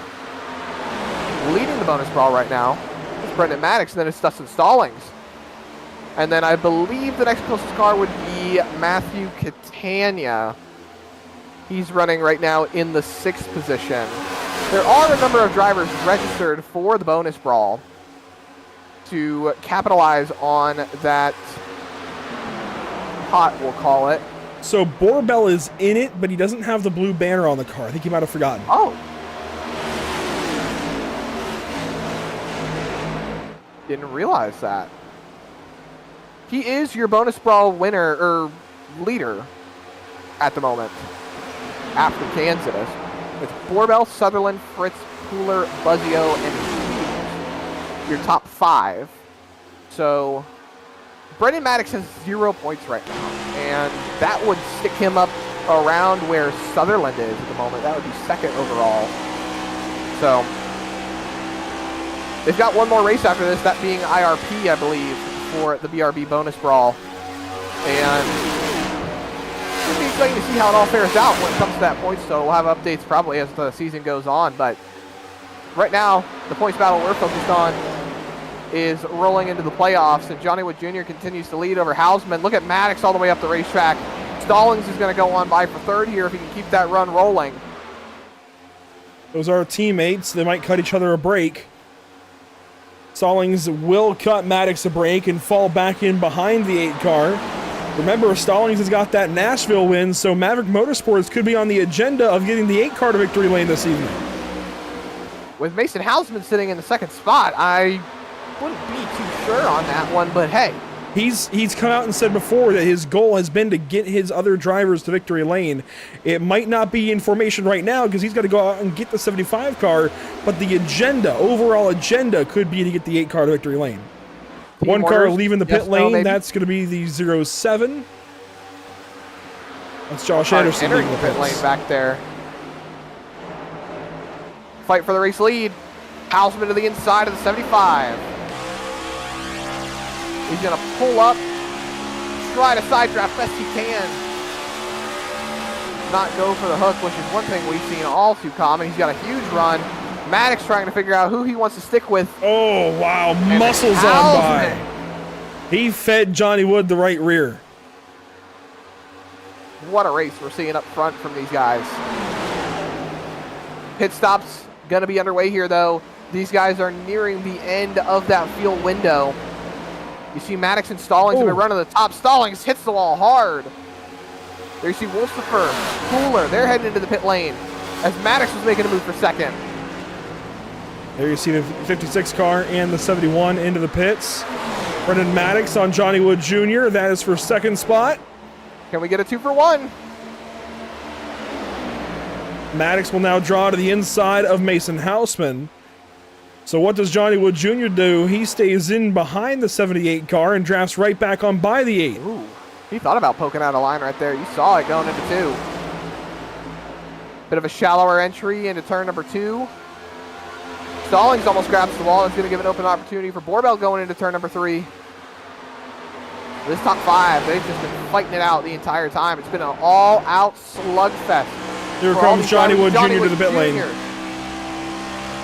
S2: Leading the bonus brawl right now is Brendan Maddox, and then it's Dustin Stallings. And then I believe the next closest car would be Matthew Catania. He's running right now in the 6th position. There are a number of drivers registered for the bonus brawl to capitalize on that hot, we'll call it.
S1: So Borbell is in it, but he doesn't have the blue banner on the car. I think he might have forgotten.
S2: Oh. Didn't realize that. He is your bonus brawl winner, or leader, at the moment. After Kansas. It's Borbell, Sutherland, Fritz, Pooler, Buzzio, and Hughes. Your top 5. So Brendan Maddox has 0 points right now, and that would stick him up around where Sutherland is at the moment. That would be second overall. So they've got one more race after this, that being IRP, I believe, for the BRB bonus brawl. And it's going to be exciting to see how it all fares out when it comes to that points total. We'll have updates probably as the season goes on, but right now, the points battle we're focused on is rolling into the playoffs, and Johnny Wood Jr. continues to lead over Hausman. Look at Maddox all the way up the racetrack. Stallings is going to go on by for third here if he can keep that run rolling.
S1: Those are teammates. They might cut each other a break. Stallings will cut Maddox a break and fall back in behind the 8 car. Remember, Stallings has got that Nashville win, so Maverick Motorsports could be on the agenda of getting the 8 car to victory lane this evening.
S2: With Mason Hausman sitting in the second spot, I wouldn't be too sure on that one, but hey.
S1: He's come out and said before that his goal has been to get his other drivers to victory lane. It might not be in formation right now because he's got to go out and get the 75 car, but the agenda, overall agenda, could be to get the 8 car to victory lane. One car leaving the pit lane, that's going to be the 07. That's Josh Anderson
S2: entering the pit lane back there. Fight for the race lead. Hausman to the inside of the 75. He's going to pull up, try to side draft best he can. Not go for the hook, which is one thing we've seen all too common. He's got a huge run. Maddox trying to figure out who he wants to stick with.
S1: Oh, wow. Muscles on by. He fed Johnny Wood the right rear.
S2: What a race we're seeing up front from these guys. Pit stops going to be underway here, though. These guys are nearing the end of that fuel window. You see Maddox and Stallings have been running the top. Stallings hits the wall hard. There you see Wolfsifer, Cooler. They're heading into the pit lane as Maddox was making a move for second.
S1: There you see the 56 car and the 71 into the pits. Brendan Maddox on Johnny Wood Jr. That is for second spot.
S2: Can we get a 2-for-1?
S1: Maddox will now draw to the inside of Mason Hausman. So what does Johnny Wood Jr. do? He stays in behind the 78 car and drafts right back on by the 8.
S2: Ooh, he thought about poking out a line right there. You saw it going into 2. Bit of a shallower entry into turn number 2. Stallings almost grabs the wall. It's going to give an open opportunity for Borbell going into turn number 3. This top 5, they've just been fighting it out the entire time. It's been an all-out slugfest.
S1: Here comes Johnny Wood Jr. to the pit lane.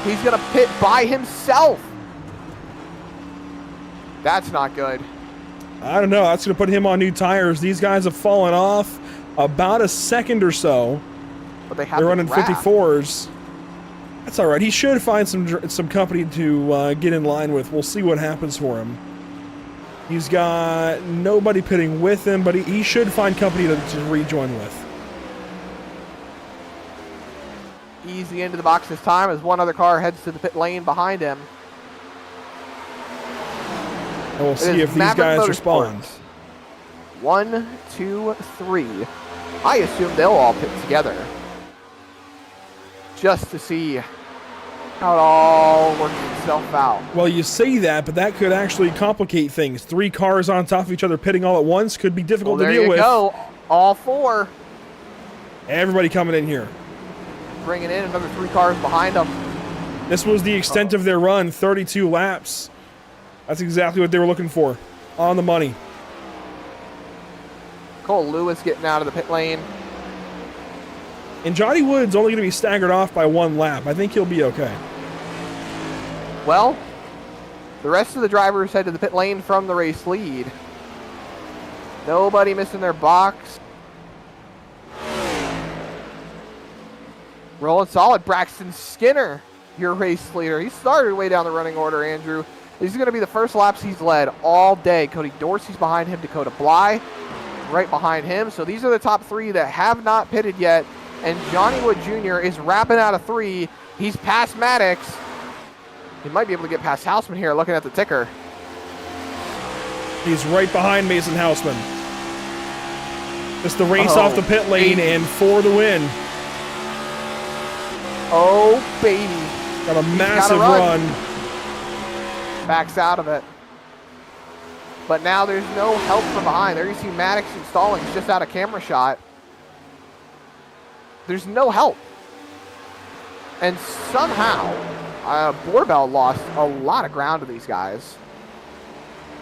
S2: He's going to pit by himself. That's not good.
S1: I don't know. That's going to put him on new tires. These guys have fallen off about a second or so.
S2: But they're
S1: running 54s. That's all right. He should find some company to get in line with. We'll see what happens for him. He's got nobody pitting with him, but he should find company to rejoin with.
S2: Easy into the box this time as one other car heads to the pit lane behind him.
S1: And we'll see if these guys respond.
S2: 1, 2, 3. I assume they'll all pit together. Just to see how it all works itself out.
S1: Well, you say that, but that could actually complicate things. 3 cars on top of each other pitting all at once could be difficult to deal with.
S2: There you go. All 4.
S1: Everybody coming in here.
S2: Bringing in another 3 cars behind them.
S1: This was the extent of their run, 32 laps. That's exactly what they were looking for. On the money.
S2: Cole Lewis getting out of the pit lane.
S1: And Johnny Wood's only going to be staggered off by 1 lap. I think he'll be okay.
S2: Well, the rest of the drivers head to the pit lane from the race lead. Nobody missing their box. Rolling solid, Braxton Skinner, your race leader. He started way down the running order, Andrew. These are going to be the first laps he's led all day. Cody Dorsey's behind him, Dakota Bly right behind him. So these are the top 3 that have not pitted yet. And Johnny Wood Jr. is wrapping out of 3. He's past Maddox. He might be able to get past Hausman here, looking at the ticker.
S1: He's right behind Mason Hausman. Just the race off the pit lane and for the win.
S2: Oh, baby.
S1: Got a massive run.
S2: Backs out of it. But now there's no help from behind. There you see Maddox and Stallings just out of camera shot. there's no help. And somehow, Boorbell lost a lot of ground to these guys.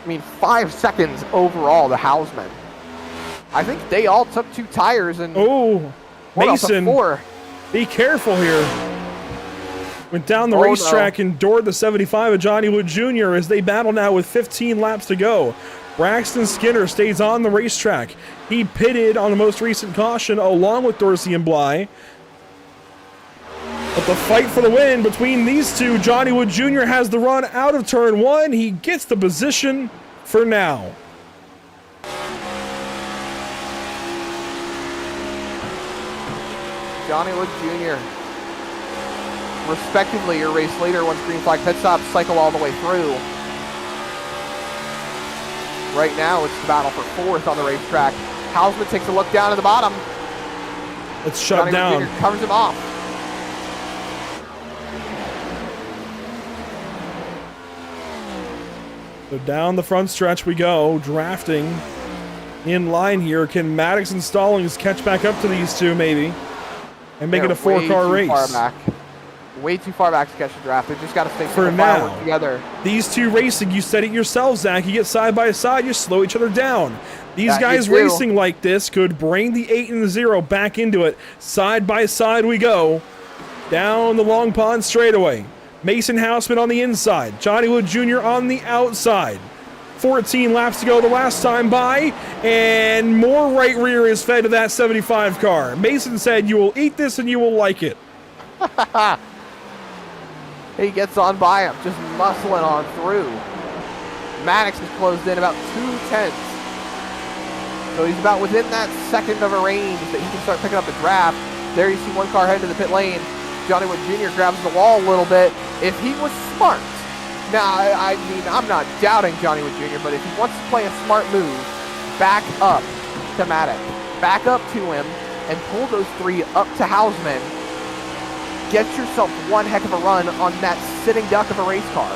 S2: I mean, 5 seconds overall to Hausman. I think they all took 2 tires and
S1: Mason,
S2: 4.
S1: Be careful here. Went down the racetrack and endured the 75 of Johnny Wood Jr. as they battle now with 15 laps to go. Braxton Skinner stays on the racetrack. He pitted on the most recent caution along with Dorsey and Bly. But the fight for the win between these two, Johnny Wood Jr. has the run out of turn 1. He gets the position for now.
S2: Johnny Wood Jr. respectively your race leader once green flag pit stops cycle all the way through. Right now it's the battle for 4th on the racetrack. Hausman takes a look down at the bottom.
S1: It's shut down.
S2: Wood Jr. covers him off.
S1: So down the front stretch we go, drafting in line here. Can Maddox and Stallings catch back up to these two maybe? And make it a 4-car race.
S2: Way too far back to catch the draft. They just got to stay
S1: for now
S2: together.
S1: These two racing, you said it yourself, Zach. You get side by side, you slow each other down. These guys racing like this could bring the 8 and the 0 back into it. Side by side we go. Down the Long Pond straightaway. Mason Hausman on the inside. Johnny Wood Jr. on the outside. 14 laps to go the last time by, and more right rear is fed to that 75 car. Mason said, "You will eat this and you will like it."
S2: He gets on by him, just muscling on through. Maddox is closed in about 2/10. So he's about within that second of a range that he can start picking up the draft. There you see one car head to the pit lane. Johnny Wood Jr. grabs the wall a little bit. If he was smart, now, I mean, I'm not doubting Johnny Wood Jr., but if he wants to play a smart move, back up to Maddox, back up to him, and pull those 3 up to Hausman. Get yourself one heck of a run on that sitting duck of a race car.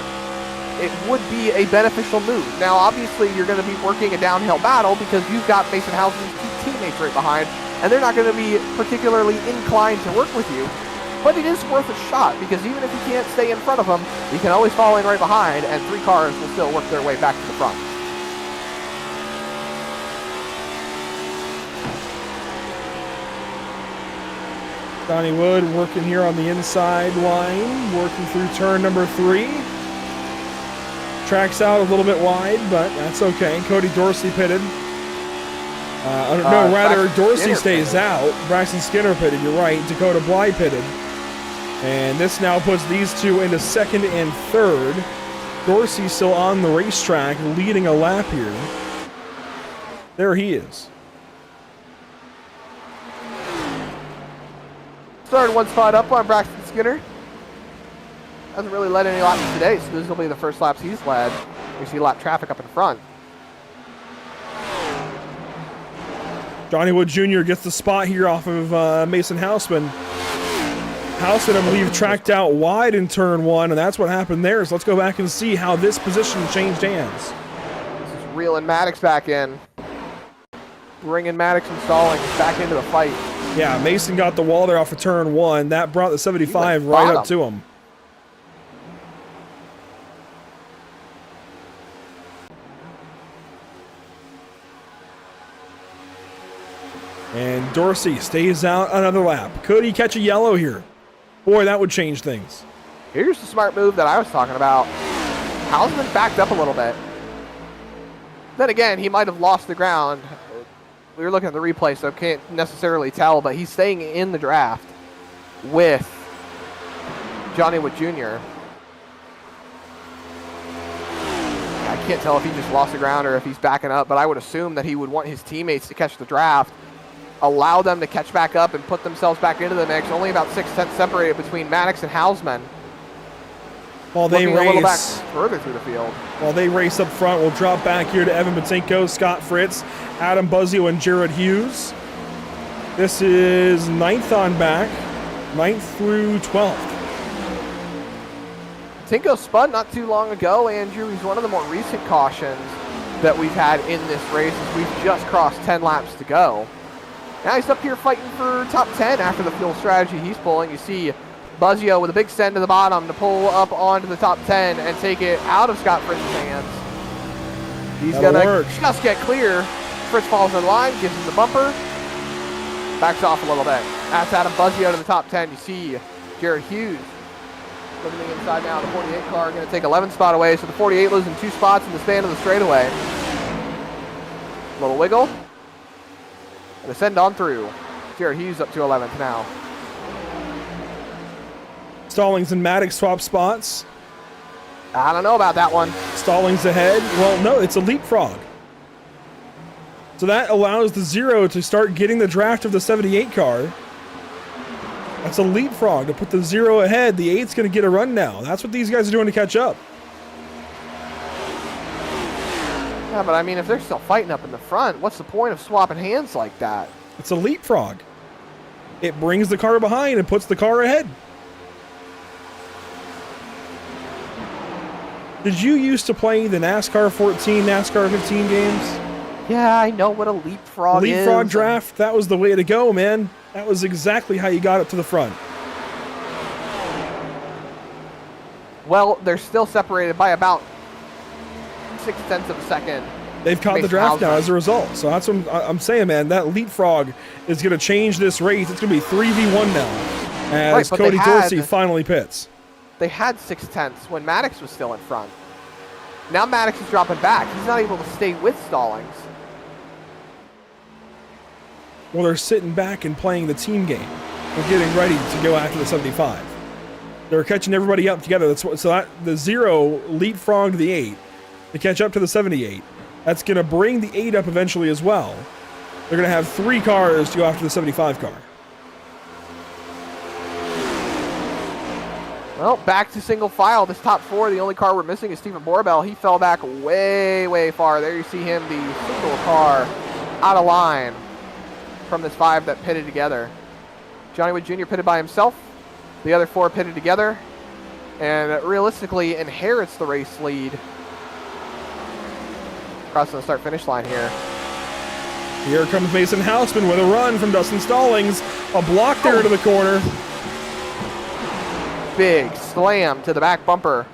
S2: It would be a beneficial move. Now, obviously, you're going to be working a downhill battle because you've got Mason Hausman's 2 teammates right behind, and they're not going to be particularly inclined to work with you. But it is worth a shot because even if you can't stay in front of them, you can always fall in right behind, and 3 cars will still work their way back to the front.
S1: Johnny Wood working here on the inside line, working through turn number 3. Tracks out a little bit wide, but that's okay. Cody Dorsey pitted. Dorsey stays out. Braxton Skinner pitted, you're right. Dakota Bly pitted. And this now puts these two into 2nd and 3rd. Dorsey still on the racetrack, leading a lap here. There he is.
S2: Started 1 spot up on Braxton Skinner. Hasn't really led any laps today, so this will be the first laps he's led. We see lap traffic up in front.
S1: Johnny Wood Jr. gets the spot here off of Mason Hausman. Hausman, I believe, tracked out wide in turn 1, and that's what happened there. So let's go back and see how this position changed hands.
S2: This is reeling Maddox back in. Bringing Maddox and Stallings back into the fight.
S1: Yeah, Mason got the wall there off of turn 1. That brought the 75 right up to him. And Dorsey stays out another lap. Could he catch a yellow here? Boy, that would change things.
S2: Here's the smart move that I was talking about. Hausman backed up a little bit. Then again, he might have lost the ground. We were looking at the replay, so can't necessarily tell, but he's staying in the draft with Johnny Wood Jr. I can't tell if he just lost the ground or if he's backing up, but I would assume that he would want his teammates to catch the draft, allow them to catch back up and put themselves back into the mix. Only about 6/10 separated between Maddox and Hausman.
S1: While they race
S2: a little back further through the field.
S1: While they race up front, we'll drop back here to Evan Matinko, Scott Fritz, Adam Buzzio, and Jared Hughes. This is 9th on back, 9th through 12th.
S2: Tinko spun not too long ago, Andrew. He's one of the more recent cautions that we've had in this race as we've just crossed 10 laps to go. Now he's up here fighting for top 10 after the fuel strategy he's pulling. You see Buzzio with a big send to the bottom to pull up onto the top 10 and take it out of Scott Fritz's hands. He's going to just get clear. Fritz falls in line, gives him the bumper, backs off a little bit. That's Adam Buzzio to the top 10. You see Jared Hughes looking the inside now. The 48 car going to take 11 spot away, so the 48 losing 2 spots in the span of the straightaway. Little wiggle. And a send on through. Jared Hughes up to 11th now.
S1: Stallings and Maddox swap spots.
S2: I don't know about that one.
S1: Stallings ahead. Well, no, it's a leapfrog. So that allows the 0 to start getting the draft of the 78 car. That's a leapfrog to put the 0 ahead. The 8's going to get a run now. That's what these guys are doing to catch up.
S2: Yeah, but I mean, if they're still fighting up in the front, what's the point of swapping hands like that?
S1: It's a leapfrog. It brings the car behind and puts the car ahead. Did you used to play the NASCAR 14, NASCAR 15 games?
S2: Yeah, I know what a leapfrog is.
S1: Leapfrog draft, that was the way to go, man. That was exactly how you got up to the front.
S2: Well, they're still separated by about 0.6 of a second.
S1: They've caught the draft now as a result. So that's what I'm saying, man. That leapfrog is going to change this race. It's going to be 3v1 now as Cody Dorsey finally pits.
S2: They had 0.6 when Maddox was still in front. Now Maddox is dropping back. He's not able to stay with Stallings.
S1: Well, they're sitting back and playing the team game. They're getting ready to go after the 75. They're catching everybody up together. So that the 0 leapfrogged the 8 to catch up to the 78. That's going to bring the 8 up eventually as well. They're going to have 3 cars to go after the 75 car.
S2: Well, back to single file. This top 4, the only car we're missing is Stephen Borbell. He fell back way, way far. There you see him, the single car out of line from this 5 that pitted together. Johnny Wood Jr. pitted by himself. The other 4 pitted together. And realistically inherits the race lead. Crossing the start-finish line here.
S1: Here comes Mason Houseman with a run from Dustin Stallings. A block there into the corner.
S2: Big slam to the back bumper.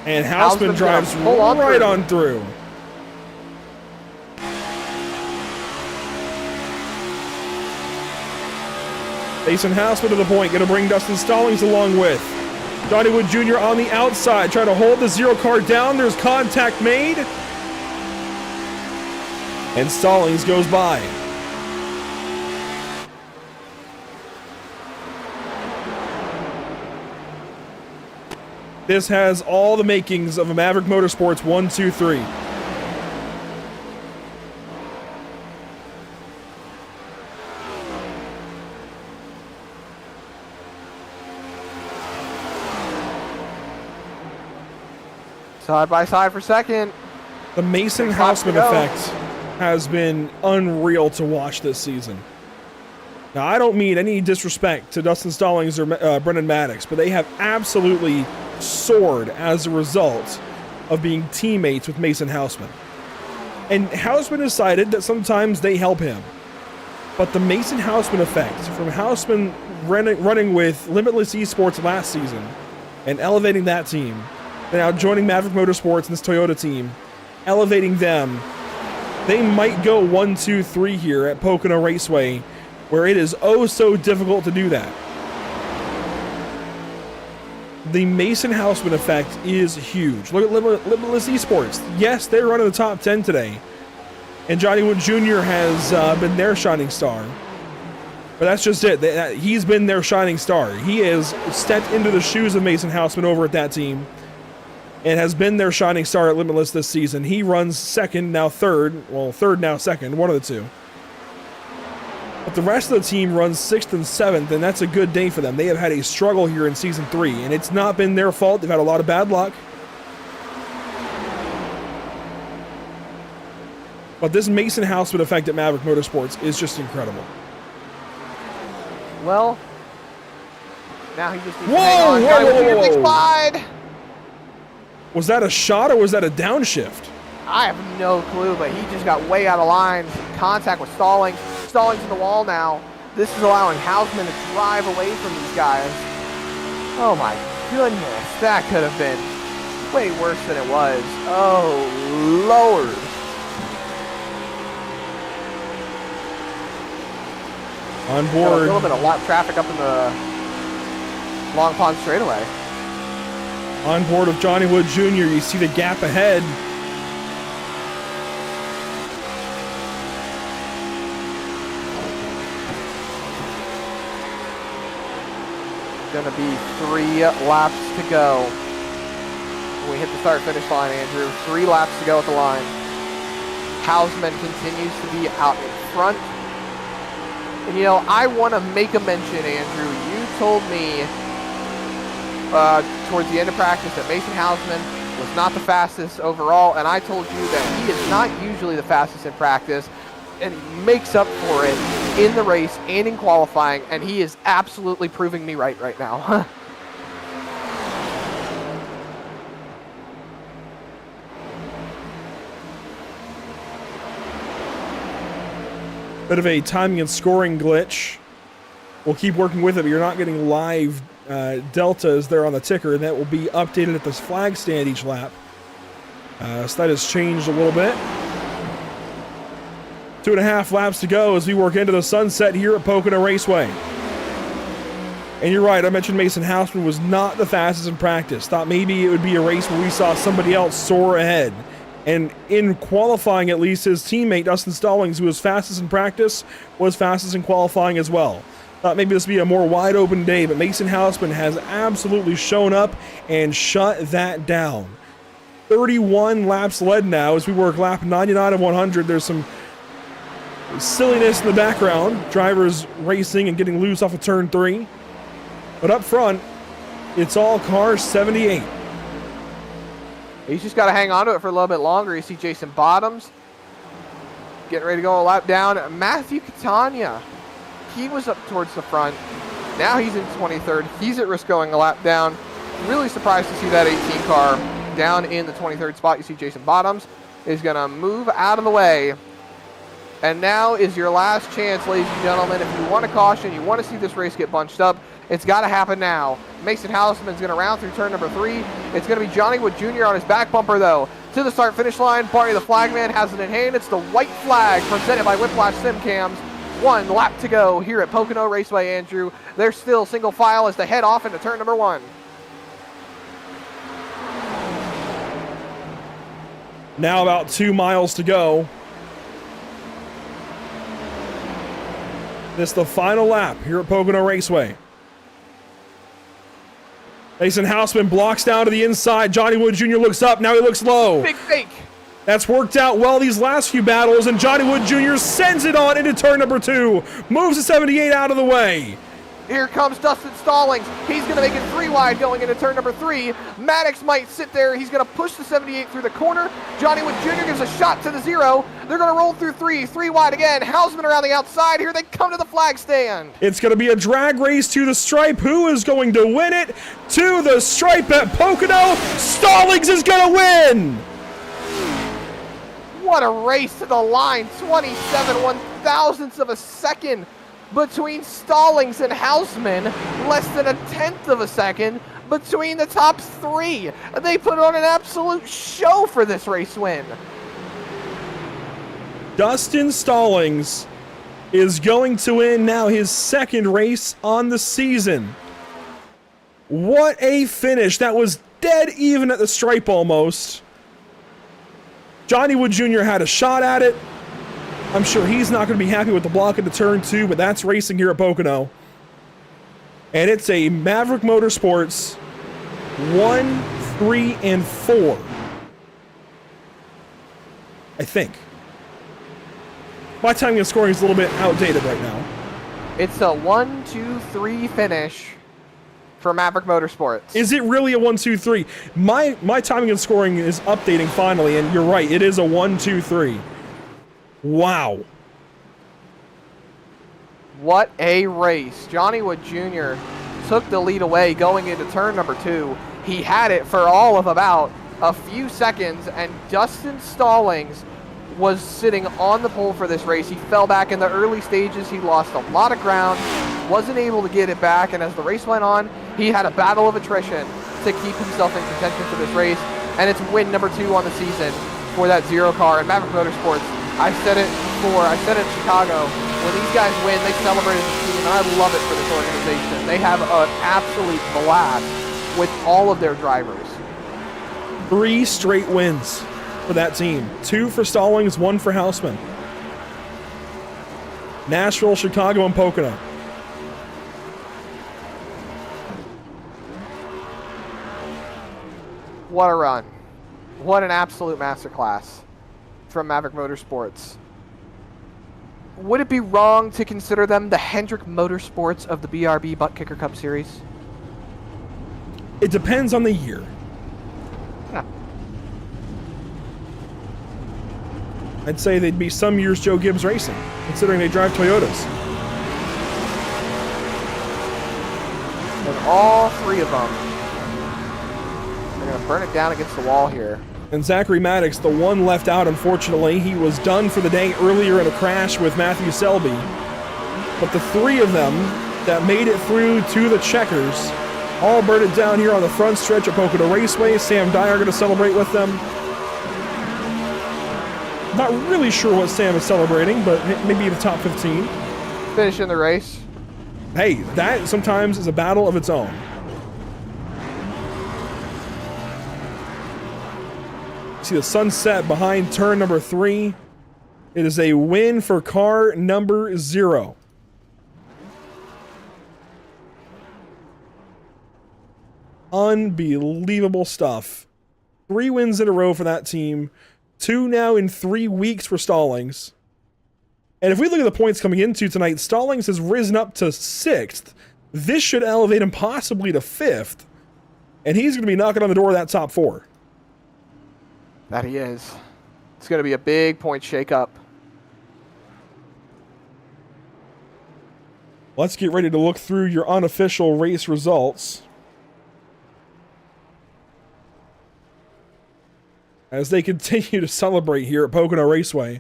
S1: And Houseman drives right on through. Mason Houseman to the point, going to bring Dustin Stallings along with Johnny Wood Jr. on the outside, trying to hold the 0 car down. There's contact made. And Stallings goes by. This has all the makings of a Maverick Motorsports 1, 2, 3.
S2: Side by side for second.
S1: The Mason Houseman effect has been unreal to watch this season. Now, I don't mean any disrespect to Dustin Stallings or Brendan Maddox, but they have absolutely soared as a result of being teammates with Mason Houseman. And Houseman decided that sometimes they help him. But the Mason Houseman effect, from Houseman running with Limitless Esports last season and elevating that team, and now joining Maverick Motorsports and this Toyota team, elevating them, they might go 1, 2, 3 here at Pocono Raceway, where it is oh so difficult to do that. The Mason Houseman effect is huge. Look at Limitless Esports. Yes, they're running the top 10 today. And Johnny Wood Jr. has been their shining star. But that's just it. He's been their shining star. He has stepped into the shoes of Mason Houseman over at that team and has been their shining star at Limitless this season. He runs second, now third. Well, third, now second. One of the two. But the rest of the team runs 6th and 7th, and that's a good day for them. They have had a struggle here in Season 3, and it's not been their fault. They've had a lot of bad luck. But this Mason Houseman effect at Maverick Motorsports is just incredible.
S2: Well, now he just needs to hang on.
S1: Whoa. Was that a shot or was that a downshift?
S2: I have no clue, but he just got way out of line. Contact with Stallings. Stallings in the wall now. This is allowing Hausman to drive away from these guys. Oh my goodness, that could have been way worse than it was. Oh, Lord.
S1: On
S2: Got a
S1: board.
S2: little bit of lot traffic up in the Long Pond straightaway.
S1: On board with Johnny Wood Jr., you see the gap ahead.
S2: Gonna be 3 laps to go. When we hit the start-finish line, Andrew. 3 laps to go at the line. Hausman continues to be out in front. And, you know, I want to make a mention, Andrew. You told me towards the end of practice that Mason Hausman was not the fastest overall, and I told you that he is not usually the fastest in practice, and he makes up for it in the race and in qualifying, and he is absolutely proving me right now.
S1: Bit of a timing and scoring glitch. We'll keep working with it, but you're not getting live deltas there on the ticker, and that will be updated at this flag stand each lap. So that has changed a little bit. 2.5 laps to go as we work into the sunset here at Pocono Raceway. And you're right, I mentioned Mason Hausman was not the fastest in practice. Thought maybe it would be a race where we saw somebody else soar ahead. And in qualifying, at least, his teammate, Dustin Stallings, who was fastest in practice, was fastest in qualifying as well. Thought maybe this would be a more wide-open day, but Mason Hausman has absolutely shown up and shut that down. 31 laps led now as we work lap 99 of 100. There's some silliness in the background. Drivers racing and getting loose off of turn 3. But up front, it's all car 78.
S2: He's just got to hang on to it for a little bit longer. You see Jason Bottoms getting ready to go a lap down. Matthew Catania, he was up towards the front. Now he's in 23rd. He's at risk going a lap down. Really surprised to see that 18 car down in the 23rd spot. You see Jason Bottoms is going to move out of the way. And now is your last chance, ladies and gentlemen. If you want a caution, you want to see this race get bunched up, it's got to happen now. Mason Hausman's going to round through turn number 3. It's going to be Johnny Wood Jr. on his back bumper, though. To the start-finish line, Barney the flagman has it in hand. It's the white flag presented by Whiplash Sim Cams. 1 lap to go here at Pocono Raceway, Andrew. They're still single file as they head off into turn number 1.
S1: Now about 2 miles to go. This is the final lap here at Pocono Raceway. Mason Hausman blocks down to the inside. Johnny Wood Jr. looks up. Now he looks low.
S2: Big fake.
S1: That's worked out well these last few battles, and Johnny Wood Jr. sends it on into turn number 2. Moves the 78 out of the way.
S2: Here comes Dustin Stallings. He's going to make it 3 wide going into turn number 3. Maddox might sit there. He's going to push the 78 through the corner. Johnny Wood Jr. gives a shot to the 0. They're going to roll through 3 wide again. Hausman around the outside. Here they come to the flag stand.
S1: It's going to be a drag race to the stripe. Who is going to win it? To the stripe at Pocono. Stallings is going to win.
S2: What a race to the line. 27 1,000ths of a second between Stallings and Hausman. Less than a 1/10 of a second between the top 3. They put on an absolute show for this race win.
S1: Dustin Stallings is going to win now his 2nd race on the season. What a finish. That was dead even at the stripe almost. Johnny Wood Jr. had a shot at it. I'm sure he's not going to be happy with the block into turn 2, but that's racing here at Pocono. And it's a Maverick Motorsports 1, 3, and 4. I think. My timing and scoring is a little bit outdated right now.
S2: It's a 1, 2, 3 finish for Maverick Motorsports.
S1: Is it really a 1, 2, 3? My timing and scoring is updating finally, and you're right. It is a 1, 2, 3. Wow.
S2: What a race. Johnny Wood Jr. took the lead away going into turn number 2. He had it for all of about a few seconds, and Dustin Stallings was sitting on the pole for this race. He fell back in the early stages. He lost a lot of ground, wasn't able to get it back, and as the race went on, he had a battle of attrition to keep himself in contention for this race, and it's win number 2 on the season for that Zero car. And Maverick Motorsports, I said it before, I said it in Chicago, when these guys win, they celebrate as a team, and I love it for this organization. They have an absolute blast with all of their drivers.
S1: 3 straight wins for that team. 2 for Stallings, 1 for Houseman. Nashville, Chicago, and Pocono.
S2: What a run. What an absolute masterclass from Maverick Motorsports. Would it be wrong to consider them the Hendrick Motorsports of the BRB Buttkicker Cup Series?
S1: It depends on the year.
S2: Yeah.
S1: I'd say they'd be some years Joe Gibbs Racing, considering they drive Toyotas.
S2: And all 3 of them are going to burn it down against the wall here.
S1: And Zachary Maddox, the one left out, unfortunately. He was done for the day earlier in a crash with Matthew Selby. But the 3 of them that made it through to the checkers all burned it down here on the front stretch of Pocono Raceway. Sam Dyer going to celebrate with them. Not really sure what Sam is celebrating, but maybe the top 15.
S2: Finishing the race.
S1: Hey, that sometimes is a battle of its own. See the sunset behind turn number 3. It is a win for car number 0. Unbelievable stuff. 3 wins in a row for that team. 2 now in 3 weeks for Stallings. And if we look at the points coming into tonight, Stallings has risen up to 6th. This should elevate him possibly to 5th. And he's going to be knocking on the door of that top 4.
S2: That he is. It's going to be a big point shakeup.
S1: Let's get ready to look through your unofficial race results. As they continue to celebrate here at Pocono Raceway,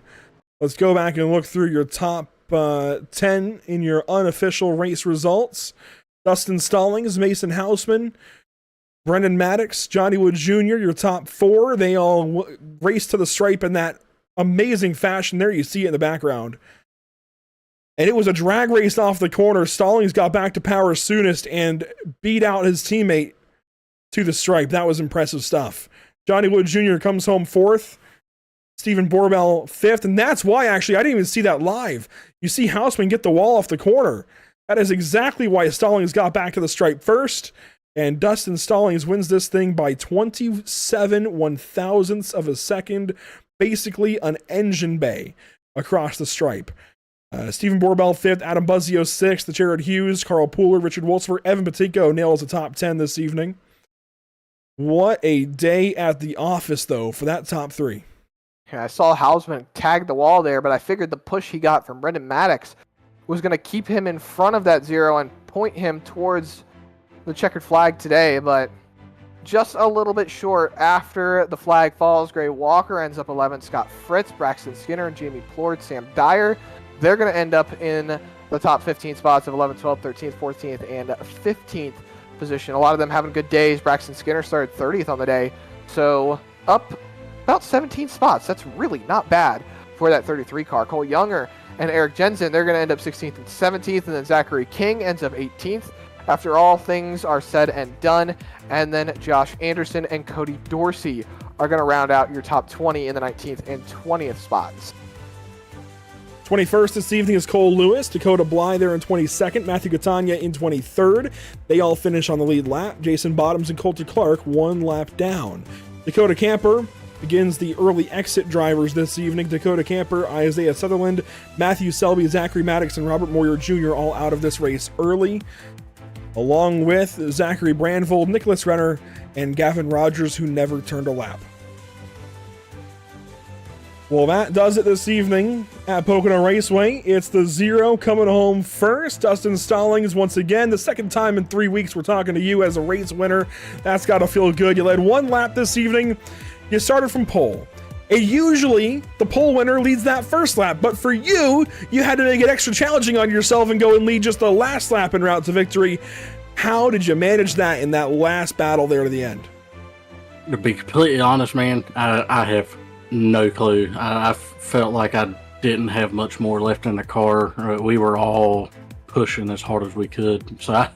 S1: let's go back and look through your top 10 in your unofficial race results. Dustin Stallings, Mason Houseman, Brendan Maddox, Johnny Wood Jr., your top 4. They all raced to the stripe in that amazing fashion. There you see it in the background. And it was a drag race off the corner. Stallings got back to power soonest and beat out his teammate to the stripe. That was impressive stuff. Johnny Wood Jr. comes home 4th. Stephen Borbell 5th. And that's why, actually, I didn't even see that live. You see Houseman get the wall off the corner. That is exactly why Stallings got back to the stripe first. And Dustin Stallings wins this thing by 27 one-thousandths of a second. Basically an engine bay across the stripe. Stephen Borbell 5th, Adam Buzzio 6th, Jared Hughes, Carl Pooler, Richard Wolfsburg, Evan Patinko nails the top 10 this evening. What a day at the office, though, for that top 3.
S2: Yeah, I saw Houseman tag the wall there, but I figured the push he got from Brendan Maddox was going to keep him in front of that 0 and point him towards the checkered flag today, but just a little bit short after the flag falls. Gray Walker ends up 11th, Scott Fritz, Braxton Skinner, Jamie Plord, Sam Dyer. They're going to end up in the top 15 spots of 11th, 12th, 13th, 14th, and 15th position. A lot of them having good days. Braxton Skinner started 30th on the day, so up about 17 spots. That's really not bad for that 33 car. Cole Younger and Eric Jensen, they're going to end up 16th and 17th, and then Zachary King ends up 18th after all things are said and done. And then Josh Anderson and Cody Dorsey are going to round out your top 20 in the 19th and 20th spots.
S1: 21st this evening is Cole Lewis, Dakota Bly there in 22nd, Matthew Catania in 23rd. They all finish on the lead lap. Jason Bottoms and Coulter Clark 1 lap down. Dakota Camper begins the early exit drivers this evening. Dakota Camper, Isaiah Sutherland, Matthew Selby, Zachary Maddox, and Robert Moyer Jr. all out of this race early, along with Zachary Brandvold, Nicholas Renner, and Gavin Rogers, who never turned a lap. Well, that does it this evening at Pocono Raceway. It's the Zero coming home first. Dustin Stallings, once again, the second time in 3 weeks we're talking to you as a race winner. That's got to feel good. You led one lap this evening. You started from pole. And usually, the pole winner leads that first lap, but for you, you had to make it extra challenging on yourself and go and lead just the last lap en route to victory. How did you manage that in that last battle there to the end?
S5: To be completely honest, man, I have no clue. I felt like I didn't have much more left in the car. We were all pushing as hard as we could. So I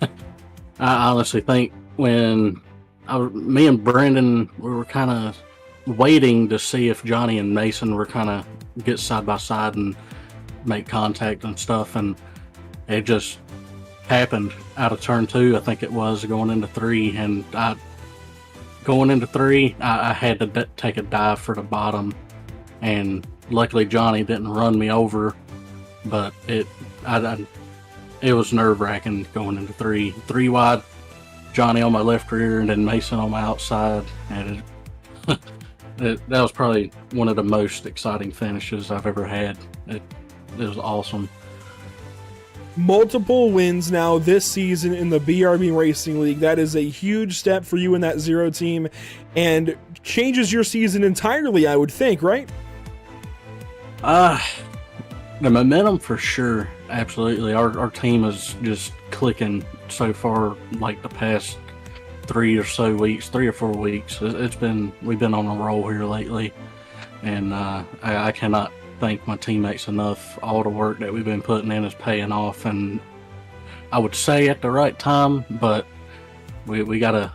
S5: honestly think when me and Brendan, we were kind of waiting to see if Johnny and Mason were kind of get side by side and make contact and stuff, and it just happened out of turn 2. I think it was going into 3, and going into 3, I had to take a dive for the bottom, and luckily Johnny didn't run me over, but it was nerve-wracking going into 3 wide, Johnny on my left rear, and then Mason on my outside, and that was probably one of the most exciting finishes I've ever had. It was awesome.
S1: Multiple wins now this season in the BRB Racing League. That is a huge step for you in that Zero team and changes your season entirely, I would think, right?
S5: The momentum for sure. Absolutely. Our team is just clicking so far, like the past 3 or 4 weeks. We've been on a roll here lately, and I cannot thank my teammates enough. All the work that we've been putting in is paying off, and I would say at the right time, but we gotta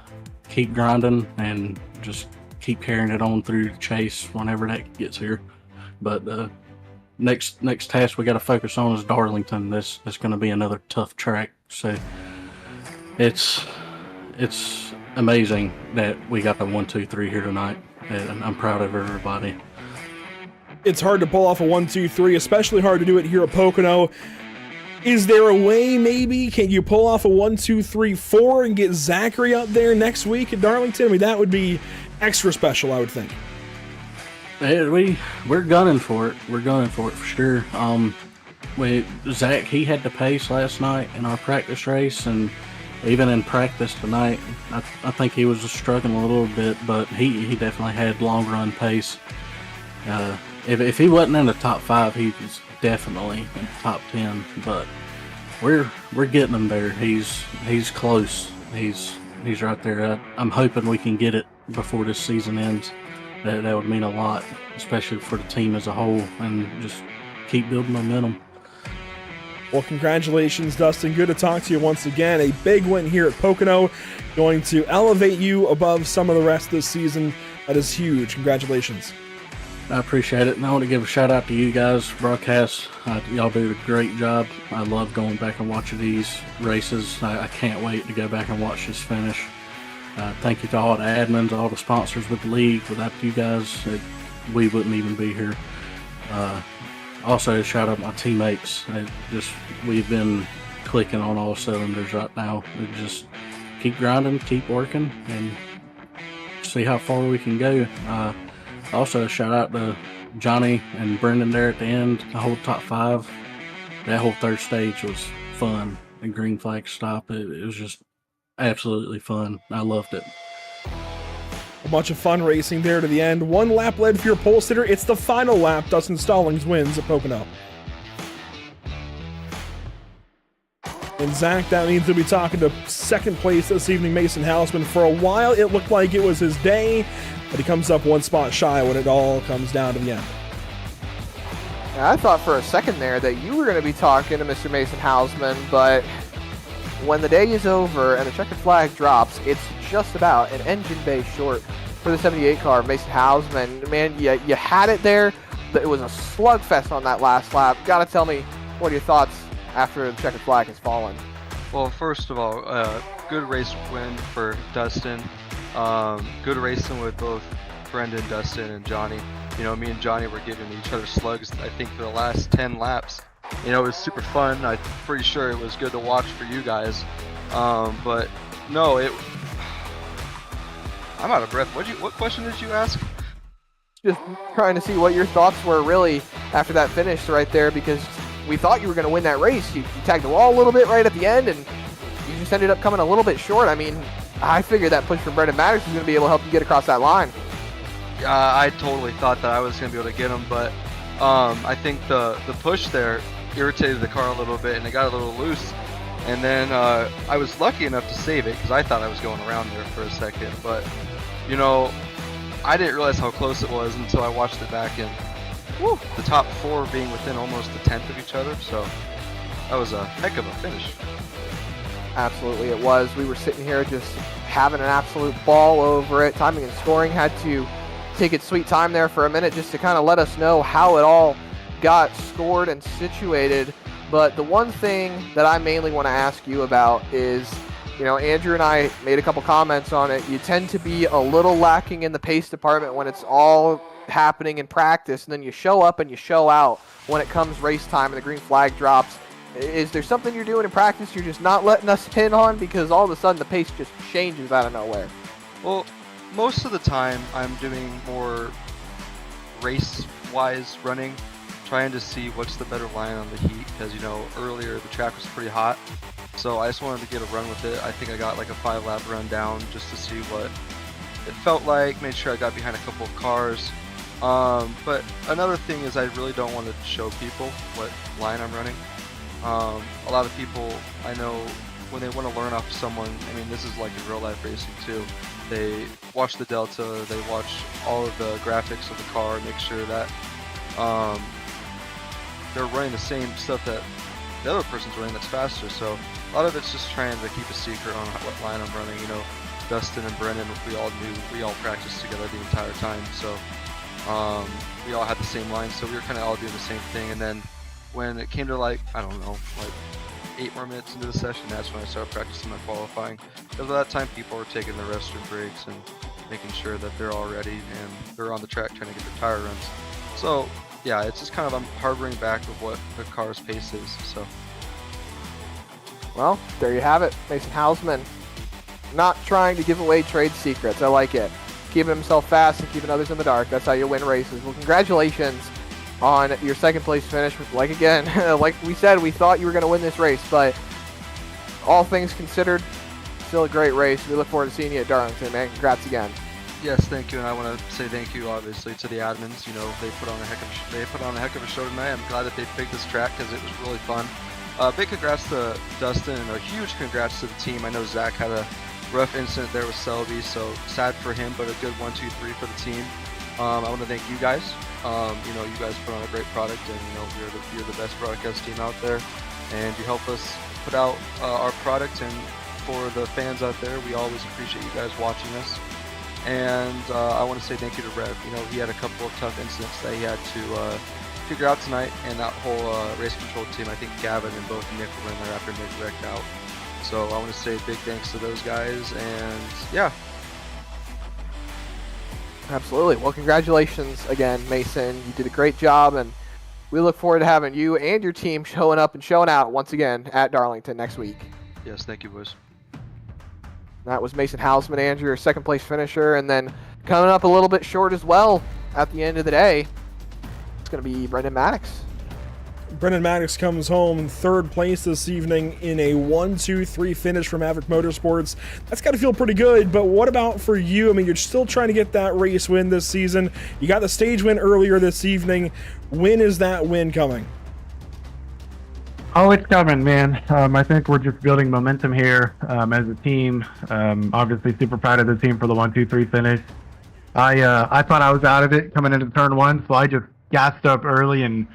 S5: keep grinding and just keep carrying it on through the chase whenever that gets here. But the next task we gotta focus on is Darlington. That's going to be another tough track, so it's amazing that we got the 1, 2, 3 here tonight, and I'm proud of everybody.
S1: It's hard to pull off a 1, 2, 3, especially hard to do it here at Pocono. Is there a way, maybe, can you pull off a 1, 2, 3, 4 and get Zachary up there next week at Darlington? I mean, that would be extra special, I would think.
S5: We're gunning for it. We're gunning for it for sure. Zach, he had the pace last night in our practice race, and even in practice tonight, I think he was struggling a little bit, but he definitely had long run pace. If he wasn't in the top 5, he was definitely in the top 10. But we're getting him there. He's close. He's right there. I'm hoping we can get it before this season ends. That would mean a lot, especially for the team as a whole, and just keep building momentum.
S1: Well, congratulations, Dustin. Good to talk to you once again. A big win here at Pocono, going to elevate you above some of the rest this season. That is huge. Congratulations.
S5: I appreciate it, and I want to give a shout out to you guys, broadcast. Y'all do a great job. I love going back and watching these races. I can't wait to go back and watch this finish. Thank you to all the admins, all the sponsors with the league. Without you guys, we wouldn't even be here. Also, shout out my teammates. We've been clicking on all cylinders right now. We just keep grinding, keep working, and see how far we can go. Also, shout out to Johnny and Brendan there at the end, the whole top 5. That whole third stage was fun. The green flag stop, it was just absolutely fun. I loved it.
S1: A bunch of fun racing there to the end. 1 lap led for your pole sitter. It's the final lap. Dustin Stallings wins at Pocono. And Zach, that means we'll be talking to second place this evening, Mason Hausman. For a while, it looked like it was his day, but he comes up 1 spot shy when it all comes down to the end.
S2: Now, I thought for a second there that you were going to be talking to Mr. Mason Hausman, but when the day is over and the checkered flag drops, it's just about an engine bay short for the 78 car, Mason Hausman. Man, you had it there, but it was a slugfest on that last lap. Got to tell me, what are your thoughts after the checkered flag has fallen?
S6: Well, first of all, good race win for Dustin. Good racing with both Brendan, Dustin, and Johnny. You know, me and Johnny were giving each other slugs, I think, for the last 10 laps. You know, it was super fun. I'm pretty sure it was good to watch for you guys. But no, I'm out of breath. What question did you ask?
S2: just trying to see what your thoughts were really after that finish right there, because we thought you were going to win that race. You tagged the wall a little bit right at the end, and you just ended up coming a little bit short. I mean, I figured that push from Brendan Maddox was going to be able to help you get across that line.
S6: I totally thought that I was going to be able to get him, but I think the push there irritated the car a little bit, and it got a little loose. And then I was lucky enough to save it, because I thought I was going around there for a second. But, you know, I didn't realize how close it was until I watched it back, and woo, the top 4 being within almost a tenth of each other. So that was a heck of a finish.
S2: Absolutely, it was. We were sitting here just having an absolute ball over it. Timing and scoring had to take its sweet time there for a minute just to kind of let us know how it all got scored and situated. But the one thing that I mainly want to ask you about is, you know, Andrew and I made a couple comments on it. You tend to be a little lacking in the pace department when it's all happening in practice, and then you show up and you show out when it comes race time and the green flag drops. Is there something you're doing in practice you're just not letting us in on, because all of a sudden the pace just changes out of nowhere?
S6: Well, most of the time I'm doing more race-wise running, trying to see what's the better line on the heat, because, you know, earlier the track was pretty hot, so I just wanted to get a run with it. I think I got like a 5-lap run down just to see what it felt like, made sure I got behind a couple of cars. But another thing is I really don't want to show people what line I'm running. A lot of people I know, when they want to learn off someone, I mean, this is like in real life racing too, they watch the Delta, they watch all of the graphics of the car, make sure that they're running the same stuff that the other person's running that's faster. So a lot of it's just trying to keep a secret on what line I'm running. You know, Dustin and Brennan, we all practiced together the entire time, so we all had the same line, so we were kind of all doing the same thing. And then when it came to, like, I don't know, like 8 more minutes into the session, that's when I started practicing my qualifying. Because at that time, people were taking their restroom breaks and making sure that they're all ready and they're on the track trying to get their tire runs. So yeah, it's just kind of, I'm harboring back of what the car's pace is. So,
S2: well, there you have it. Mason Hausman, not trying to give away trade secrets. I like it. Keeping himself fast and keeping others in the dark. That's how you win races. Well, congratulations on your second place finish. Like, again, like we said, we thought you were going to win this race, but all things considered, still a great race. We look forward to seeing you at Darlington, man. Congrats again.
S6: Yes, thank you, and I want to say thank you, obviously, to the admins. You know, they put on a heck of a show tonight. I'm glad that they picked this track because it was really fun. Big congrats to Dustin, and a huge congrats to the team. I know Zach had a rough incident there with Selby, so sad for him, but a good 1, 2, 3 for the team. I want to thank you guys. You know, you guys put on a great product, and you know, you're the best broadcast team out there, and you help us put out our product. And for the fans out there, we always appreciate you guys watching us. And I want to say thank you to Rev. You know, he had a couple of tough incidents that he had to figure out tonight, and that whole race control team. I think Gavin and both Nick were in there after Nick wrecked out. So I want to say big thanks to those guys, and yeah.
S2: Absolutely. Well, congratulations again, Mason. You did a great job, and we look forward to having you and your team showing up and showing out once again at Darlington next week.
S6: Yes, thank you, boys.
S2: That was Mason Hausman, Andrew, your second place finisher, and then coming up a little bit short as well at the end of the day, it's going to be Brendan Maddox.
S1: Brendan Maddox comes home third place this evening in a 1-2-3 finish for Maverick Motorsports. That's got to feel pretty good, but what about for you? I mean, you're still trying to get that race win this season. You got the stage win earlier this evening. When is that win coming?
S4: Oh, it's coming, man. I think we're just building momentum here as a team. Obviously, super proud of the team for the 1-2-3 finish. I thought I was out of it coming into turn 1, so I just gassed up early and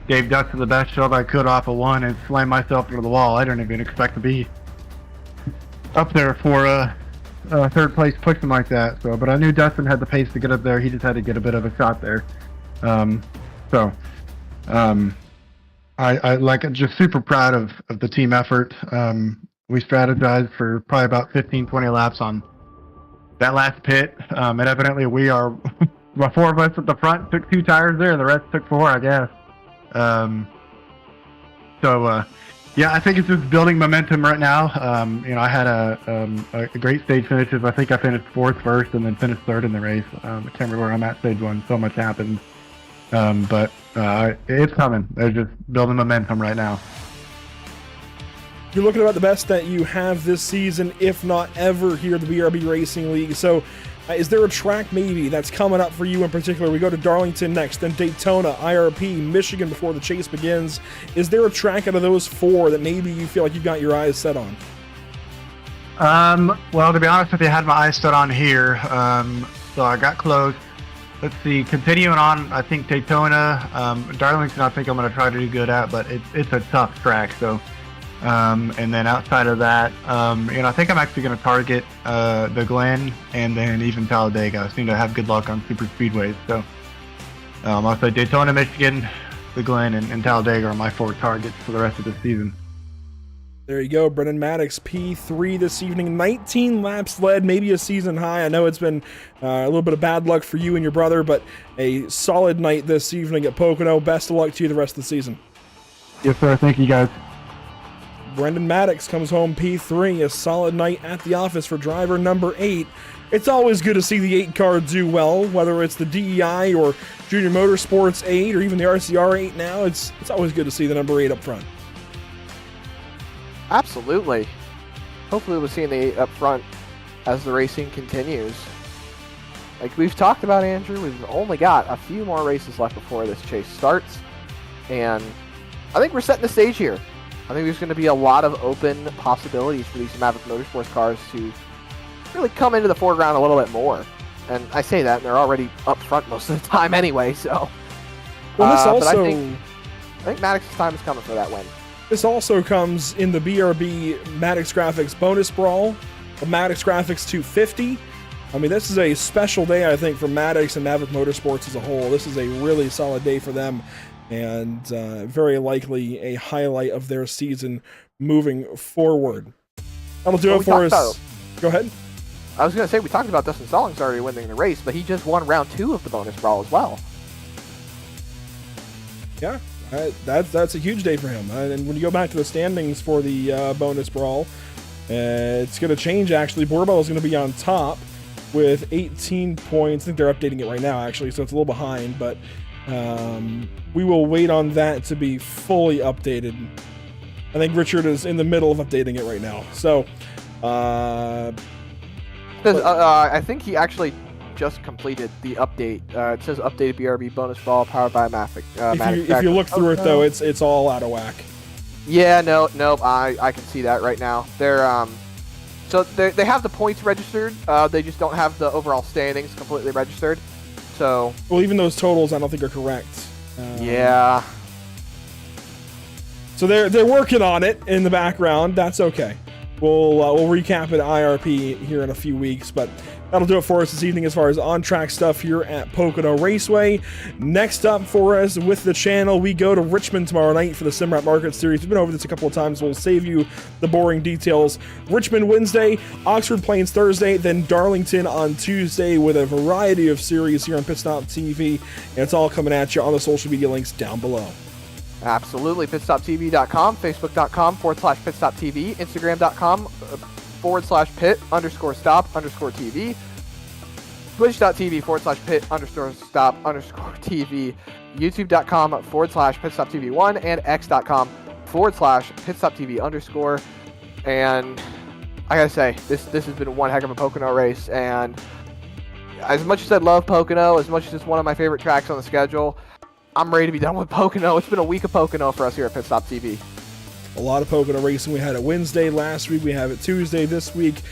S4: gave Dustin the best shove I could off of 1 and slammed myself into the wall. I didn't even expect to be up there for a third place pushing like that. So, but I knew Dustin had the pace to get up there. He just had to get a bit of a shot there. I like just super proud of the team effort. We strategized for probably about 15-20 laps on that last pit, and evidently we are the 4 of us at the front took 2 tires there, and the rest took 4, I guess. Yeah, I think it's just building momentum right now. I had a great stage finishes. I think I finished fourth first and then finished third in the race. I can't remember where I'm at stage one. So much happened. But it's coming. They're just building momentum right now.
S1: You're looking about the best that you have this season, if not ever, here at the BRB Racing League. So is there a track maybe that's coming up for you in particular? We go to Darlington next, then Daytona, IRP, Michigan before the chase begins. Is there a track out of those four that maybe you feel like you've got your eyes set on?
S4: Well, to be honest with you, I had my eyes set on here. So I got close. Let's see, continuing on, I think Daytona, Darlington I think I'm going to try to do good at, but it's a tough track. So, and then outside of that, I think I'm actually going to target the Glen and then even Talladega. I seem to have good luck on super speedways. So I'll say Daytona, Michigan, the Glen, and Talladega are my 4 targets for the rest of the season.
S1: There you go, Brendan Maddox, P3 this evening, 19 laps led, maybe a season high. I know it's been a little bit of bad luck for you and your brother, but a solid night this evening at Pocono. Best of luck to you the rest of the season.
S4: Yes, sir. Thank you, guys.
S1: Brendan Maddox comes home P3, a solid night at the office for driver number 8. It's always good to see the 8 car do well, whether it's the DEI or Junior Motorsports 8 or even the RCR 8 now. It's always good to see the number 8 up front.
S2: Absolutely. Hopefully we'll see the 8 up front as the racing continues. Like we've talked about, Andrew, we've only got a few more races left before this chase starts. And I think we're setting the stage here. I think there's going to be a lot of open possibilities for these Maverick Motorsports cars to really come into the foreground a little bit more. And I say that, and they're already up front most of the time anyway, so.
S1: Well, this also...
S2: But I think Maddox's time is coming for that win.
S1: This also comes in the BRB Maddox Graphics Bonus Brawl, the Maddox Graphics 250. I mean, this is a special day, I think, for Maddox and Maverick Motorsports as a whole. This is a really solid day for them, and very likely a highlight of their season moving forward. That'll do it for us. Go ahead.
S2: I was going to say, we talked about Dustin Stallings already winning the race, but he just won round 2 of the Bonus Brawl as well.
S1: Yeah. That's a huge day for him. And when you go back to the standings for the Bonus Brawl, it's going to change, actually. Borbell is going to be on top with 18 points. I think they're updating it right now, actually, so it's a little behind. But we will wait on that to be fully updated. I think Richard is in the middle of updating it right now. So,
S2: I think he actually just completed the update. It says updated BRB Bonus Brawl powered by Maverick.
S1: If you look through it though, it's all out of whack.
S2: Yeah, nope. I can see that right now. They're so they have the points registered. They just don't have the overall standings completely registered. So
S1: well, even those totals I don't think are correct.
S2: Yeah.
S1: So they're working on it in the background. That's okay. We'll recap it at IRP here in a few weeks, but that'll do it for us this evening as far as on-track stuff here at Pocono Raceway. Next up for us with the channel, we go to Richmond tomorrow night for the Simrat Market Series. We've been over this a couple of times. We'll save you the boring details. Richmond Wednesday, Oxford Plains Thursday, then Darlington on Tuesday with a variety of series here on Pit Stop TV. And it's all coming at you on the social media links down below.
S2: Absolutely. PitStopTV.com, Facebook.com/PitStopTV, Instagram.com/pit_stop_TV, Twitch.tv/pit_stop_TV, YouTube.com/PitStopTV1, and X.com/PitStopTV_. And I gotta say, this has been one heck of a Pocono race. And as much as I love Pocono, as much as it's one of my favorite tracks on the schedule, I'm ready to be done with Pocono. It's been a week of Pocono for us here at Pit Stop TV.
S1: A lot of Pocono racing. We had it Wednesday last week. We have it Tuesday this week.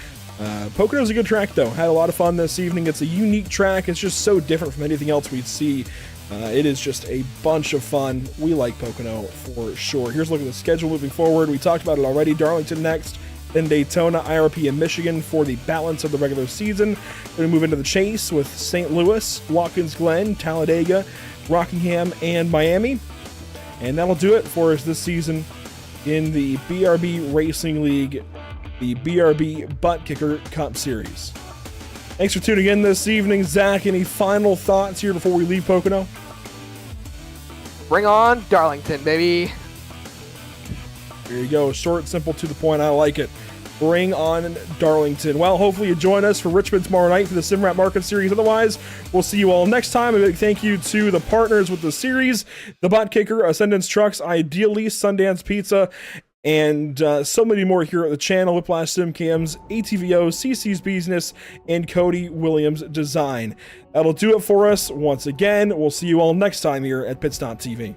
S1: Pocono's a good track, though. Had a lot of fun this evening. It's a unique track. It's just so different from anything else we'd see. It is just a bunch of fun. We like Pocono for sure. Here's a look at the schedule moving forward. We talked about it already. Darlington next, then Daytona, IRP, and Michigan for the balance of the regular season. Then we move into the chase with St. Louis, Watkins Glen, Talladega, Rockingham, and Miami. And that'll do it for us this season in the BRB Racing League, the BRB Buttkicker Cup Series. Thanks for tuning in this evening. Zach, any final thoughts here before we leave Pocono?
S2: Bring on Darlington, baby.
S1: There you go. Short, simple, to the point. I like it. Bring on Darlington. Well, hopefully you join us for Richmond tomorrow night for the SimRat Market Series. Otherwise, we'll see you all next time. A big thank you to the partners with the series, the Buttkicker, Ascendance Trucks, Ideally, Sundance Pizza, and so many more here at the channel. Whiplash SimCams, ATVO, CC's Business, and Cody Williams Design. That'll do it for us once again. We'll see you all next time here at Pits.tv.